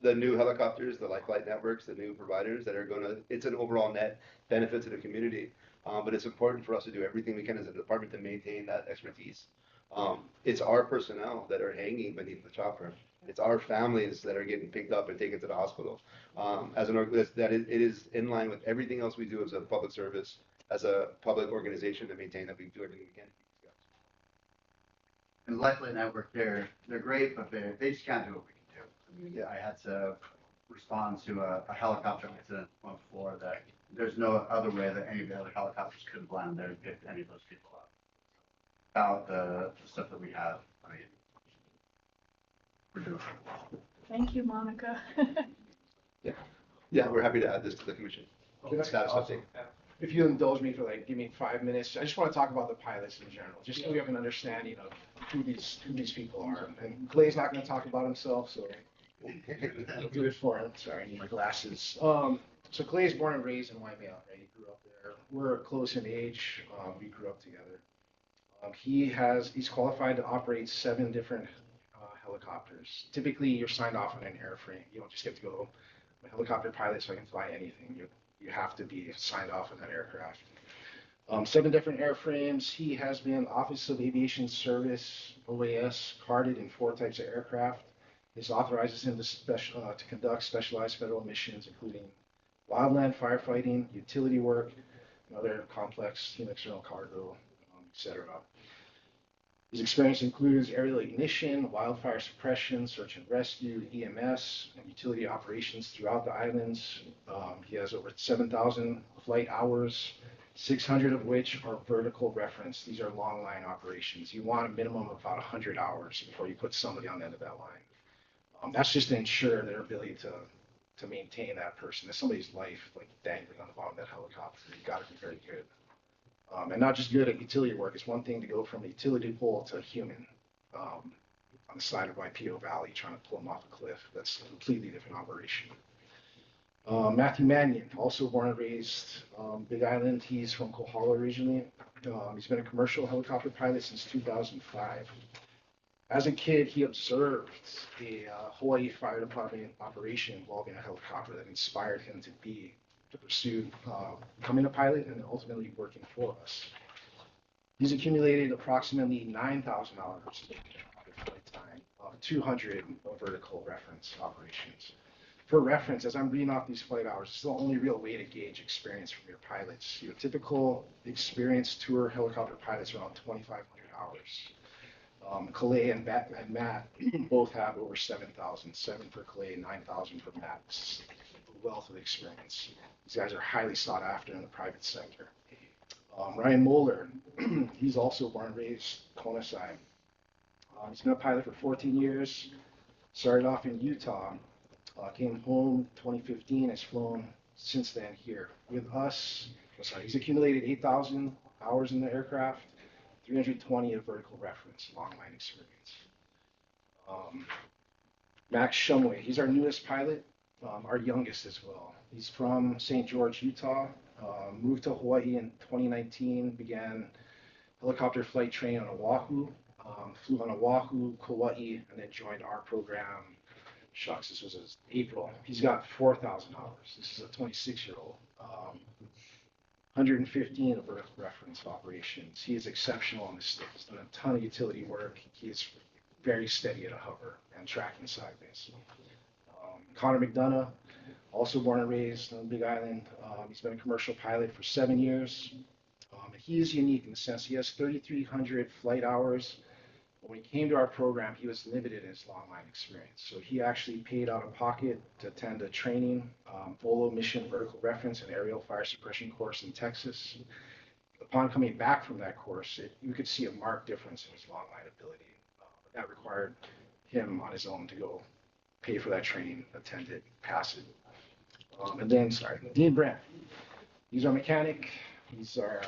the new helicopters, the life flight networks, the new providers that are it's an overall net benefit to the community. But it's important for us to do everything we can as a department to maintain that expertise. It's our personnel that are hanging beneath the chopper. It's our families that are getting picked up and taken to the hospital. It is in line with everything else we do as a public service, as a public organization to maintain that we do everything we can. and the life flight network, they're great, but they just can't do what we can do. I mean, I had to respond to a helicopter incident once before that there's no other way that any of the other helicopters could have landed there and picked any of those people up. About the stuff that we have, I mean, we're doing it. Thank you, Monica. Yeah, we're happy to add this to the commission. Status Awesome. update. If you indulge me for give me 5 minutes, I just want to talk about the pilots in general, just so we have an understanding of who these people are. And Clay's not going to talk about himself, so I'll do it for him. Sorry, I need my glasses. So Clay's born and raised in Waimea, right? He grew up there. We're close in age. We grew up together. He's qualified to operate 7 different helicopters. Typically, you're signed off on an airframe. You don't just get to go, I'm a helicopter pilot, so I can fly anything. You have to be signed off on that aircraft. 7 different airframes. He has been Office of Aviation Service, OAS, carded in 4 types of aircraft. This authorizes him to conduct specialized federal missions, including wildland firefighting, utility work, and other complex external cargo, etc. His experience includes aerial ignition, wildfire suppression, search and rescue, EMS, and utility operations throughout the islands. He has over 7,000 flight hours, 600 of which are vertical reference. These are long line operations. You want a minimum of about 100 hours before you put somebody on the end of that line. That's just to ensure their ability to maintain that person. There's somebody's life dangling on the bottom of that helicopter. You got to be very good. And not just good at utility work. It's one thing to go from a utility pole to a human on the side of Waipio Valley trying to pull them off a cliff. That's a completely different operation. Matthew Mannion, also born and raised Big Island. He's from Kohala originally. He's been a commercial helicopter pilot since 2005. As a kid, he observed a Hawaii Fire Department operation involving a helicopter that inspired him to pursue becoming a pilot and ultimately working for us. He's accumulated approximately 9,000 hours of flight time, 200 vertical reference operations. For reference, as I'm reading off these flight hours, it's the only real way to gauge experience from your pilots. Your typical experienced tour helicopter pilots are around 2,500 hours. Calais and Matt both have over 7,000, 7 for Calais, 9,000 for Matt. It's a wealth of experience. These guys are highly sought after in the private sector. Ryan Moeller, he's also born and raised Kona side. He's been a pilot for 14 years, started off in Utah, came home 2015, has flown since then here with us. He's accumulated 8,000 hours in the aircraft, 320 of vertical reference, long line experience. Max Shumway, he's our newest pilot, our youngest as well. He's from St. George, Utah, moved to Hawaii in 2019, began helicopter flight training on Oahu, flew on Oahu, Kauai, and then joined our program. Shucks, this was in April. He's got 4,000 hours. This is a 26-year-old. 115 of vertical reference operations. He is exceptional on the stick. He's done a ton of utility work. He is very steady at a hover and tracking sideways. Connor McDonough, also born and raised on Big Island. He's been a commercial pilot for 7 years. He is unique in the sense he has 3,300 flight hours. But when he came to our program, he was limited in his long line experience. So he actually paid out of pocket to attend a training, VOLO mission vertical reference and aerial fire suppression course in Texas. Upon coming back from that course, you could see a marked difference in his long line ability. That required him on his own to go pay for that training, attend it, pass it. And then, Dean Brandt. He's our mechanic. He's our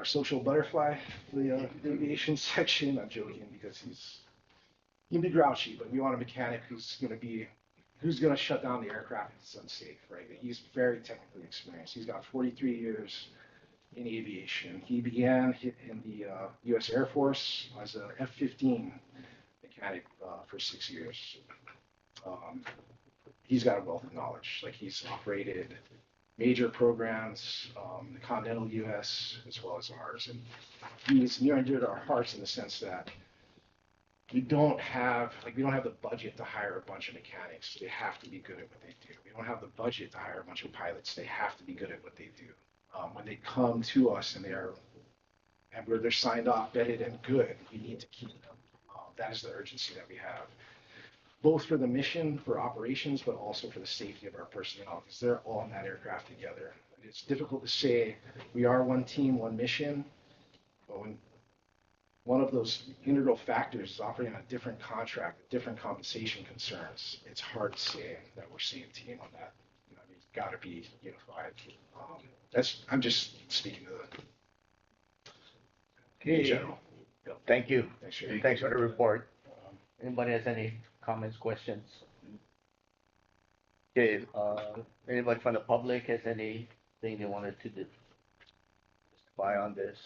social butterfly for the aviation section. I'm joking because he can be grouchy, but we want a mechanic who's going to shut down the aircraft if it's unsafe, right? He's very technically experienced. He's got 43 years in aviation. He began in the U.S. Air Force as an F-15 mechanic for 6 years. He's got a wealth of knowledge. Like, he's operated major programs, the continental U.S. as well as ours, and he's near and dear to our hearts in the sense that we don't have the budget to hire a bunch of mechanics. They have to be good at what they do. We don't have the budget to hire a bunch of pilots. They have to be good at what they do. When they come to us and where they're signed off, vetted, and good, we need to keep them. That is the urgency that we have, both for the mission, for operations, but also for the safety of our personnel, because they're all in that aircraft together. It's difficult to say we are one team, one mission, but when one of those integral factors is operating on a different contract, with different compensation concerns, it's hard to say that we're same team on that. It's got to be unified. I'm just speaking to the general. Thank you. Thanks, Sherry. Thanks for the report. Anybody has any comments, questions? Okay, anybody from the public has anything they wanted to testify on this?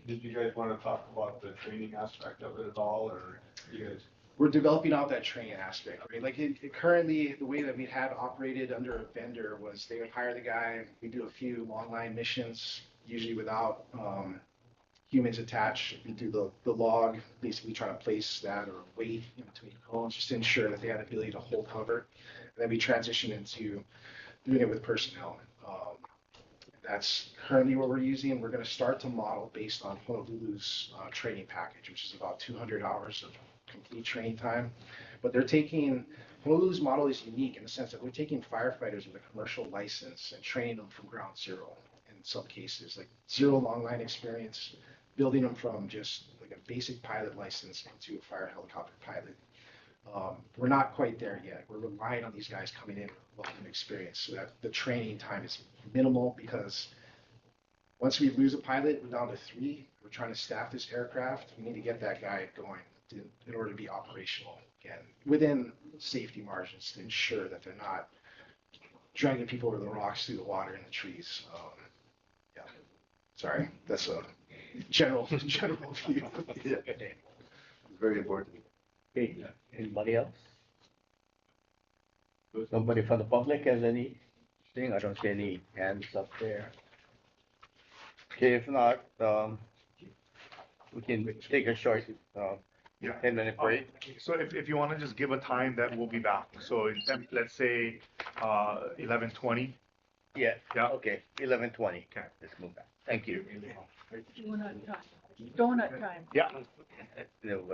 Did you guys want to talk about the training aspect of it at all, or you guys? We're developing out that training aspect, right? Like currently, the way that we had operated under a vendor was they would hire the guy, we do a few long line missions, usually without humans attached. We do the log, basically trying to place that or weight in between cones, just to ensure that they had the ability to hold hover. And then we transition into doing it with personnel. That's currently what we're using. We're going to start to model based on Honolulu's training package, which is about 200 hours of complete training time. But Honolulu's model is unique in the sense that they're taking firefighters with a commercial license and training them from ground zero in some cases, like zero long line experience, building them from just like a basic pilot license into a fire helicopter pilot. We're not quite there yet. We're relying on these guys coming in with a lot of experience so that the training time is minimal, because once we lose a pilot, we're down to 3. We're trying to staff this aircraft. We need to get that guy going in order to be operational again within safety margins to ensure that they're not dragging people over the rocks, through the water, and the trees. Yeah, sorry, that's a general view. Yeah. It's very important. Okay, anybody else? Nobody from the public has anything? I don't see any hands up there. Okay, if not, we can take a short 10-minute break. So if you want to just give a time that we'll be back. So let's say 11:20. Yeah. Yeah. Okay, 11:20. Okay. Let's move back. Thank you. Donut time. Yeah. No,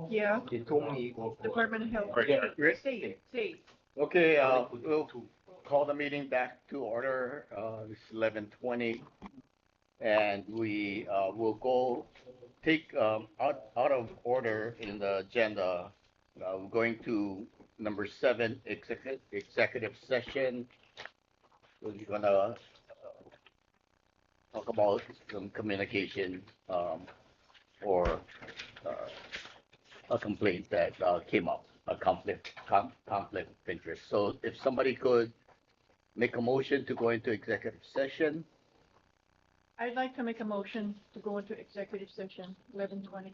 Yeah, Department of Health. Rick? State. Okay, we'll call the meeting back to order. It's 11:20. And we will take out of order in the agenda. We're going to number 7, executive session. We're gonna talk about some communication or a complaint that came up, a conflict of interest. So if somebody could make a motion to go into executive session. I'd like to make a motion to go into executive session, 11:20.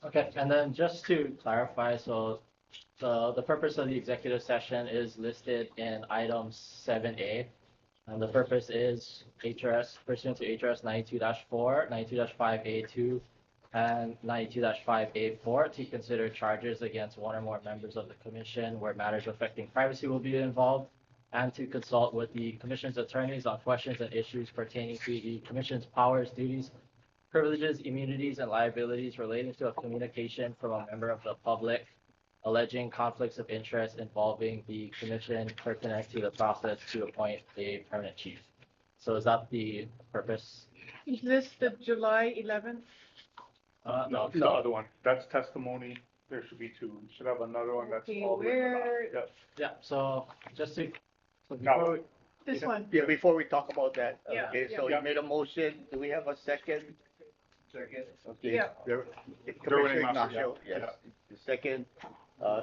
Okay, and then just to clarify, so the purpose of the executive session is listed in item 7A. And the purpose is HRS, pursuant to HRS 92-4, 92-5A2, and 92-5A4 to consider charges against one or more members of the commission where matters affecting privacy will be involved, and to consult with the commission's attorneys on questions and issues pertaining to the commission's powers, duties, privileges, immunities, and liabilities relating to a communication from a member of the public alleging conflicts of interest involving the commission pertinent to the process to appoint a permanent chief. So is that the purpose? Is this the July 11th? No, it's the other one. That's testimony. There should be 2. You should have another one that's Okay, all the way to the back. where- Yep. Yeah, so just to, so Now, before, This one. Yeah, before we talk about that, Yeah, okay, yeah. so you made a motion. Do we have a second? Second. Okay. Yeah. Commissioner Ignacio, Ignacio, yeah. yes. The second,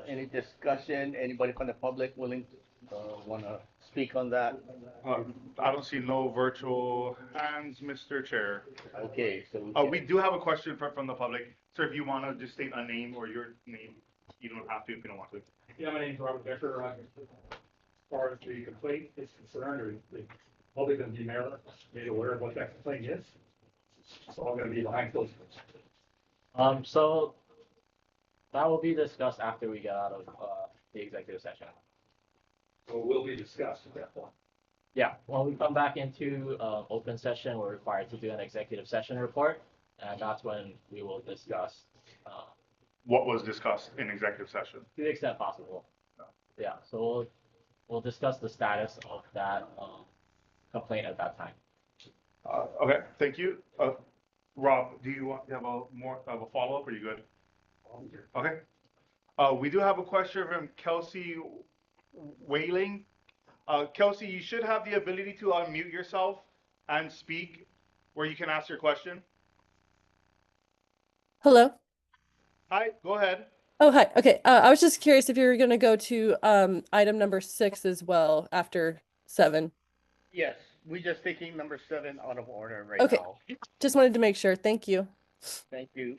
any discussion? Anybody from the public willing to, wanna speak on that? I don't see no virtual hands, Mr. Chair. Okay, so. We do have a question from the public. Sir, if you want to just state a name or your name, you don't have to if you don't want to. Yeah, my name's Robert Becker. As far as the complaint is concerned, or the public and the mayor made aware of what that complaint is. It's all gonna be behind closed doors. so that will be discussed after we get out of the executive session. So it will be discussed at that point. Yeah, when we come back into open session, we're required to do an executive session report, and that's when we will discuss What was discussed in executive session? to the extent possible. Yeah, so we'll discuss the status of that complaint at that time. Okay, thank you. Rob, do you want to have a follow-up, or are you good? Okay. We do have a question from Kelsey Whaling. Kelsey, you should have the ability to unmute yourself and speak where you can ask your question. Hello. Hi, go ahead. Oh, hi. Okay. I was just curious if you were going to go to item number 6 as well after 7. Yes, we're just taking number 7 out of order right Okay. now. Just wanted to make sure. Thank you. Thank you.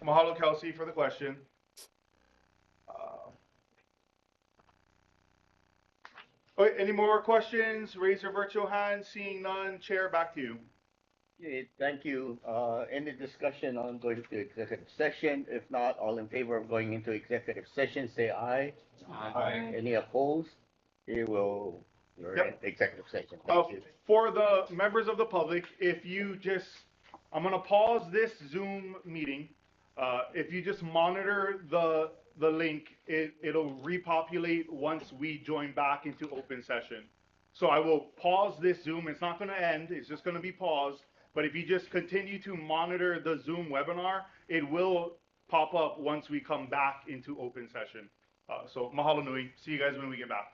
Mahalo, Kelsey, for the question. Okay, any more questions? Raise your virtual hand. Seeing none, Chair, back to you. Okay, thank you. Any discussion on going to executive session? If not, all in favor of going into executive session, say aye. Aye. Any opposed? We're in Yep. executive session. Thank you. For the members of the public, if you just, I'm gonna pause this Zoom meeting. If you just monitor the link, it'll repopulate once we join back into open session. So I will pause this Zoom. It's not gonna end, it's just gonna be paused. But if you just continue to monitor the Zoom webinar, it will pop up once we come back into open session. So mahalo nui. See you guys when we get back.